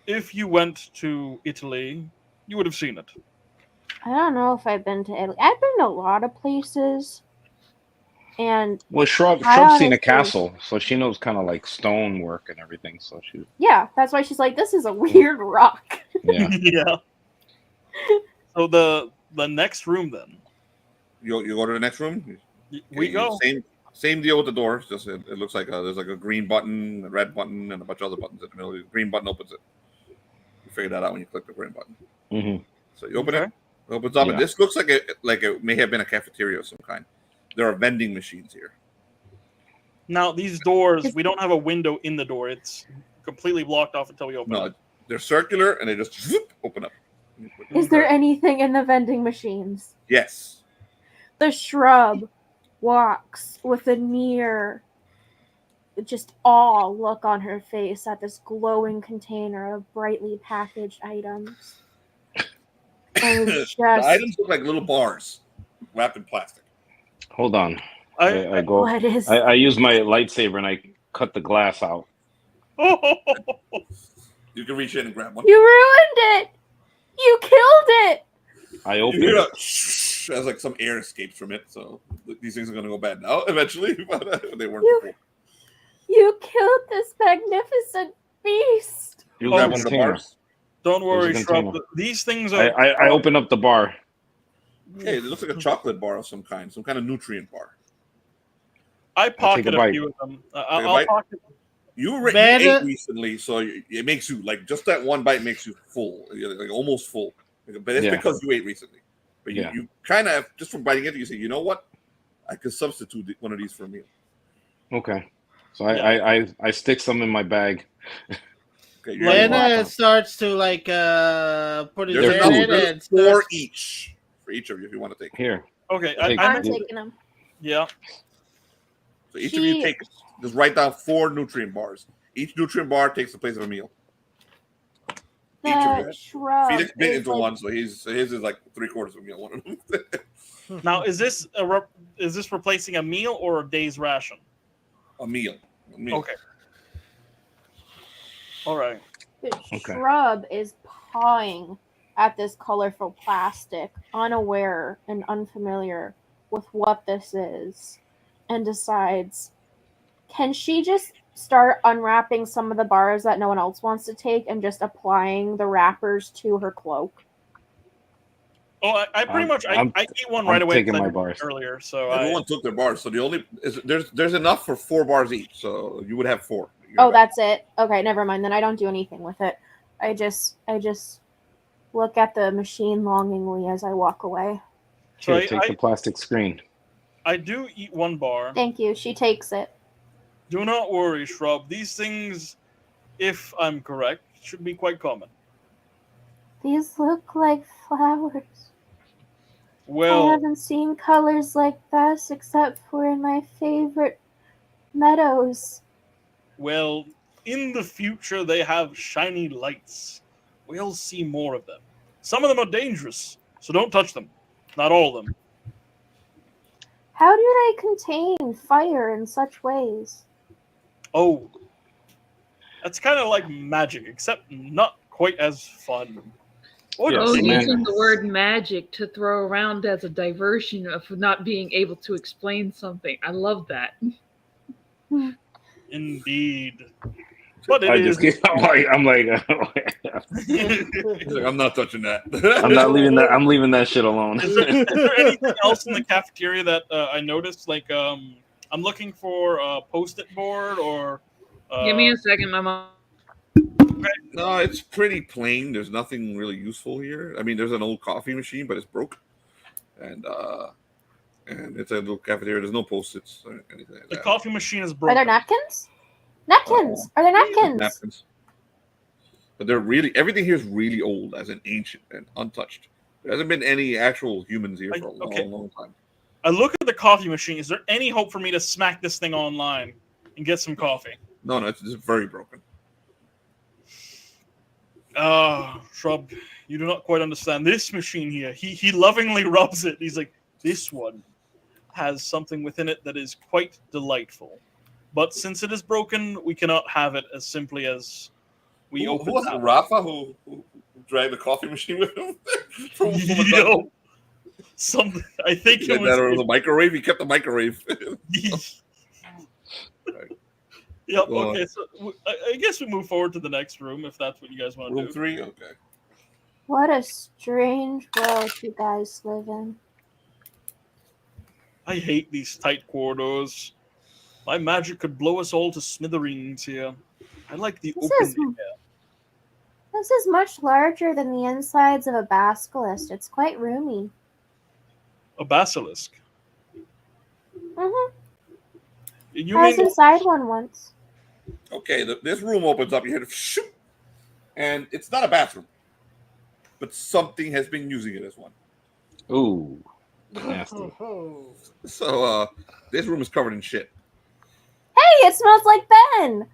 if you went to Italy, you would have seen it. I don't know if I've been to Italy. I've been to a lot of places. And well, Shrub's seen a castle, so she knows kind of like stonework and everything. So she. Yeah, that's why she's like, "This is a weird rock." Yeah. Yeah. So the next room then. You go to the next room. We go. Same deal with the doors. Just it looks like there's like a green button, a red button, and a bunch of other buttons in the middle. The green button opens it. You figure that out when you click the green button. Mm-hmm. So you open it. It opens up, and this looks like it may have been a cafeteria of some kind. There are vending machines here. Now these doors, we don't have a window in the door. It's completely blocked off until we open it. They're circular, and they just open up. Is there anything in the vending machines? Yes. The Shrub walks with a near, just awe look on her face at this glowing container of brightly packaged items. And just... The items look like little bars wrapped in plastic. Hold on. I go. What is... I use my lightsaber and I cut the glass out. You can reach in and grab one. You ruined it! You killed it! I open it. As like some air escapes from it, so these things are going to go bad now eventually, but they weren't before. You killed this magnificent beast. You grab one of the bars. Don't worry, Shrub. These things are. I open up the bar. Hey, it looks like a chocolate bar of some kind of nutrient bar. I pocket a few of them. I'll pocket. You ate recently, so it makes you like just that one bite makes you full, like almost full. But it's because you ate recently. But you kind of just from biting into it, you say, you know what? I could substitute one of these for a meal. Okay, so I stick some in my bag. Okay, Lena starts to like put his There's hand in enough. and There's 4 starts... each for each of you if you want to take. Here. Okay, I'm taking them. Yeah. So each of you take. Just write down 4 nutrient bars. Each nutrient bar takes the place of a meal. The shrub. Phoenix bit is into like, one, so his is like 3/4 of a meal. One of them. Now, is this replacing a meal or a day's ration? A meal. Okay. All right. The shrub is pawing at this colorful plastic, unaware and unfamiliar with what this is, and decides, can she just start unwrapping some of the bars that no one else wants to take and just applying the wrappers to her cloak? Oh, I pretty much I eat one right away. Taking my bars earlier, so everyone took their bars. So the only there's enough for 4 bars each. So you would have 4. Oh, that's it. Okay, never mind. Then I don't do anything with it. I just look at the machine longingly as I walk away. Here, take the plastic screen. I do eat 1 bar. Thank you. She takes it. Do not worry, Shrub. These things, if I'm correct, should be quite common. These look like flowers. Well, I haven't seen colors like this except for in my favorite meadows. Well, in the future, they have shiny lights. We'll see more of them. Some of them are dangerous, so don't touch them. Not all of them. How do they contain fire in such ways? Oh, that's kind of like magic, except not quite as fun. Using the word magic to throw around as a diversion of not being able to explain something. I love that. Indeed. But I'm like, I'm not touching that. I'm not leaving that. I'm leaving that shit alone. Is there anything else in the cafeteria that I noticed? Like, I'm looking for a post-it board or. Give me a second, my mom. No, it's pretty plain. There's nothing really useful here. I mean, there's an old coffee machine, but it's broke, and it's a little cafeteria. There's no post-its or anything like that. The coffee machine is Are broken. there napkins? Napkins! Are there napkins? Napkins. But they're really everything here is really old, as in ancient and untouched. There hasn't been any actual humans here for a long time. I look at the coffee machine. Is there any hope for me to smack this thing online and get some coffee? No, it's just very broken. Shrub, you do not quite understand. This machine here, he lovingly rubs it. He's like, this one has something within it that is quite delightful. But since it is broken, we cannot have it as simply as we open it. Who was it, Rafa, who dragged the coffee machine with him? I think it was the microwave. He kept the microwave. Yep. Okay. So I guess we move forward to the next room if that's what you guys want to do. Room 3. Okay. What a strange world you guys live in. I hate these tight corridors. My magic could blow us all to smithereens here. I like the open air. This is much larger than the insides of a basilisk. It's quite roomy. A basilisk? Mm-hmm. I was inside one once. Okay, this room opens up. You hear the shoot, and it's not a bathroom, but something has been using it as one. Ooh, nasty. So this room is covered in shit. Hey, it smells like Ben.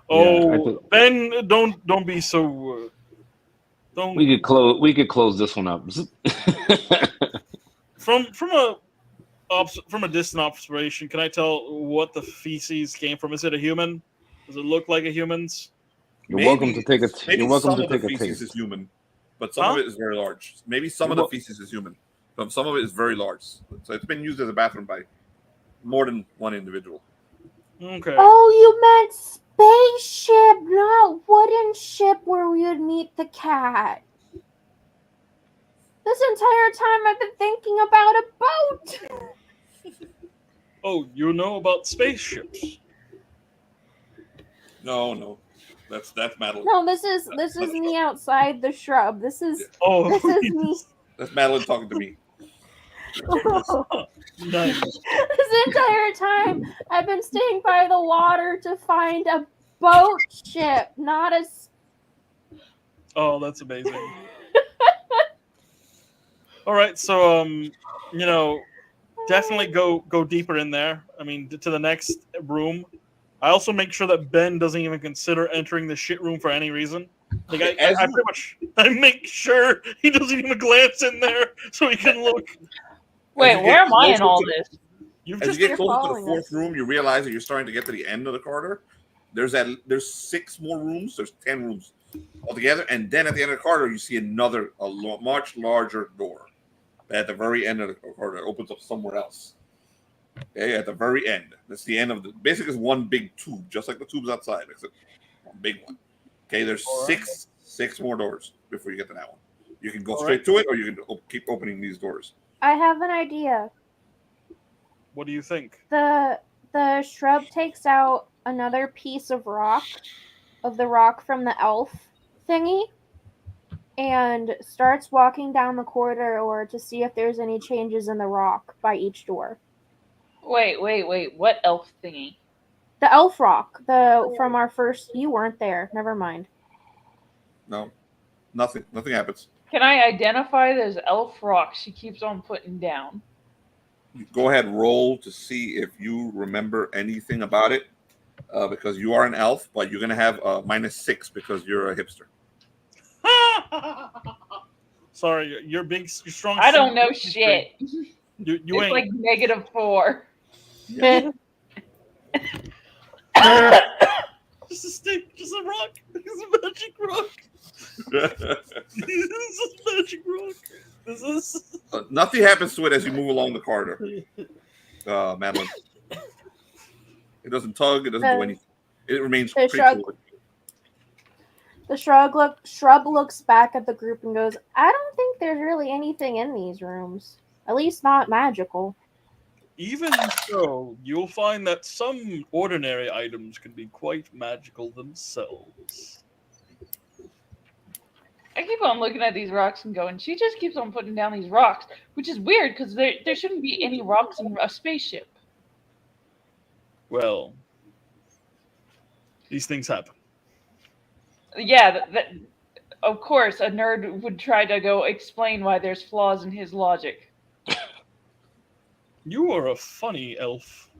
Oh, Ben, don't be so. Don't. We could close this one up. From a distant observation, can I tell what the feces came from? Is it a human? Does it look like a human's? You're welcome to take a. You're welcome to take a feces taste. is human, but some of it is very large. Maybe some of the feces is human, but some of it is very large. So it's been used as a bathroom by more than one individual. Okay. Oh, you meant spaceship, not wooden ship where we would meet the cat. This entire time I've been thinking about a boat. Oh, you know about spaceships? No, that's Madeline. No, this is me outside the shrub. This is me. That's Madeline talking to me. Nice. This entire time I've been staying by the water to find a boat ship, not a. Oh, that's amazing. All right, so definitely go deeper in there. I mean, to the next room. I also make sure that Ben doesn't even consider entering the shit room for any reason. Like I make sure he doesn't even glance in there so he can look. Wait, where am I in all this? As you get closer to the fourth room, you realize that you're starting to get to the end of the corridor. There's 6 more rooms. There's 10 rooms altogether, and then at the end of the corridor, you see much larger door. At the very end of the corridor, it opens up somewhere else. Okay, at the very end. That's the end of the. Basically, it's one big tube, just like the tubes outside, except one big one. Okay, there's six more doors before you get to that one. You can go straight to it, or you can keep opening these doors. I have an idea. What do you think? The shrub takes out another piece of the rock from the elf thingy, and starts walking down the corridor to see if there's any changes in the rock by each door. Wait. What elf thingy? The elf rock, from our first. You weren't there. Never mind. No, nothing happens. Can I identify those elf rocks she keeps on putting down? Go ahead, roll to see if you remember anything about it, because you are an elf, but you're gonna have -6 because you're a hipster. Sorry, you're big, you're strong. I don't know shit. You it's ain't. like -4. Yeah. Just a stick, just a rock. It's a magic rock. This is a magic rock. This is. Nothing happens to it as you move along the corridor, Madeline. It doesn't tug. It doesn't do anything. It remains pretty fluid. The shrub looks back at the group and goes, I don't think there's really anything in these rooms. At least not magical. Even so, you'll find that some ordinary items can be quite magical themselves. I keep on looking at these rocks and going, she just keeps on putting down these rocks, which is weird because there shouldn't be any rocks in a spaceship. Well, these things happen. Yeah, of course, a nerd would try to go explain why there's flaws in his logic. You are a funny elf.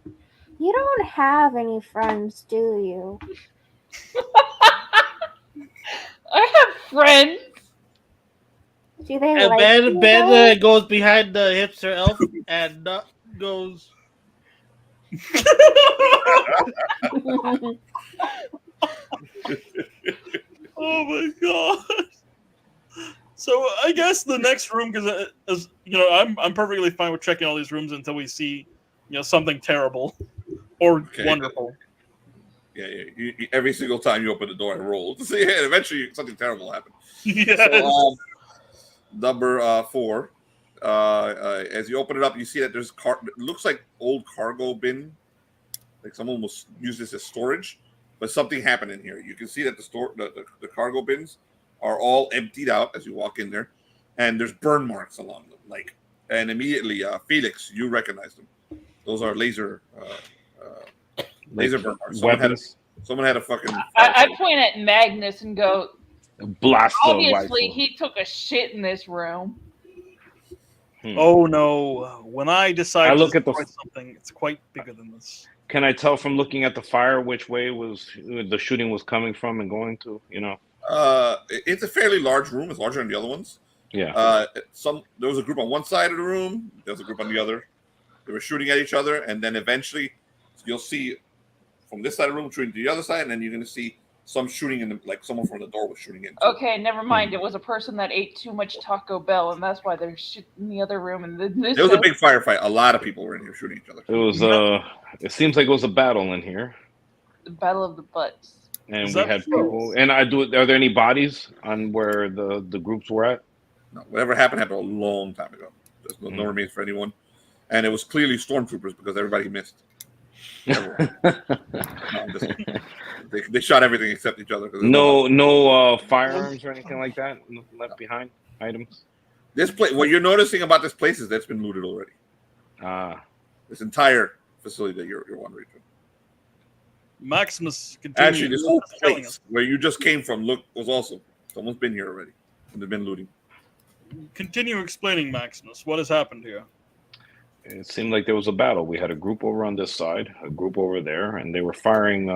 You don't have any friends, do you? I have friends. Do they and like Ben goes behind the hipster elf and goes. Oh my god! So I guess the next room, because I'm perfectly fine with checking all these rooms until we see something terrible or wonderful. Yeah. Every single time you open the door, I roll to see. And eventually, something terrible happens. Yes. So, number 4. As you open it up, you see that there's it looks like old cargo bin, like someone was used this as storage, but something happened in here. You can see that the cargo bins are all emptied out as you walk in there, and there's burn marks along them. And immediately, Felix, you recognize them. Those are laser burn marks. Someone had a fucking. I point at Magnus and go, blast. Obviously, he took a shit in this room. Oh no! When I decide to destroy something, it's quite bigger than this. Can I tell from looking at the fire which way the shooting was coming from and going to? It's a fairly large room. It's larger than the other ones. Yeah. There was a group on one side of the room. There was a group on the other. They were shooting at each other, and then eventually you'll see from this side of the room shooting to the other side, and then you're going to see some shooting in like someone from the door was shooting in. Okay, never mind. It was a person that ate too much Taco Bell, and that's why they're shooting in the other room. And it was a big firefight. A lot of people were in here shooting each other. It was it seems like it was a battle in here. The battle of the butts. And we had people. And are there any bodies on where the groups were at? No, whatever happened a long time ago. There's no remains for anyone, and it was clearly stormtroopers because everybody missed. They shot everything except each other. No firearms or anything like that left behind. Items. This place. What you're noticing about this place is that's been looted already. This entire facility that you're wandering through. Maximus continues Actually, this whole telling place us. where you just came from was awesome. Someone's been here already, and they've been looting. Continue explaining, Maximus. What has happened here? It seemed like there was a battle. We had a group over on this side, a group over there, and they were firing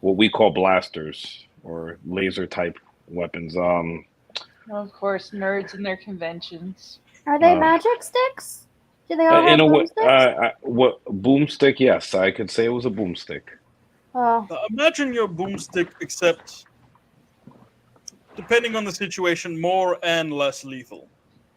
what we call blasters or laser type weapons. Of course, nerds and their conventions. Are they magic sticks? Do they all have in a way, boomsticks? what boomstick? Yes, I could say it was a boomstick. Oh. Imagine your boomstick, except depending on the situation, more and less lethal.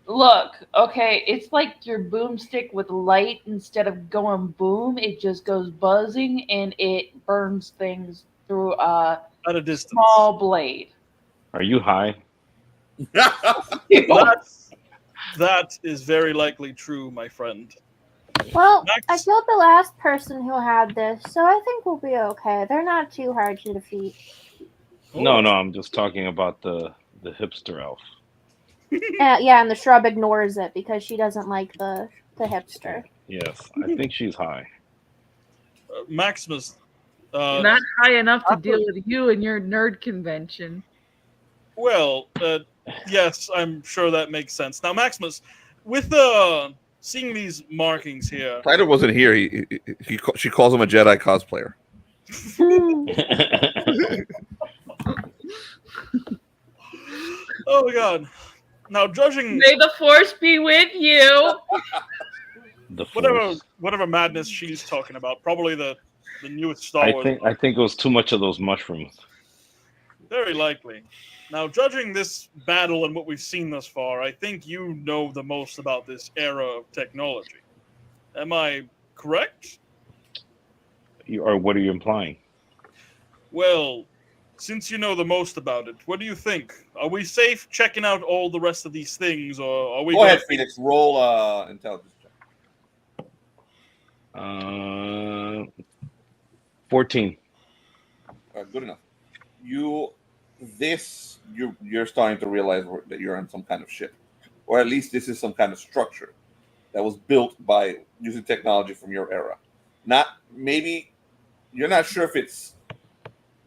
Look, okay, it's like your boomstick with light. Instead of going boom, it just goes buzzing and it burns things through a at a distance. Small blade. Are you high? That is very likely true, my friend. Well, I killed the last person who had this, so I think we'll be okay. They're not too hard to defeat. No, I'm just talking about the hipster elf. Yeah, and the shrub ignores it because she doesn't like the hipster. Yes, I think she's high. Maximus. Not high enough to deal with you and your nerd convention. Well, yes, I'm sure that makes sense. Now, Maximus, with seeing these markings here, Tyler wasn't here. She calls him a Jedi cosplayer. Oh my God! Now, judging, May the force be with you. whatever madness she's talking about, probably the newest Star Wars. I think it was too much of those mushrooms. Very likely. Now, judging this battle and what we've seen thus far, I think you know the most about this era of technology. Am I correct? Or what are you implying? Well, since you know the most about it, what do you think? Are we safe checking out all the rest of these things, or are we? Go ahead, Phoenix. Roll intelligence check. 14. Good enough. You're starting to realize that you're on some kind of ship, or at least this is some kind of structure that was built by using technology from your era. Maybe you're not sure if it's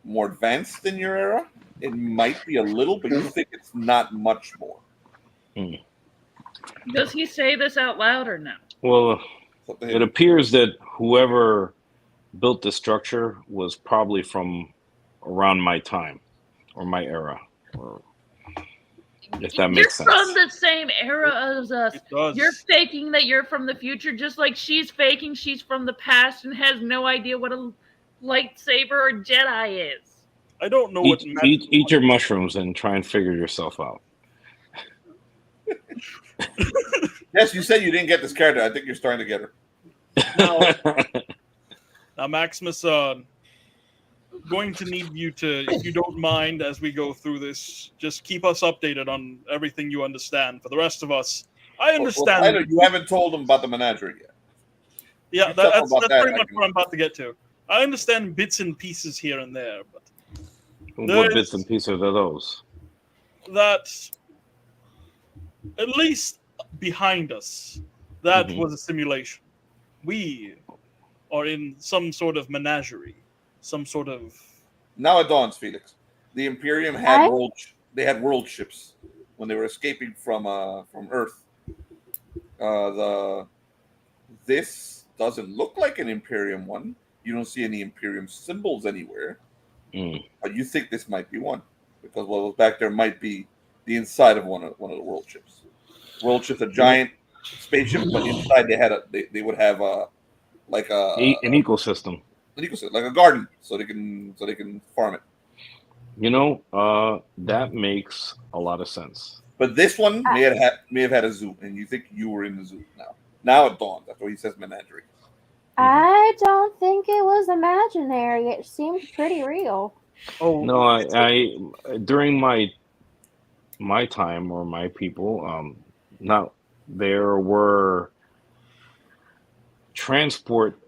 more advanced than your era. It might be a little, but you think it's not much more. Does he say this out loud or no? Well, it appears that whoever built the structure was probably from around my time or my era, or if that makes sense. You're from the same era as us. You're faking that you're from the future, just like she's faking she's from the past and has no idea what a lightsaber or Jedi is. I don't know eat your mushrooms and try and figure yourself out. Yes, you said you didn't get this character. I think you're starting to get her. Now, Maximus, going to need you to, if you don't mind, as we go through this, just keep us updated on everything you understand. For the rest of us, I understand. Well, Tyler, you haven't told them about the menagerie yet. Yeah, that's pretty much what I'm about to get to. I understand bits and pieces here and there, but what bits and pieces are those? That, at least behind us, that was a simulation. We are in some sort of menagerie, some sort of. Now it dawns, Felix. The Imperium had world ships when they were escaping from Earth. This doesn't look like an Imperium one. You don't see any Imperium symbols anywhere. But you think this might be one, because what was back there might be the inside of one of the world ships. World ships, a giant spaceship, but inside they would have an ecosystem. An ecosystem, like a garden, so they can farm it. You know, that makes a lot of sense. But this one may have had a zoo, and you think you were in the zoo now. Now it dawned. That's what he says, menagerie. I don't think it was imaginary. It seemed pretty real. Oh no! I during my time or my people, there were transport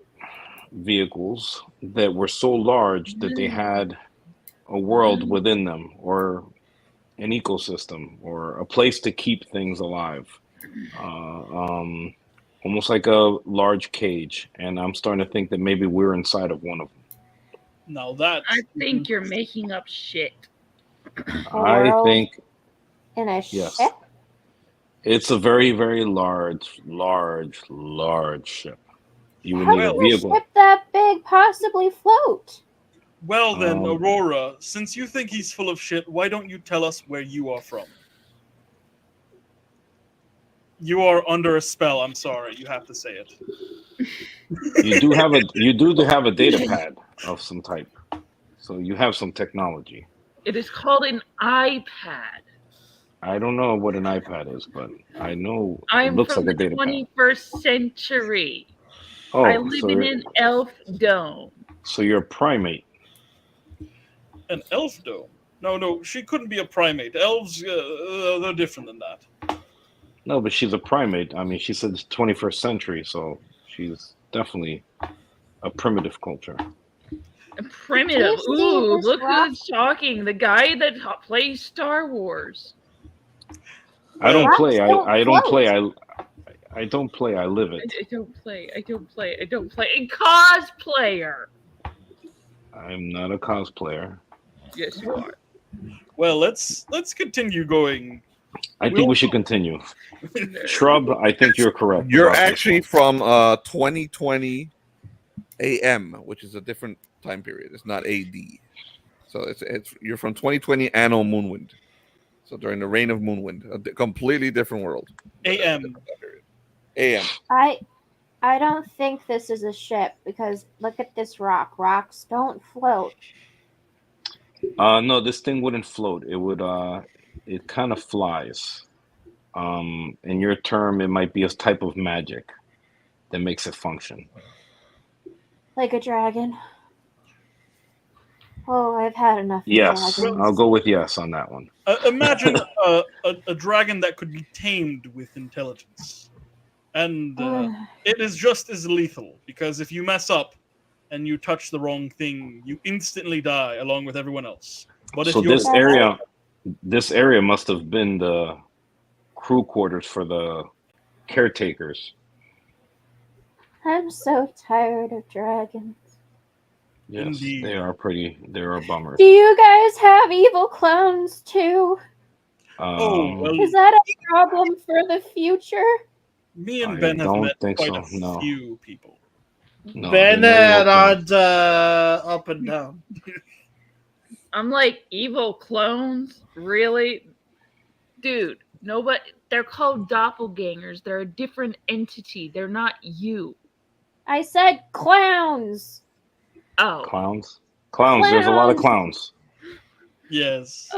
vehicles that were so large that they had a world within them, or an ecosystem, or a place to keep things alive. Almost like a large cage, and I'm starting to think that maybe we're inside of one of them. Now that I think you're making up shit. I think in a yes. ship. It's a very, very large ship. You would How need a can a vehicle. ship that big possibly float? Well then, Aurora, since you think he's full of shit, why don't you tell us where you are from? You are under a spell. I'm sorry, you have to say it. You do have a data pad of some type, so you have some technology. It is called an iPad. I don't know what an iPad is, but I know it I'm looks from like a the data pad. 21st century. Oh, I live in an elf dome. So you're a primate. An elf dome? No, she couldn't be a primate. Elves, they're different than that. No, but she's a primate. I mean, she said it's 21st century, so she's definitely a primitive culture. Primitive. Do you see Ooh, this look rock? who's talking. The guy that plays Star Wars. I don't Rocks play. don't I don't float. play. I don't play. I live it. I don't play. A cosplayer. I'm not a cosplayer. Yes, you are. Well, let's continue going. I think we should continue. Shrub, I think you're correct. You're about this actually one. from 2020 AM, which is a different time period. It's not AD. So it's you're from 2020 Anno Moonwind. So during the reign of Moonwind, a completely different world. AM. AM. I don't think this is a ship because look at this rock. Rocks don't float. No, this thing wouldn't float. It would. It kind of flies. In your term, it might be a type of magic that makes it function. Like a dragon. Oh, I've had enough of Yes, dragons. I'll go with yes on that one. Imagine a dragon that could be tamed with intelligence. And it is just as lethal, because if you mess up and you touch the wrong thing, you instantly die along with everyone else. But So this area must have been the crew quarters for the caretakers. I'm so tired of dragons. Yes, Indeed. they are bummers. Do you guys have evil clowns too? Is that a problem for the future? Me and I Ben have don't met think quite so, a no. few people. No, Ben they're not nods up and down. I'm like, evil clones? Really? Dude, nobody. They're called doppelgangers. They're a different entity. They're not you. I said clowns. Oh. Clowns? Clowns, there's a lot of clowns. Yes.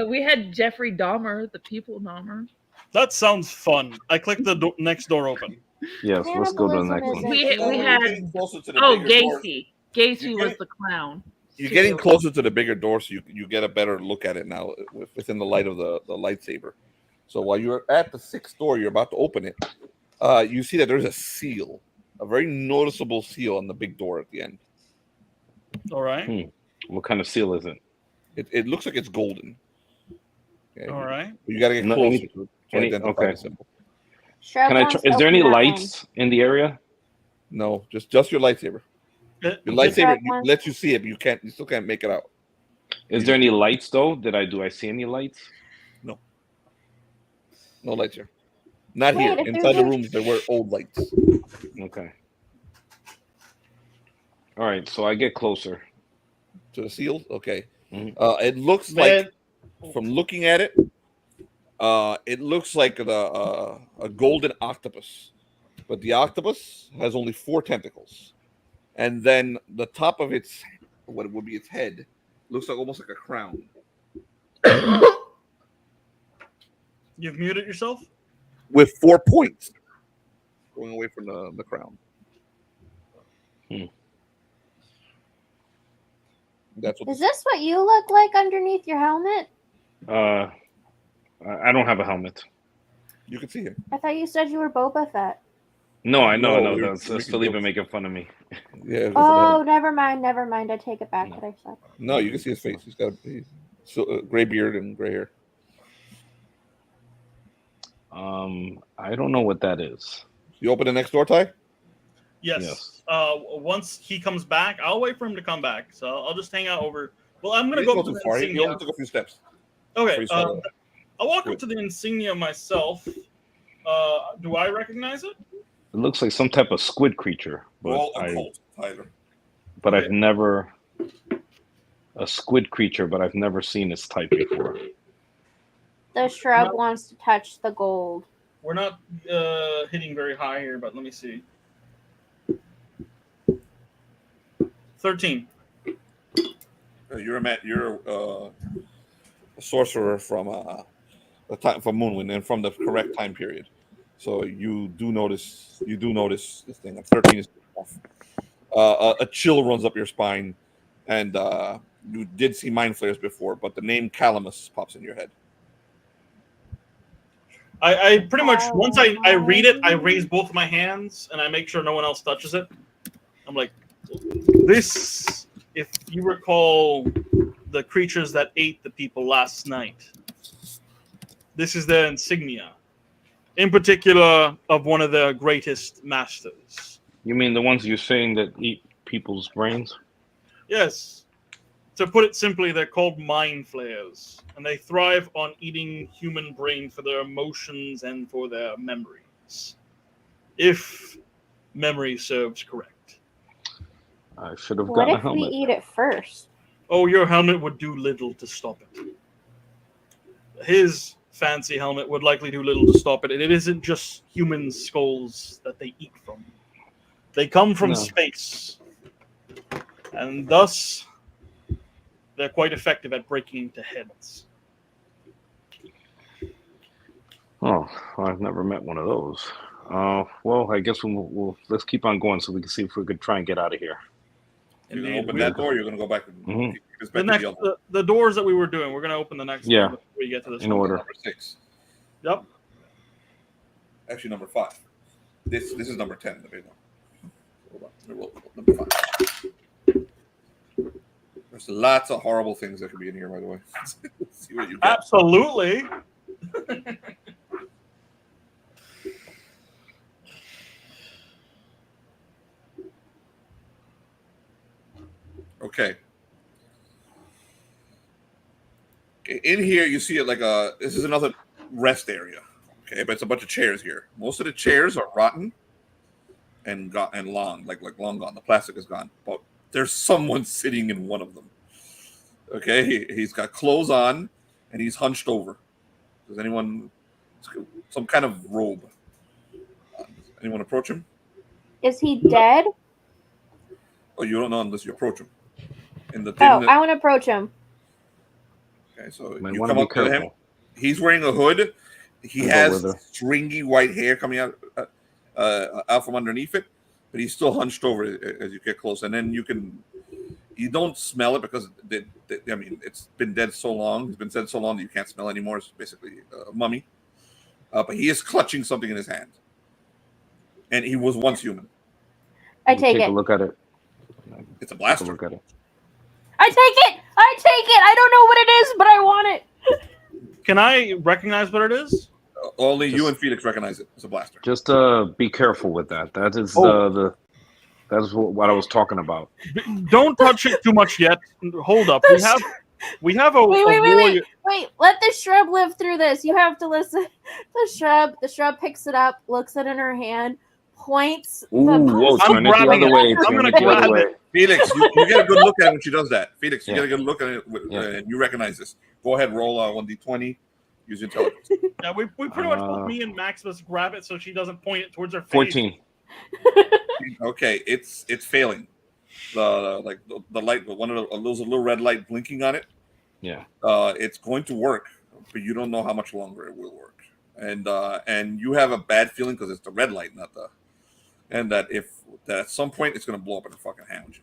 We had Jeffrey Dahmer, the people Dahmer. That sounds fun. I clicked the next door open. Yes, let's go to the next one. We had Gacy. Gacy was the clown. You're getting closer to the bigger door, so you get a better look at it now within the light of the lightsaber. So while you're at the 6th door, you're about to open it. You see that there's a seal, a very noticeable seal on the big door at the end. All right. What kind of seal is it? It looks like it's golden. Okay. All right. You got to get closer to identify the symbol. Can I try? Is there any lights in the area? No, just your lightsaber. Your lightsaber lets you see it, but you still can't make it out. Is there any lights though? Do I see any lights? No. No lights here. Not here. Inside the rooms, there were old lights. Okay. All right, so I get closer to the seal. Okay. Mm-hmm. It looks like, from looking at it, it looks like a golden octopus, but the octopus has only 4 tentacles, and then the top of its, what would be its head, looks like almost like a crown. You've muted yourself? With 4 points going away from the crown. Is this what you look like underneath your helmet? I don't have a helmet. You can see him. I thought you said you were Boba Fett. No, I know. No, That's Felipe making fun of me. Yeah. Oh, never mind. I take it back. What I said. No, you can see his face. He's got a gray beard and gray hair. I don't know what that is. You open the next door, Ty? Yes. Once he comes back, I'll wait for him to come back. So I'll just hang out over. Well, I'm gonna go up to the He insignia. only took a few steps. Okay. I'll walk up to the insignia myself. Do I recognize it? It looks like some type of squid creature, but But I've never a squid creature, but I've never seen its type before. The shrub wants to touch the gold. We're not hitting very high here, but let me see. 13. You're a sorcerer from Moonwind and from the correct time period. So you do notice this thing. 13 is off. A chill runs up your spine, and you did see mind flayers before, but the name Calamus pops in your head. I pretty much, once I read it, I raise both my hands and I make sure no one else touches it. I'm like, this, if you recall the creatures that ate the people last night, this is their insignia. In particular, of one of their greatest masters. You mean the ones you're saying that eat people's brains? Yes. To put it simply, they're called mind flayers, and they thrive on eating human brain for their emotions and for their memories. If memory serves correct. I should have What gotten a if we helmet. eat it first? Oh, your helmet would do little to stop it. His fancy helmet would likely do little to stop it, and it isn't just human skulls that they eat from. They come from space, and thus they're quite effective at breaking into heads. Oh, I've never met one of those. Well, I guess we'll let's keep on going so we can see if we could try and get out of here. You're going to open that door, you're going to go back and The doors that we were doing, we're going to open the next one before we get to this in one. order. Number 6. Yep. Actually, number 5. This is number 10. The big one. Hold on. Number 5. There's lots of horrible things that could be in here, by the way. See what you get. Absolutely. Okay. In here, you see it like this is another rest area. Okay, but it's a bunch of chairs here. Most of the chairs are rotten and long, like long gone. The plastic is gone, but there's someone sitting in one of them. Okay, he's got clothes on and he's hunched over. Does anyone, some kind of robe? Anyone approach him? Is he dead? Oh, you don't know unless you approach him. I want to approach him. Okay, so you come up to him. He's wearing a hood. He has stringy white hair coming out from underneath it, but he's still hunched over as you get close. And then you don't smell it because it's been dead so long. He's been dead so long that you can't smell anymore. It's basically a mummy. But he is clutching something in his hand, and he was once human. Take a look at it. It's a blaster. Look at it. I take it. I don't know what it is, but I want it. Can I recognize what it is? Only you and Felix recognize it. It's a blaster. Just be careful with that. That is that is what I was talking about. Don't touch it too much yet. Hold up. We have a warrior. Wait. Let the shrub live through this. You have to listen. The shrub picks it up, looks at it in her hand, points. I'm grabbing it. I'm gonna grab it. Felix, you get a good look at it when she does that. Felix, you get a good look at it, and you recognize this. Go ahead, roll 1d20. Use intelligence. Yeah, we pretty much both me and Maximus grab it so she doesn't point it towards her face. 14. Okay, it's failing. The light, one of those little red light blinking on it. Yeah. It's going to work, but you don't know how much longer it will work. And you have a bad feeling because it's the red light, not the. And that at some point it's going to blow up in her fucking hand.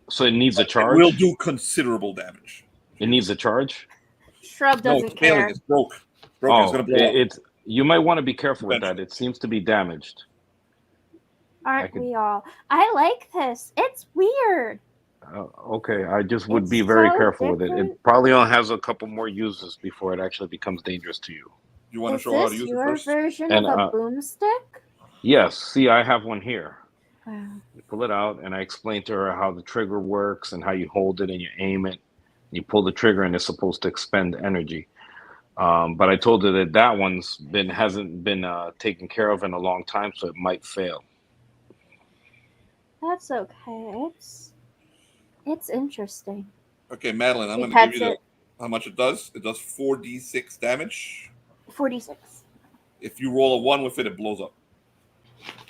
So it needs a charge? It will do considerable damage. It needs a charge? Shrub doesn't care. Failing. It's broke. It's going to blow up. You might want to be careful with that. It seems to be damaged. Aren't we all? I like this. It's weird. Okay, I just would be very careful with it. It probably only has a couple more uses before it actually becomes dangerous to you. You want to show how to use it first? Is this your version of a boomstick? Yes. See, I have one here. Wow. You pull it out, and I explained to her how the trigger works and how you hold it and you aim it. You pull the trigger, and it's supposed to expend energy. But I told her that one's hasn't been taken care of in a long time, so it might fail. That's okay. It's interesting. Okay, Madeline, I'm He going to give pets you it. how much it does. It does 4d6 damage. 46. If you roll a 1 with it, it blows up.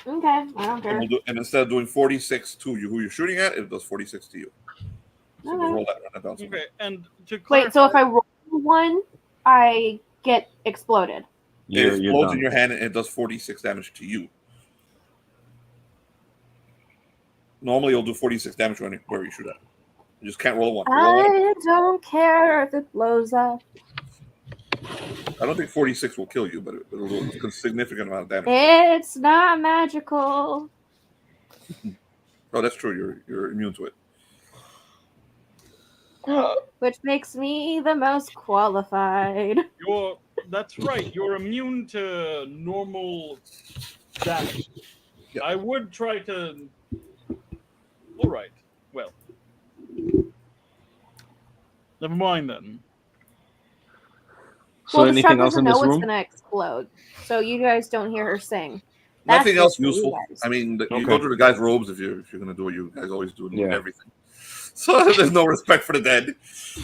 Okay, I don't care. And instead of doing 46 to you, who you're shooting at, it does 46 to you. So Okay. just roll that run down. Okay, and to Wait, so if I roll 1, I get exploded. It explodes in your hand and it does 46 damage to you. Normally, you'll do 46 damage wherever you shoot at. You just can't roll one. I don't care if it blows up. I don't think 46 will kill you, but it'll do a significant amount of damage. It's not magical. Oh, that's true. You're immune to it. Which makes me the most qualified. That's right. You're immune to normal damage. Yep. I would try to. All right. Well, never mind then. So Well, the anything Shrub else in doesn't know this it's room? going to explode, so you guys don't hear her sing. Nothing That's else just for you useful. guys. I mean, you Okay. go through the guy's robes if you're going to do what you guys always do and Yeah. everything. So there's no respect for the dead.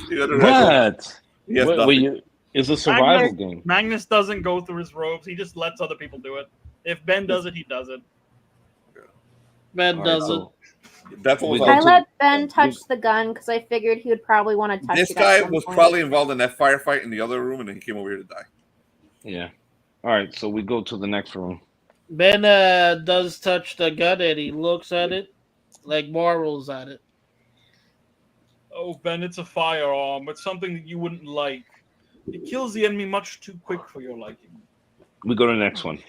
You go to the guy's robes. What? He has Wait, nothing. it's a survival game. Magnus doesn't go through his robes. He just lets other people do it. If Ben does it, he does it. Ben All right, doesn't. so That's what was I on let Ben touch the gun because I figured he would probably want to touch This it. guy at some was point. probably involved in that firefight in the other room, and then he came over here to die. yeah. All right, so we go to the next room. Ben does touch the gun and he looks at it like marvels at it. Oh, Ben, it's a firearm. It's something that you wouldn't like. It kills the enemy much too quick for your liking. We go to the next one.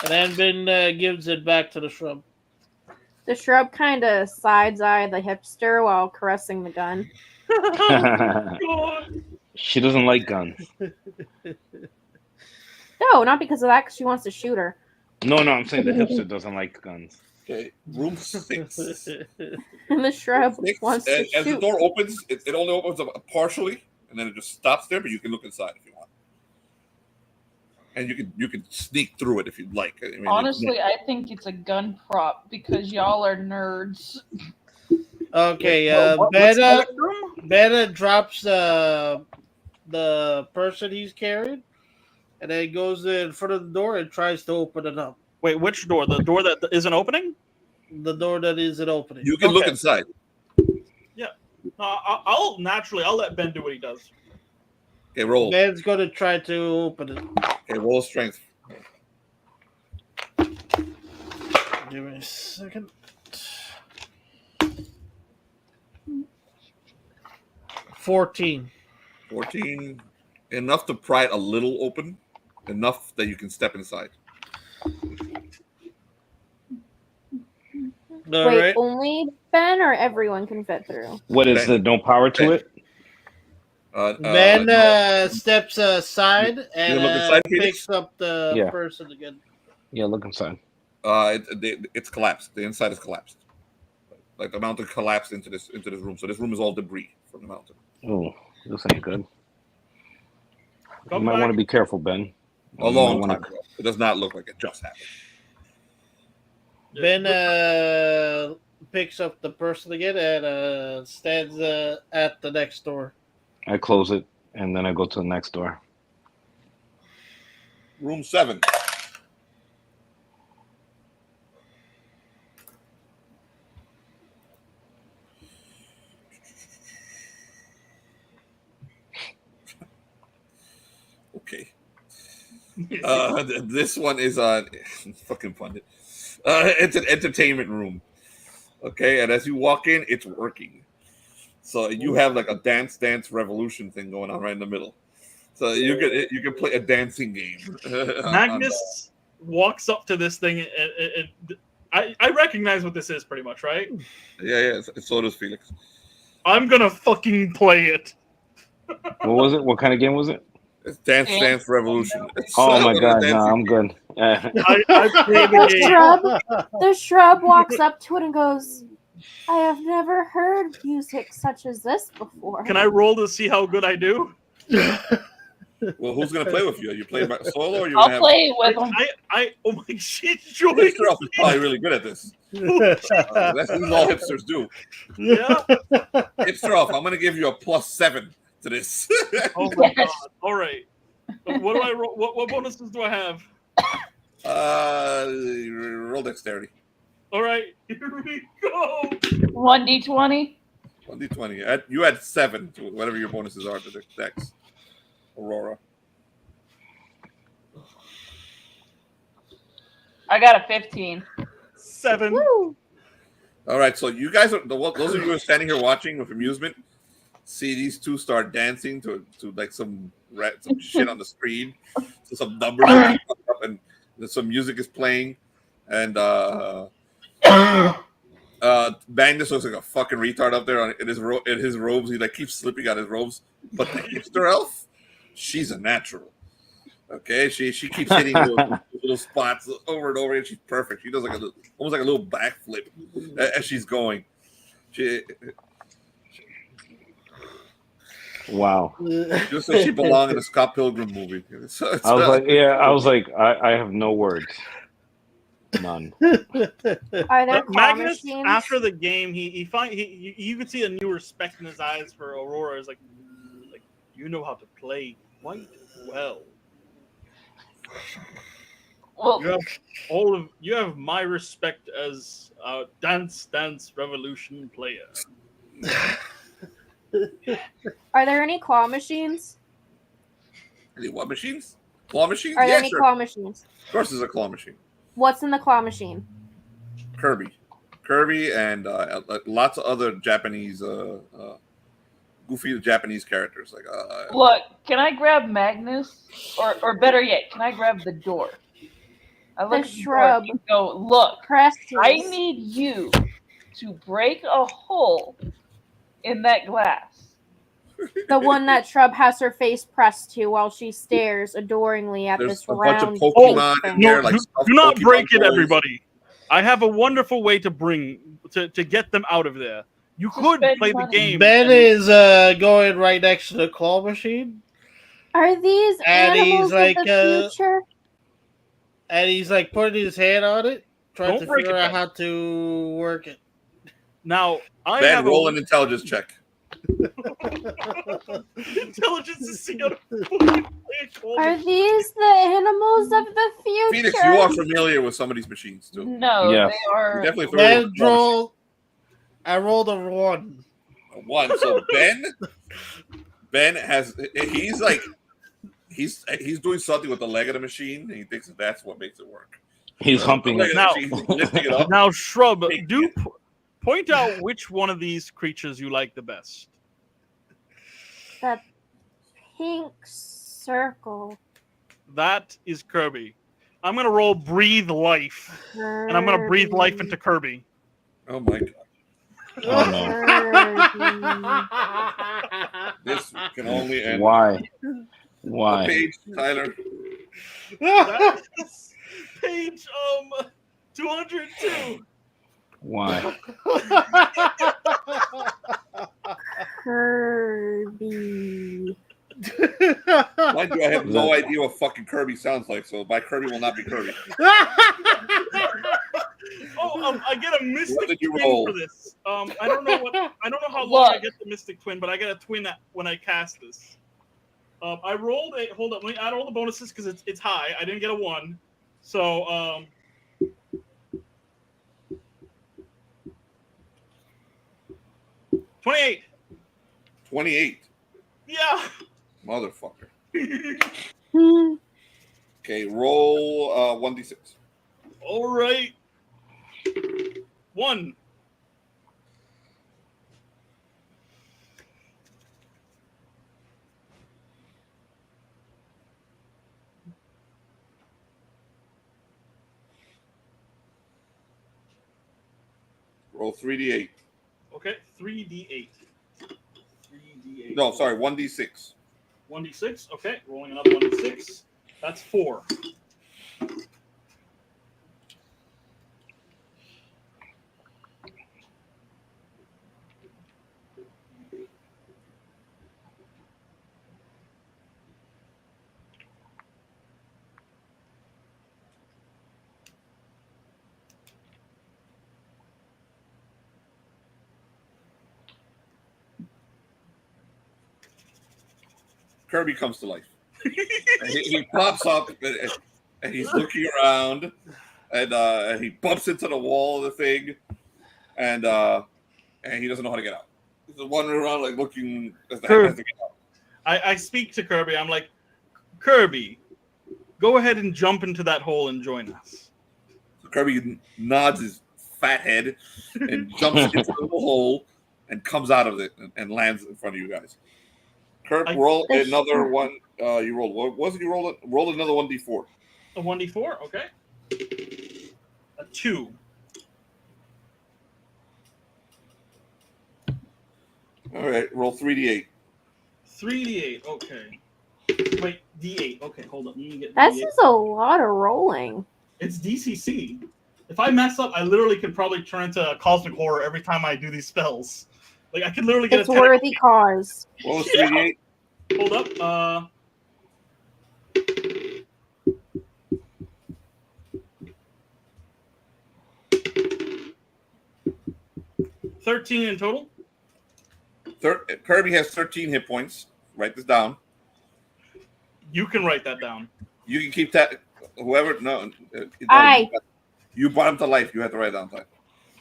And then Ben gives it back to the Shrub. The Shrub kind of sides-eye the Hipster while caressing the gun. God. She doesn't like guns. No, not because of that, because she wants to shoot her. No, I'm saying the hipster doesn't like guns. Okay, room 6. And the Shrub wants to As the shoot. door opens, it only opens up partially, and then it just stops there. But you can look inside if you want, and you can sneak through it if you'd like. I mean, Honestly, I think it's a gun prop because y'all are nerds. Okay, Beta drops the person he's carrying, and then goes in front of the door and tries to open it up. Wait, which door? The door that isn't opening? The door that isn't opening. you can look inside. Yeah. I'll let Ben do what he does. Okay, roll. Ben's going to try to open it. Okay, roll strength. Give me a second. 14. 14, enough to pry it a little open, enough that you can step inside. Wait, only Ben or everyone can fit through? What is the no power to it? Ben steps aside and look inside, Felix? picks up the Yeah. person again. Yeah, look inside. It's collapsed. The inside is collapsed. Like the mountain collapsed into this room. So this room is all debris from the mountain. Oh, this ain't good. You might want to be careful, Ben. A long time ago. It does not look like it just happened. Ben picks up the person again and stands at the next door. I close it, and then I go to the next door. Room 7. Okay. This one is fucking funded. It's an entertainment room. Okay, and as you walk in, it's working. So you have like a dance revolution thing going on right in the middle. So you can play a dancing game. Magnus walks up to this thing, and I recognize what this is pretty much, right? Yeah. So does Felix. I'm gonna fucking play it. What was it? What kind of game was it? It's Dance Revolution. Oh my god, no, I'm good. I play the game. The shrub walks up to it and goes, I have never heard music such as this before. Can I roll to see how good I do? Well, who's gonna play with you? Are you playing by solo, or are you I'll gonna play with him. Oh my shit, Joey! Hipster is probably really good at this. That's all hipsters do. Yeah. Hipster off. I'm gonna give you a +7 to this. Oh my god! All right. What do I roll? What bonuses do I have? Roll dexterity. All right, here we go. 1d20. 1d20. You had 7 to whatever your bonuses are to the dex. Aurora. I got a 15. 7. Woo. All right, so you guys are those of you who are standing here watching with amusement. See these two start dancing to like some shit on the screen. So some numbers are up and some music is playing, and Magnus looks like a fucking retard up there in his robes. He like keeps slipping on his robes. But the hipster elf, she's a natural. Okay, she keeps hitting little spots over and over, and she's perfect. She does like almost like a little backflip as she's going. Wow. Just like she belonged in a Scott Pilgrim movie. I was like, I have no words. None. Are there Magnus, machines? after the game, you could see a new respect in his eyes for Aurora. It's like you know how to play quite well. Well, you have my respect as a Dance Revolution player. Are there any claw machines? Any what machines? Claw machines? Are there Yeah, any sure. claw machines? Of course, there's a claw machine. What's in the claw machine? Kirby, and lots of other Japanese, goofy Japanese characters. Like, look, can I grab Magnus? Or better yet, can I grab the door? I look The at shrub. The door and go, look, Precious. I need you to break a hole in that glass. The one that Shrub has her face pressed to while she stares adoringly at There's this a bunch of round Pokemon thing. in there, like do stuffed not Pokemon break it, toys. everybody. I have a wonderful way to get them out of there. You could play the game. Ben is going right next to the claw machine. Are these And animals he's like, of the future? And he's like putting his hand on it, trying Don't to break figure it, out Ben. how to work it. Now, I Ben, have roll an intelligence check. intelligence to see how to fucking play a claw Are machine. these the animals of the future? Phoenix, you are familiar with some of these machines too. No, Yes. they are. You're definitely familiar with claw I rolled a 1. machines. 1. So Ben has he's doing something with the leg of the machine, and he thinks that's what makes it work. He's humping The leg it. of the machine, he's lifting it up. Now, Shrub, point out which one of these creatures you like the best. The pink circle. That is Kirby. I'm gonna roll breathe life, and I'm gonna breathe life into Kirby. Oh my god. Oh no. This can only end. Why? What Why? page, Tyler? That is page 202. Why? Kirby. Mind you, I have no idea what fucking Kirby sounds like, so my Kirby will not be Kirby. I get a mystic did you twin roll? for this. I don't know how long I get the mystic twin, but I get a twin when I cast this. I rolled a. Hold up, let me add all the bonuses because it's high. I didn't get a 1, so 28. 28. Yeah. Motherfucker. Okay, roll 1d6. All right. 1. Roll 3d8. Okay, 3d8. 3d8. No, sorry, 1d6. 1d6. Okay, rolling another 1d6. That's 4. Kirby comes to life. he pops up and he's looking around, and he bumps into the wall of the thing, and he doesn't know how to get out. He's wandering around like looking as the heck has to get out. I speak to Kirby. I'm like, Kirby, go ahead and jump into that hole and join us. So Kirby nods his fat head and jumps into the little hole and comes out of it and lands in front of you guys. Kirby, roll another one. You rolled. What was it? You rolled it. Roll another 1d4. A 1d4, okay. A 2. All right, roll 3d8. 3d8, okay. Wait, d8. Okay, hold on. Let me get That's D8. just a lot of rolling. It's DCC. If I mess up, I literally could probably turn into a cosmic horror every time I do these spells. Like I could literally get It's worthy cause. What was 3d8? Hold up. 13 in total. Kirby has 13 hit points. Write this down. You can write that down. You can keep that. Whoever, no. You brought him to life. You have to write it down.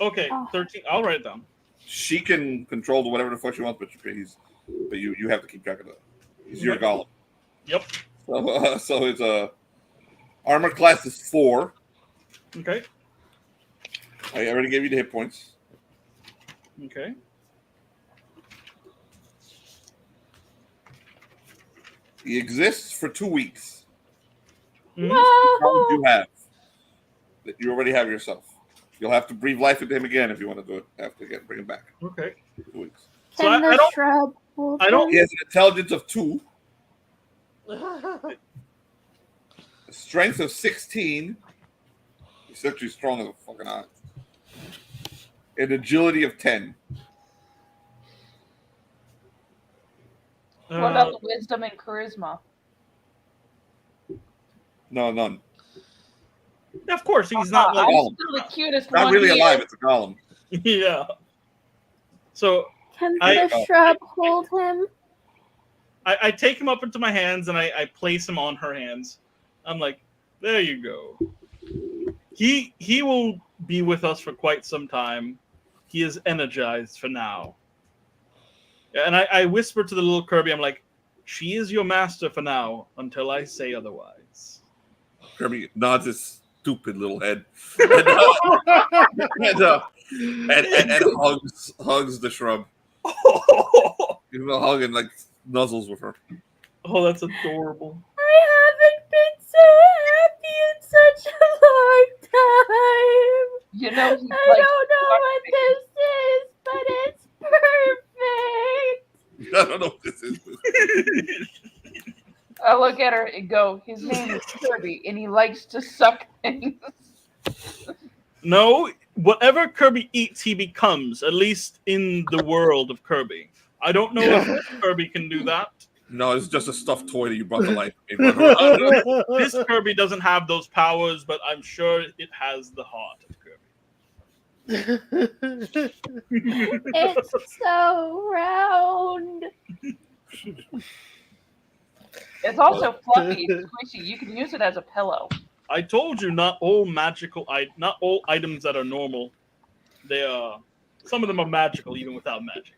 Okay, 13. I'll write it down. She can control whatever the fuck she wants, but you have to keep track of that. He's your golem. Yep. So it's armor class is 4. Okay. I already gave you the hit points. Okay. He exists for 2 weeks. Mm-hmm. No. You have that you already have yourself. You'll have to breathe life into him again if you want to do it. Have to bring him back. Okay. 2 weeks. Can So the shrub hold He him? has an intelligence of 2, a strength of 16. He's actually strong as a fucking ox. An agility of 10. What about the wisdom and charisma? No, none. Of course, he's not like I'm still the cutest Not one really here. alive. It's a golem. Yeah. So Can the shrub hold him? I take him up into my hands and I place him on her hands. I'm like, there you go. He will be with us for quite some time. He is energized for now. And I whisper to the little Kirby, I'm like, she is your master for now until I say otherwise. Kirby nods his stupid little head and hugs the shrub. Give him a hug and like nuzzles with her. Oh, that's adorable. I haven't been so happy in such a long time. You know, I don't know what this is, but it's perfect. I don't know what this is. I look at her and go, his name is Kirby, and he likes to suck things. No, whatever Kirby eats, he becomes, at least in the world of Kirby. I don't know if Kirby can do that. No, it's just a stuffed toy that you brought to life. This Kirby doesn't have those powers, but I'm sure it has the heart of Kirby. It's so round. It's also fluffy, it's squishy. You can use it as a pillow. I told you not all items that are normal. They are some of them are magical even without magic.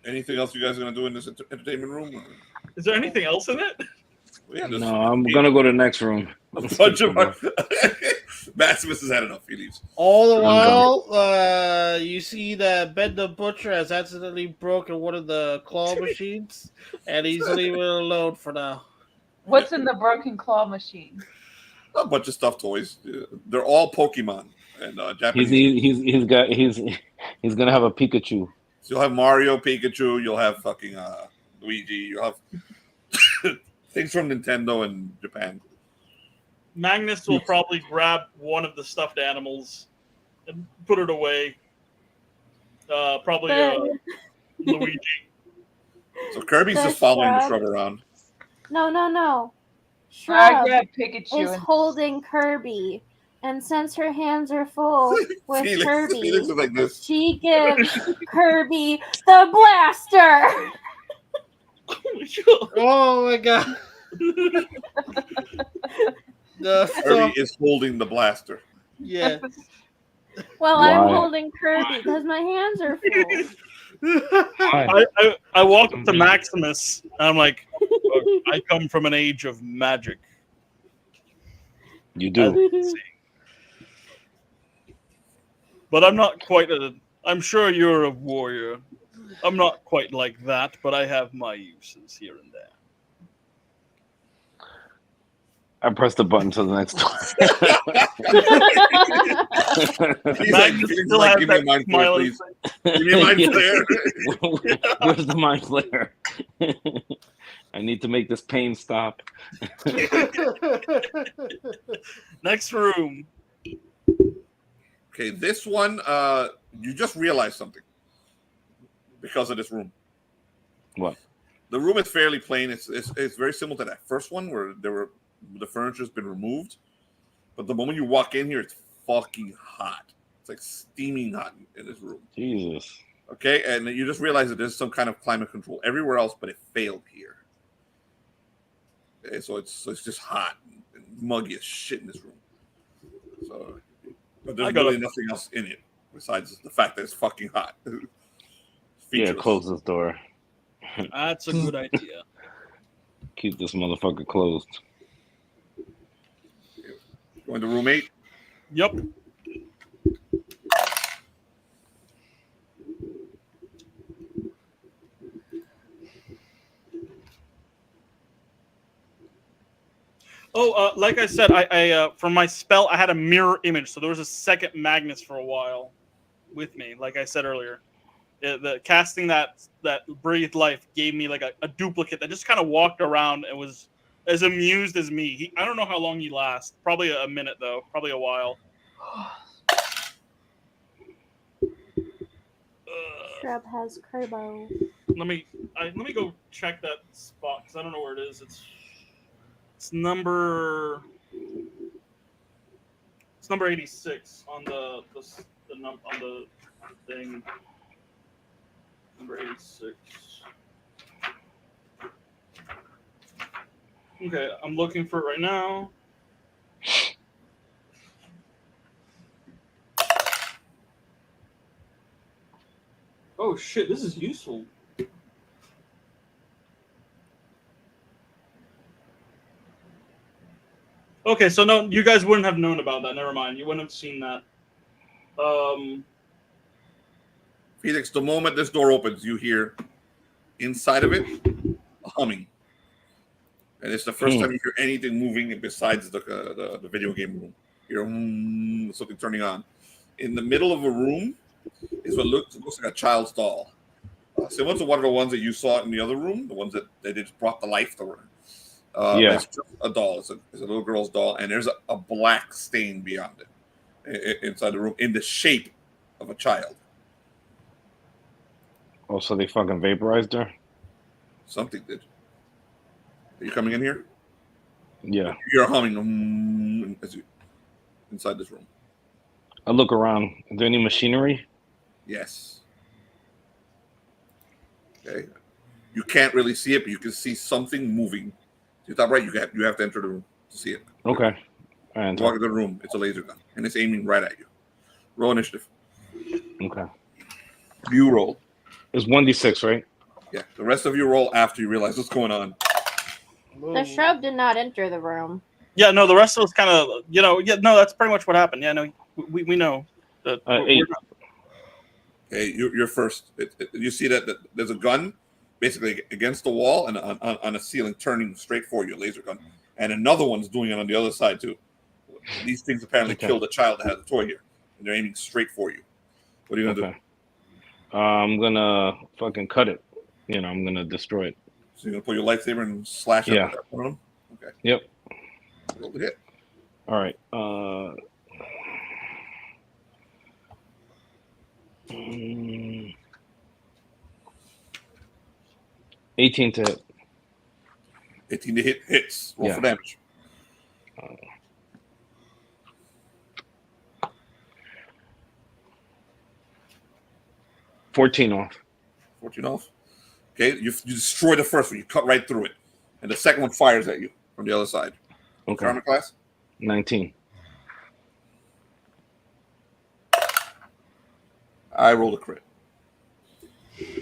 Anything else you guys are gonna do in this entertainment room? Is there anything else in it? Yeah, No, I'm gonna go to the next room. a bunch of Maximus has had enough. He leaves. All the while, you see that Ben the Butcher has accidentally broken one of the claw machines, and he's leaving it alone for now. What's in the broken claw machine? A bunch of stuffed toys. They're all Pokemon and Japanese. He's gonna have a Pikachu. So you'll have Mario, Pikachu. You'll have fucking Luigi. You'll have things from Nintendo and Japan. Magnus will probably grab one of the stuffed animals and put it away. Probably Luigi. So Kirby's The just following the shrub. shrub around. No. I Shrub grab Pikachu is and holding Kirby. And since her hands are full with Felix Kirby, is like this. she gives Kirby the blaster. Oh my god. Kirby is holding the blaster. Yeah. Well, Why? I'm holding Kirby because my hands are full. I walk up to Maximus and I'm like, "Look, I come from an age of magic. You do. But I'm not quite I'm sure you're a warrior. I'm not quite like that, but I have my uses here and there. I pressed the button to the next door. He's like, give me a mind flare, please. Give me a mind flare. Where's the mind flare? I need to make this pain stop. Next room. Okay, this one, you just realized something because of this room. What? The room is fairly plain. It's very similar to that first one where the furniture's been removed. But the moment you walk in here, it's fucking hot. It's like steaming hot in this room. Jesus. Okay, and you just realize that there's some kind of climate control everywhere else, but it failed here. Okay, so it's just hot and muggy as shit in this room. So, but there's really nothing else in it besides the fact that it's fucking hot. Yeah, close this door. That's a good idea. Keep this motherfucker closed. Going to room 8? Yep. Oh, like I said, I for my spell, I had a mirror image, so there was a second Magnus for a while with me. Like I said earlier, the casting that breathed life gave me like a duplicate that just kind of walked around and was as amused as me. I don't know how long he lasts. Probably a minute though. Probably a while. Shrub has Kerbo. Let me go check that spot because I don't know where it is. It's number 86 on the thing. Number 86. Okay, I'm looking for it right now. Oh shit, this is useful. Okay, so no, you guys wouldn't have known about that. Never mind, you wouldn't have seen that. Felix, the moment this door opens, you hear inside of it a humming, and it's the first time you hear anything moving besides the video game room. You hear something turning on. In the middle of a room is what looks like a child's doll. Similar to one of the ones that you saw in the other room, the ones that they just brought to life. It's just a doll. It's a little girl's doll, and there's a black stain beyond it inside the room in the shape of a child. Oh, so they fucking vaporized her? Something did. Are you coming in here? Yeah. You're humming inside this room. I look around. Is there any machinery? Yes. Okay. You can't really see it, but you can see something moving. To the top right, you have to enter the room to see it. Okay. Walk into the room. It's a laser gun, and it's aiming right at you. Roll initiative. Okay. You roll. It's 1d6, right? Yeah. The rest of you roll after you realize what's going on. The shrub did not enter the room. Yeah, no, the rest of us kind of, that's pretty much what happened. Yeah, no, we know that. 8. Okay, you're first. You see that there's a gun basically against the wall and on a ceiling turning straight for you, a laser gun. And another one's doing it on the other side too. These things apparently killed a child that has a toy here. And they're aiming straight for you. What are you going to do? I'm going to fucking cut it. I'm going to destroy it. So you're going to pull your lightsaber and slash it with one of them? Okay. Yep. Roll the hit. All right. 18 to hit. 18 to hit hits. Roll for damage. 14 off. 14 off. Okay, you destroy the first one. You cut right through it, and the second one fires at you from the other side. Okay. Armor class? 19. I rolled a crit.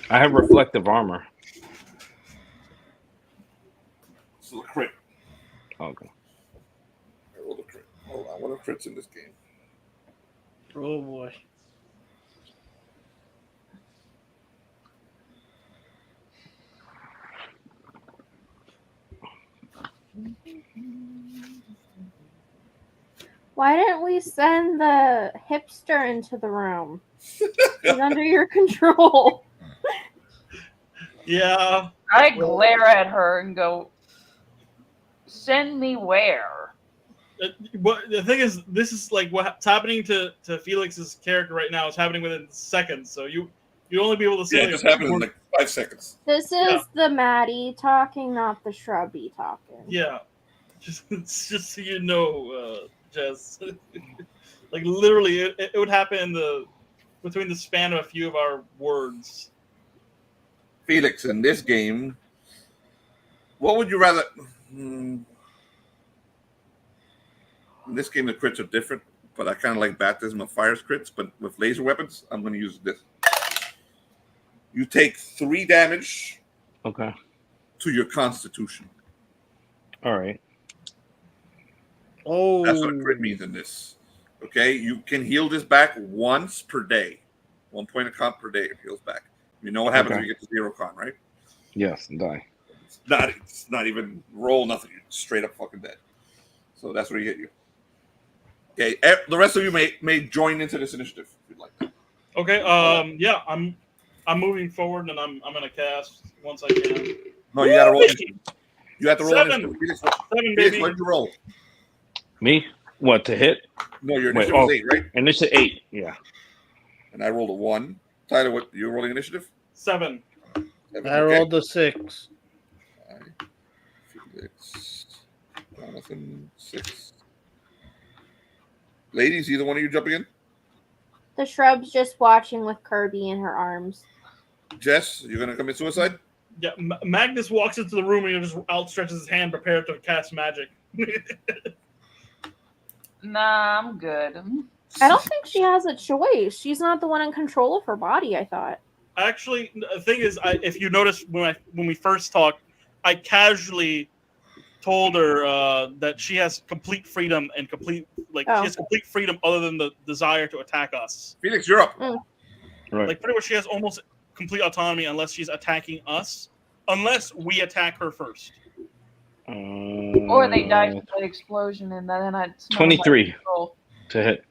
I have reflective armor. This is a crit. Okay. I rolled a crit. Hold on, what are crits in this game? Oh boy. Why didn't we send the hipster into the room? He's under your control. Yeah. I glare at her and go, "Send me where?" But the thing is, this is like what's happening to Felix's character right now is happening within seconds. So you only be able to say Yeah, it just happened in like 5 seconds. This is the Maddie talking, not the Shrubby talking. Yeah, just so you know, Jess. Like literally, it would happen between the span of a few of our words. Felix, in this game, what would you rather? In this game, the crits are different, but I kind of like Baptism of Fire's crits. But with laser weapons, I'm going to use this. You take 3 damage. Okay. To your Constitution. All right. Oh, that's what a crit means in this. Okay, you can heal this back once per day. 1 point of con per day it heals back. You know what happens when you get to 0 con, right? Yes, and die. It's not even roll nothing. You're straight up fucking dead. So that's where you hit you. Okay, the rest of you may join into this initiative if you'd like. Okay. Yeah, I'm moving forward and I'm gonna cast once I can. No, you gotta roll. You have to roll. 7. Initiative. 7, baby. What did you roll? Me? What, to hit? No, your initiative was 8, right? Initiative 8, yeah. And I rolled a 1. Tyler, what you rolling initiative? 7. I rolled a 6. 6. Ladies, either one of you jumping in? The Shrub's just watching with Kirby in her arms. Jess, you're gonna commit suicide? Yeah, Magnus walks into the room and he just outstretches his hand, prepared to cast magic. Nah, I'm good. I don't think she has a choice. She's not the one in control of her body, I thought. Actually, the thing is, if you notice when we first talked, I casually told her that she has complete freedom and she has complete freedom other than the desire to attack us. Felix, you're up. Right. Like pretty much, she has almost complete autonomy unless she's attacking us, unless we attack her first. Or they die from the explosion, and then I 23 to hit.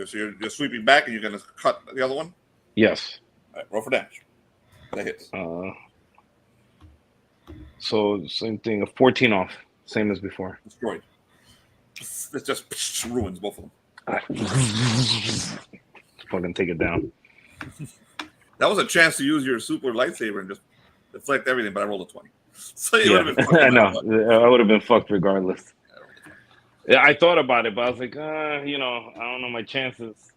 So you're sweeping back, and you're gonna cut the other one. Yes. All right, roll for damage. That hits. So same thing, a 14 off, same as before. Destroyed. It just ruins both of them. Fucking take it down. That was a chance to use your super lightsaber and just deflect everything, but I rolled a 20. So you would have been fucked. I know. I would have been fucked regardless. Yeah, I thought about it, but I was like, I don't know my chances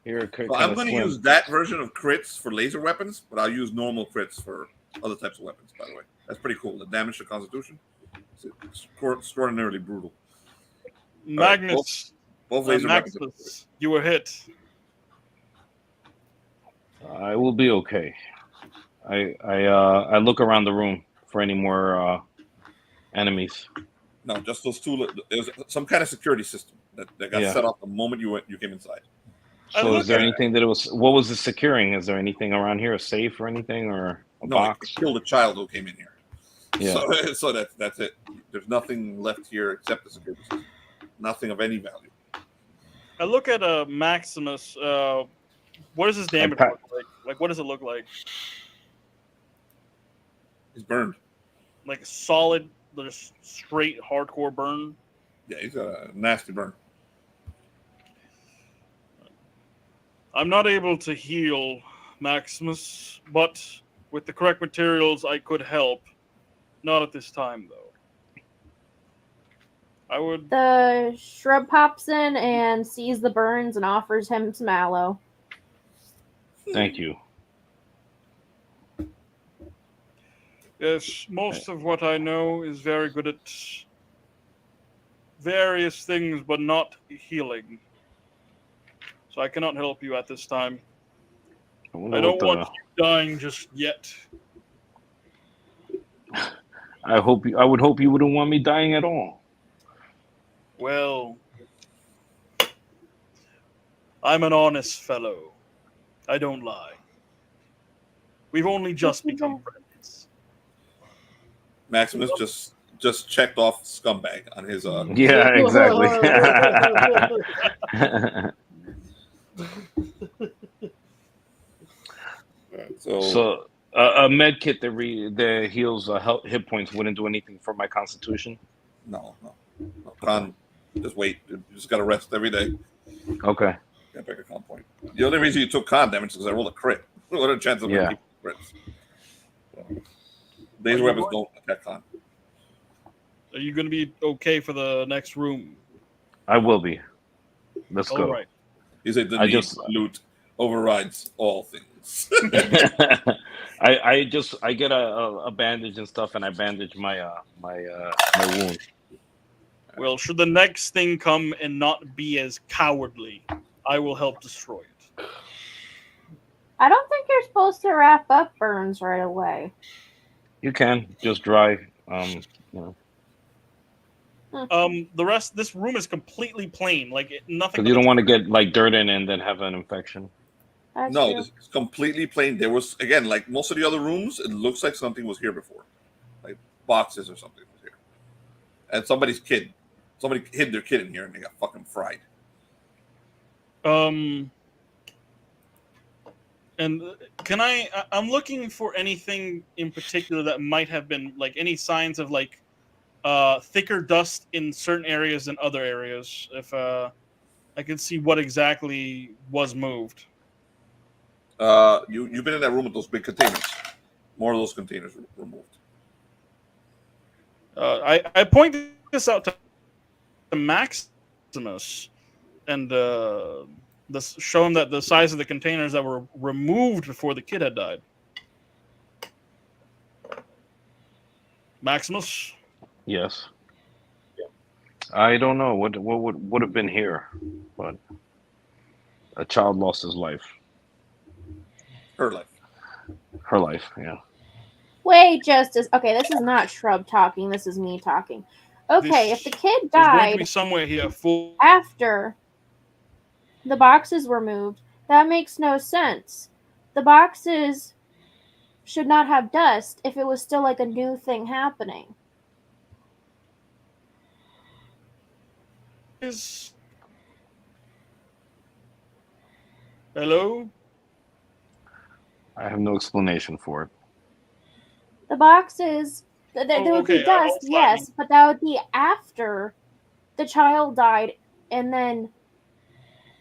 here. Well, I'm going to use that version of crits for laser weapons, but I'll use normal crits for other types of weapons, by the way. That's pretty cool. The damage to Constitution is extraordinarily brutal. Magnus. Right, both laser Maximus, weapons. you were hit. I will be okay. I look around the room for any more enemies. No, just those two. There's some kind of security system that got set off the moment you came inside. So is there anything that it was? What was the securing? Is there anything around here, a safe or anything, or a box? No, killed a child who came in here. Yeah. So that's it. There's nothing left here except the security system. Nothing of any value. I look at Maximus. What does his damage look like? Like, what does it look like? He's burned. Like a solid, just straight, hardcore burn? Yeah, he's got a nasty burn. I'm not able to heal Maximus, but with the correct materials, I could help. Not at this time, though. I would... The Shrub pops in and sees the burns and offers him some aloe. Thank you. Yes, most of what I know is very good at various things, but not healing. So I cannot help you at this time. I don't want you dying just yet. I would hope you wouldn't want me dying at all. Well, I'm an honest fellow. I don't lie. We've only just become friends. Maximus just checked off scumbag on his Yeah, exactly. So a med kit that heals hit points wouldn't do anything for my constitution. No. Con, just wait. You just got to rest every day. Okay. Get back a con point. The only reason you took con damage is because I rolled a crit. What are the chances of keeping crits? So, laser weapons don't attack con. Are you going to be okay for the next room? I will be. Let's go. All right. He said the need for loot overrides all things. I get a bandage and stuff, and I bandage my wound. Well, should the next thing come and not be as cowardly, I will help destroy it. I don't think you're supposed to wrap up burns right away. You can just dry. The rest, this room is completely plain. Like nothing. Because you don't want to get like dirt in and then have an infection. No, it's completely plain. There was, again, like most of the other rooms, it looks like something was here before, like boxes or something was here, and somebody hid their kid in here and they got fucking fried. And I'm looking for anything in particular that might have been like any signs of like thicker dust in certain areas than other areas. If I can see what exactly was moved. You've been in that room with those big containers. More of those containers were removed. I point this out to Maximus and show him that the size of the containers that were removed before the kid had died. Maximus? Yes. I don't know what would have been here, but a child lost his life. Her life. Her life, yeah. Wait, Justice. Okay, this is not Shrub talking. This is me talking. Okay, if the kid There's going to died be somewhere here after the boxes were moved, that makes no sense. The boxes should not have dust if it was still like a new thing happening. Hello? I have no explanation for it. The boxes, there would be dust, yes, but that would be after the child died, and then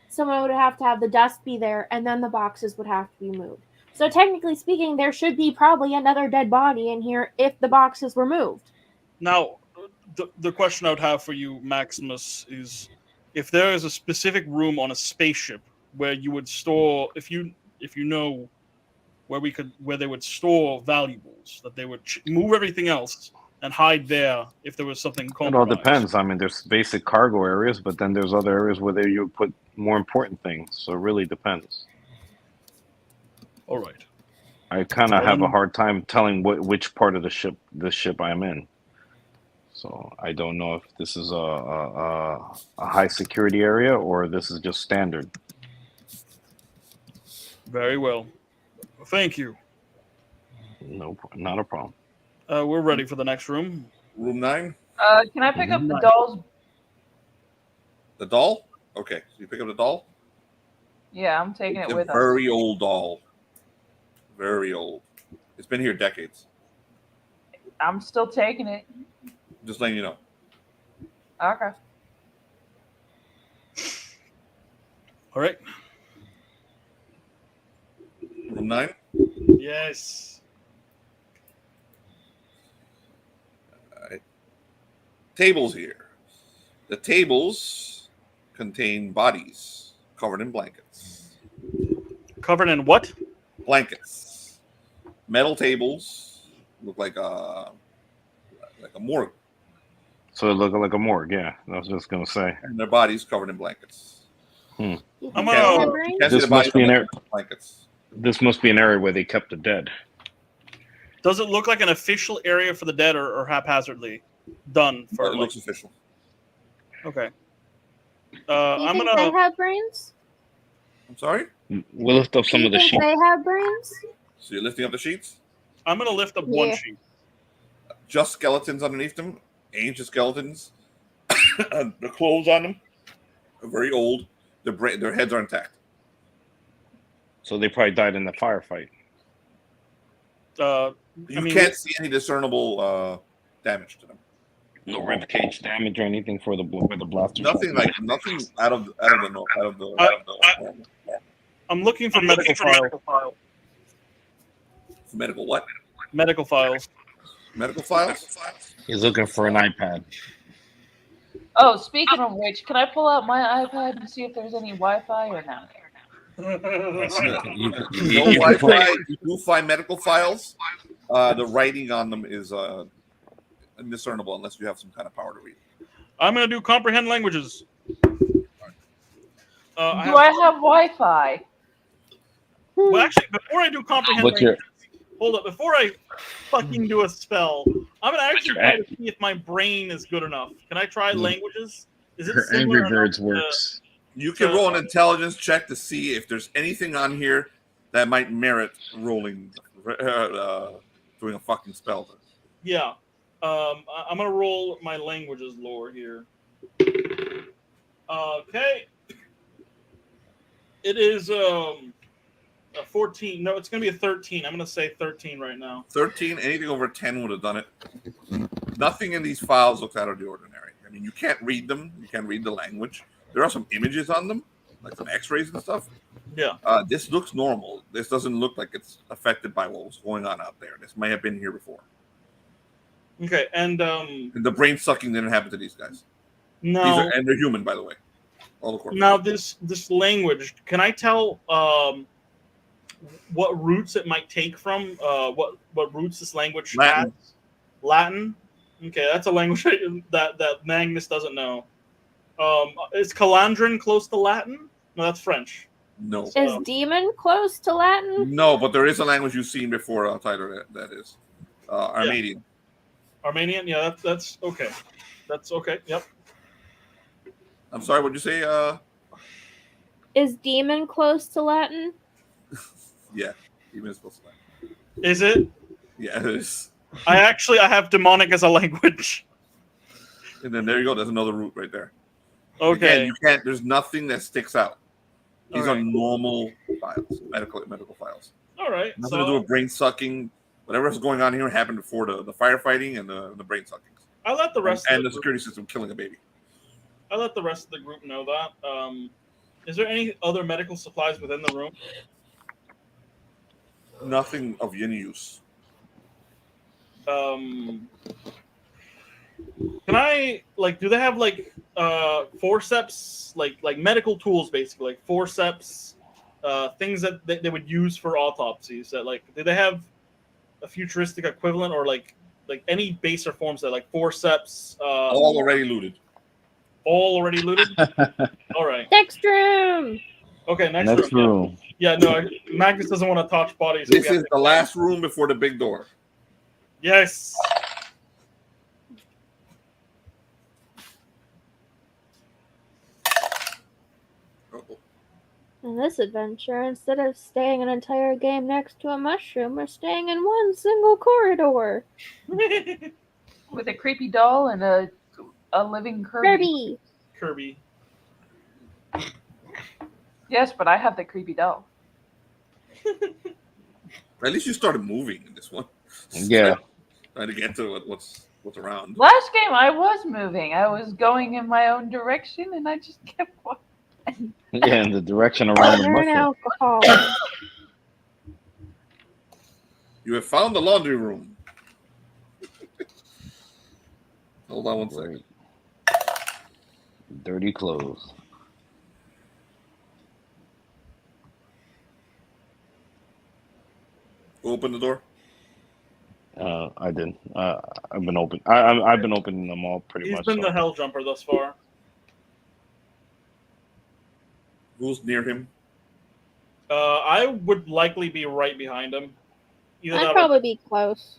someone would have to have the dust be there, and then the boxes would have to be moved. So technically speaking, there should be probably another dead body in here if the boxes were moved. Now, the question I would have for you, Maximus, is if there is a specific room on a spaceship where you would store, if you know where they would store valuables, that they would move everything else and hide there if there was something compromised. It all depends. I mean, there's basic cargo areas, but then there's other areas where you put more important things. So it really depends. All right. I kind of have a hard time telling which part of the ship I'm in. So I don't know if this is a high security area or this is just standard. Very well. Thank you. No, not a problem. We're ready for the next room. Room 9? Can I pick up the dolls? The doll? Okay, so you pick up the doll? Yeah, I'm taking it It's with a us. very old doll. Very old. It's been here decades. I'm still taking it. Just letting you know. Okay. All right. Room 9? Yes. All right. Tables here. The tables contain bodies covered in blankets. Covered in what? Blankets. Metal tables look like a morgue. So it looked like a morgue. Yeah, I was just gonna say. And their bodies covered in blankets. Hmm. This must be an area. Blankets. This must be an area where they kept the dead. Does it look like an official area for the dead, or haphazardly done? For It looks official. Okay. Do you I'm think gonna. they have brains? I'm sorry? We'll lift up Do some you of the think sheep. they have brains? So you're lifting up the sheets? I'm gonna lift up one Yeah. sheet. Just skeletons underneath them. Ancient skeletons. The clothes on them are very old. Their heads are intact. So they probably died in the firefight. You can't see any discernible damage to them. No rib cage damage or anything for the where the blaster. Nothing out of the. I'm looking for medical files. Medical what? Medical files. Medical files? He's looking for an iPad. Oh, speaking of which, can I pull out my iPad and see if there's any Wi-Fi or not? No Wi-Fi. You do find medical files. The writing on them is indiscernible unless you have some kind of power to read. I'm gonna do comprehend languages. Do I have Wi-Fi? Well, actually, before I do comprehend What's your- languages, hold up. Before I fucking do a spell, I'm gonna actually try to see if my brain is good enough. Can I try languages? Is it Her similar Angry Birds enough to- works. You can roll an intelligence check to see if there's anything on here that might merit rolling, doing a fucking spell. Yeah. I'm gonna roll my languages lore here. Okay. It is a 14. No, it's gonna be a 13. I'm gonna say 13 right now. 13, anything over 10 would have done it. Nothing in these files looks out of the ordinary. I mean, you can't read them. You can't read the language. There are some images on them, like some x-rays and stuff. Yeah. This looks normal. This doesn't look like it's affected by what was going on out there. This may have been here before. Okay, and the brain sucking didn't happen to these guys. No. And they're human, by the way. All the corpses. Now this language, can I tell what roots it might take from? What roots this language Latin. has? Latin. Okay, that's a language that Magnus doesn't know. Is Calandrin close to Latin? No, that's French. No. Is demon close to Latin? No, but there is a language you've seen before, Tyler, that is Armenian. Yeah. Armenian? Yeah, that's okay. That's okay. Yep. I'm sorry, what'd you say? Is demon close to Latin? Yeah, demon is close to Latin. Is it? Yeah, it is. I have demonic as a language. And then there you go. There's another root right there. Okay. Again, you can't. There's nothing that sticks out. These All are right. normal files, medical files. All right. Nothing to do with brain sucking. Whatever's going on here happened before the firefighting and the brain sucking. I let the rest and of the the security system killing a baby. I let the rest of the group know that. Is there any other medical supplies within the room? Nothing of any use. Can I do they have forceps, like medical tools, basically, like forceps, things that they would use for autopsies? That do they have a futuristic equivalent, or like any baser forms that forceps? All already looted. All already looted. All right. Next room. Okay, next room. Yeah, no, Magnus doesn't want to touch bodies. So This is the last room before the big door. Yes. In this adventure, instead of staying an entire game next to a mushroom, we're staying in one single corridor. With a creepy doll and a living Kirby. Kirby. Yes, but I have the creepy doll. At least you started moving in this one. Yeah. Trying to get to what's around. Last game I was moving. I was going in my own direction and I just kept walking. Yeah, in the direction around the You're an mushroom. alcoholic. You have found the laundry room. Hold on one second. Dirty clothes. Open the door. I didn't. I've been open. I've been opening them all pretty He's much. been the hell jumper thus far. Who's near him? I would likely be right behind him. Either I'd that or- probably be close.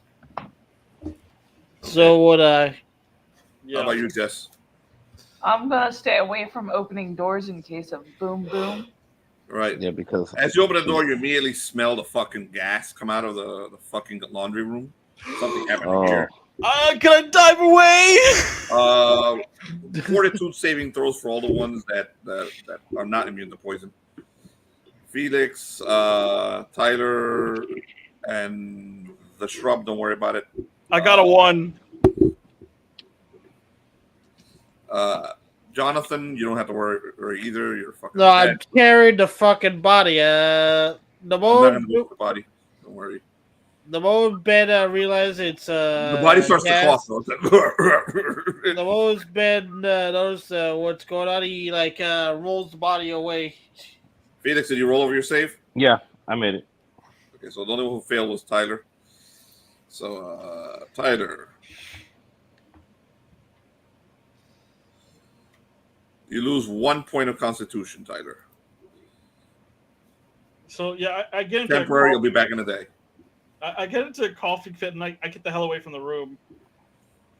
So would I. Yeah. How about you, Jess? I'm gonna stay away from opening doors in case of boom boom. Right. Yeah, because as you open the door, you immediately smell the fucking gas come out of the fucking laundry room. Something happened here. Can I dive away? Fortitude saving throws for all the ones that are not immune to poison. Felix, Tyler, and the Shrub. Don't worry about it. I got a 1. Jonathan, you don't have to worry either. You're fucking. No, dead. I'm carrying the fucking body. The I'm not moment gonna move the body. Don't worry. the moment Ben realizes it's The body starts gas, to cough. the moment Ben notices what's going on, he rolls the body away. Felix, did you roll over your save? Yeah, I made it. Okay, so the only one who failed was Tyler. So Tyler, you lose 1 point of Constitution, Tyler. So yeah, I get into Temporary, you'll be back in a day. I get into a coughing fit and I get the hell away from the room.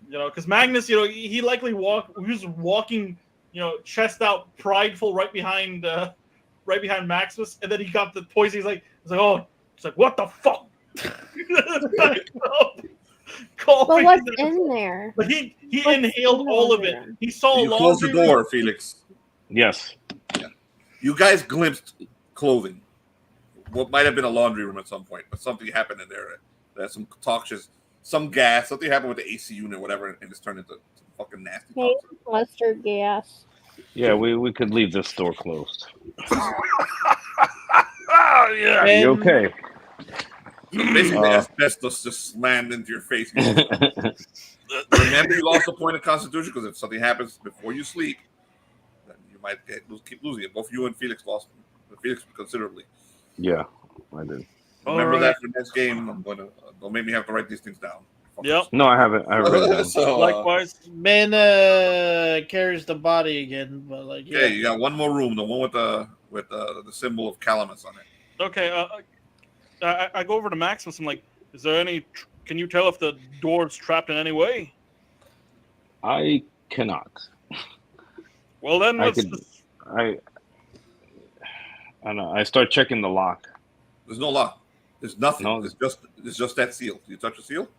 You know, because Magnus, you know, he likely he was walking, you know, chest out, prideful, right behind Maximus, and then he got the poison. He's like, oh, it's like, what the fuck? But what's in there? But he inhaled all of it. He saw You close the door, Felix. Yes. Yeah. You guys glimpsed clothing. What might have been a laundry room at some point, but something happened in there. There's some toxins, some gas, something happened with the AC unit, whatever, and it's turned into fucking nasty. Hey, mustard gas. Yeah, we could leave this door closed. Yeah. You okay? So basically, asbestos just slammed into your face. Remember, you lost a point of Constitution because if something happens before you sleep, then you might keep losing it. Both you and Felix lost. Felix considerably. Yeah, I did. Remember that for next game. I'm gonna don't make me have to write these things down. Yep. No, I haven't. I haven't. Read So, likewise, Ben carries the body again, but yeah, you got one more room, the one with the symbol of Calamus on it. Okay, I go over to Maximus. I'm like, is there any? Can you tell if the door's trapped in any way? I cannot. Well, then I don't know. I start checking the lock. There's no lock. There's nothing. No. It's just that seal. Do you touch the seal?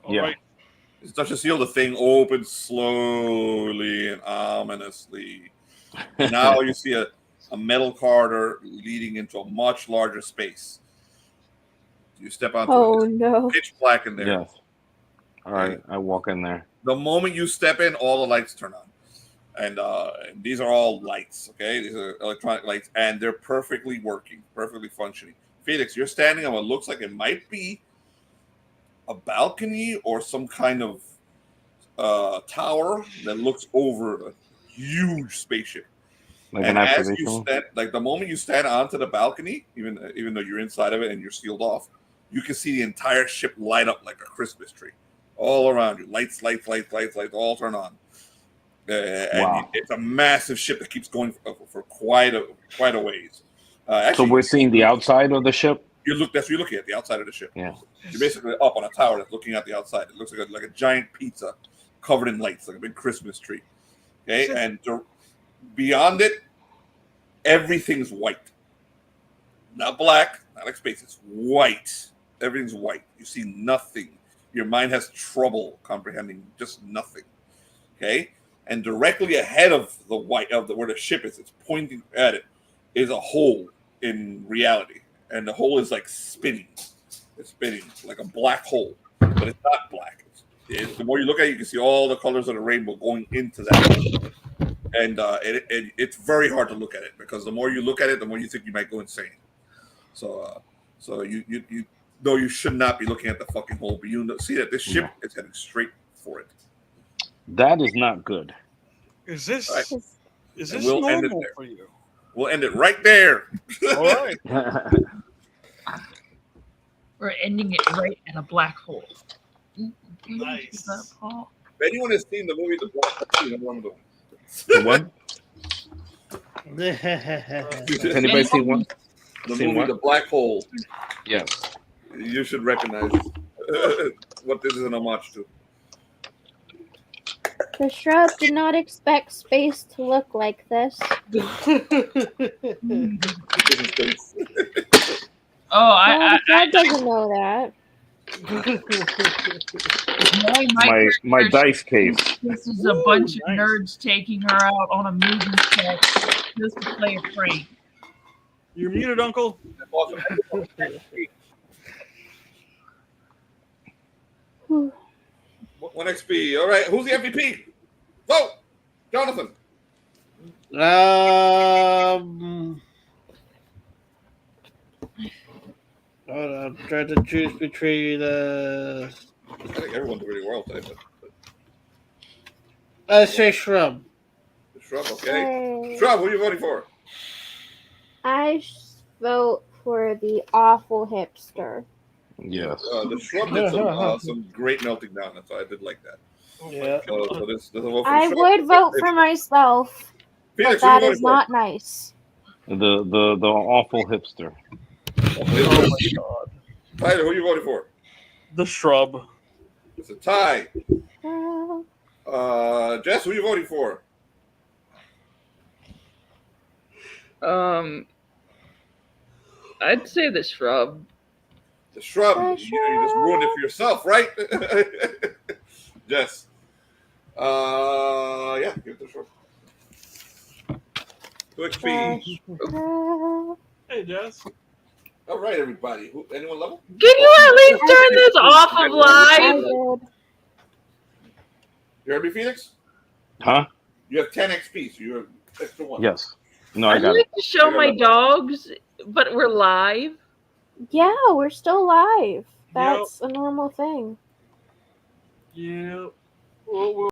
All Yeah. right. You touch the seal, the thing opens slowly and ominously. Now you see a metal corridor leading into a much larger space. You step onto it. No. Pitch black in there. Yeah. All right, I walk in there. The moment you step in, all the lights turn on. And these are all lights, okay? These are electronic lights, and they're perfectly working, perfectly functioning. Felix, you're standing on what looks like it might be a balcony or some kind of tower that looks over a huge spaceship. Like and an as you observation? stand, like the moment you stand onto the balcony, even though you're inside of it and you're sealed off, you can see the entire ship light up like a Christmas tree, all around you. Lights, all turn on. And it's a massive ship that keeps going for quite a ways. Actually, So we're seeing the outside of the ship? that's what you're looking at, the outside of the ship. Yeah. You're basically up on a tower that's looking at the outside. It looks like a giant pizza covered in lights, like a big Christmas tree. Okay, and beyond it, everything's white. Not black, not like space. It's white. Everything's white. You see nothing. Your mind has trouble comprehending just nothing. Okay, and directly ahead of the white where the ship is, it's pointing at it, is a hole in reality, and the hole is like spinning. It's spinning like a black hole, but it's not black. The more you look at it, you can see all the colors of the rainbow going into that hole. And it's very hard to look at it because the more you look at it, the more you think you might go insane. So you know you should not be looking at the fucking hole, but you see that this ship is heading straight for it. That is not good. Is this Right. is And this we'll end it normal there. for you? We'll end it right there. All right. We're ending it right at a black hole. Nice. If anyone has seen the movie The Black Hole, you know what I'm doing. The what? Has anybody seen one? The Seen movie what? The Black Hole. Yes. You should recognize what this is an homage to. The Shrub did not expect space to look like this. Oh, The Shrub doesn't know that. My dice case. This is a bunch of nerds taking her out on a movie set just to play a prank. You're muted, Uncle. One XP. All right. Who's the MVP? Vote. Jonathan. I'm trying to choose between. I think everyone's really well type. I say Shrub. Shrub, okay. Shrub, who are you voting for? I vote for the awful hipster. Yes. The Shrub did some great melting down, so I did like that. Yeah. So this is a vote for I Shrub. would vote for myself, Felix, but that who you is voting not nice. The awful hipster. Oh my God. Tyler, who are you voting for? The Shrub. It's a tie. Jess, who are you voting for? I'd say the Shrub. The Shrub. You just ruined it for yourself, right? Jess. Yeah, give it the Shrub. 2 XP. Hey, Jess. All right, everybody. Anyone level? Can you at least turn this off of live? You heard me, Felix? Huh? You have 10 XP, so you have extra 1. Yes. No, I I'd got like it. to show my dogs, but we're live. Yeah, we're still live. That's a normal thing. Yeah. Well,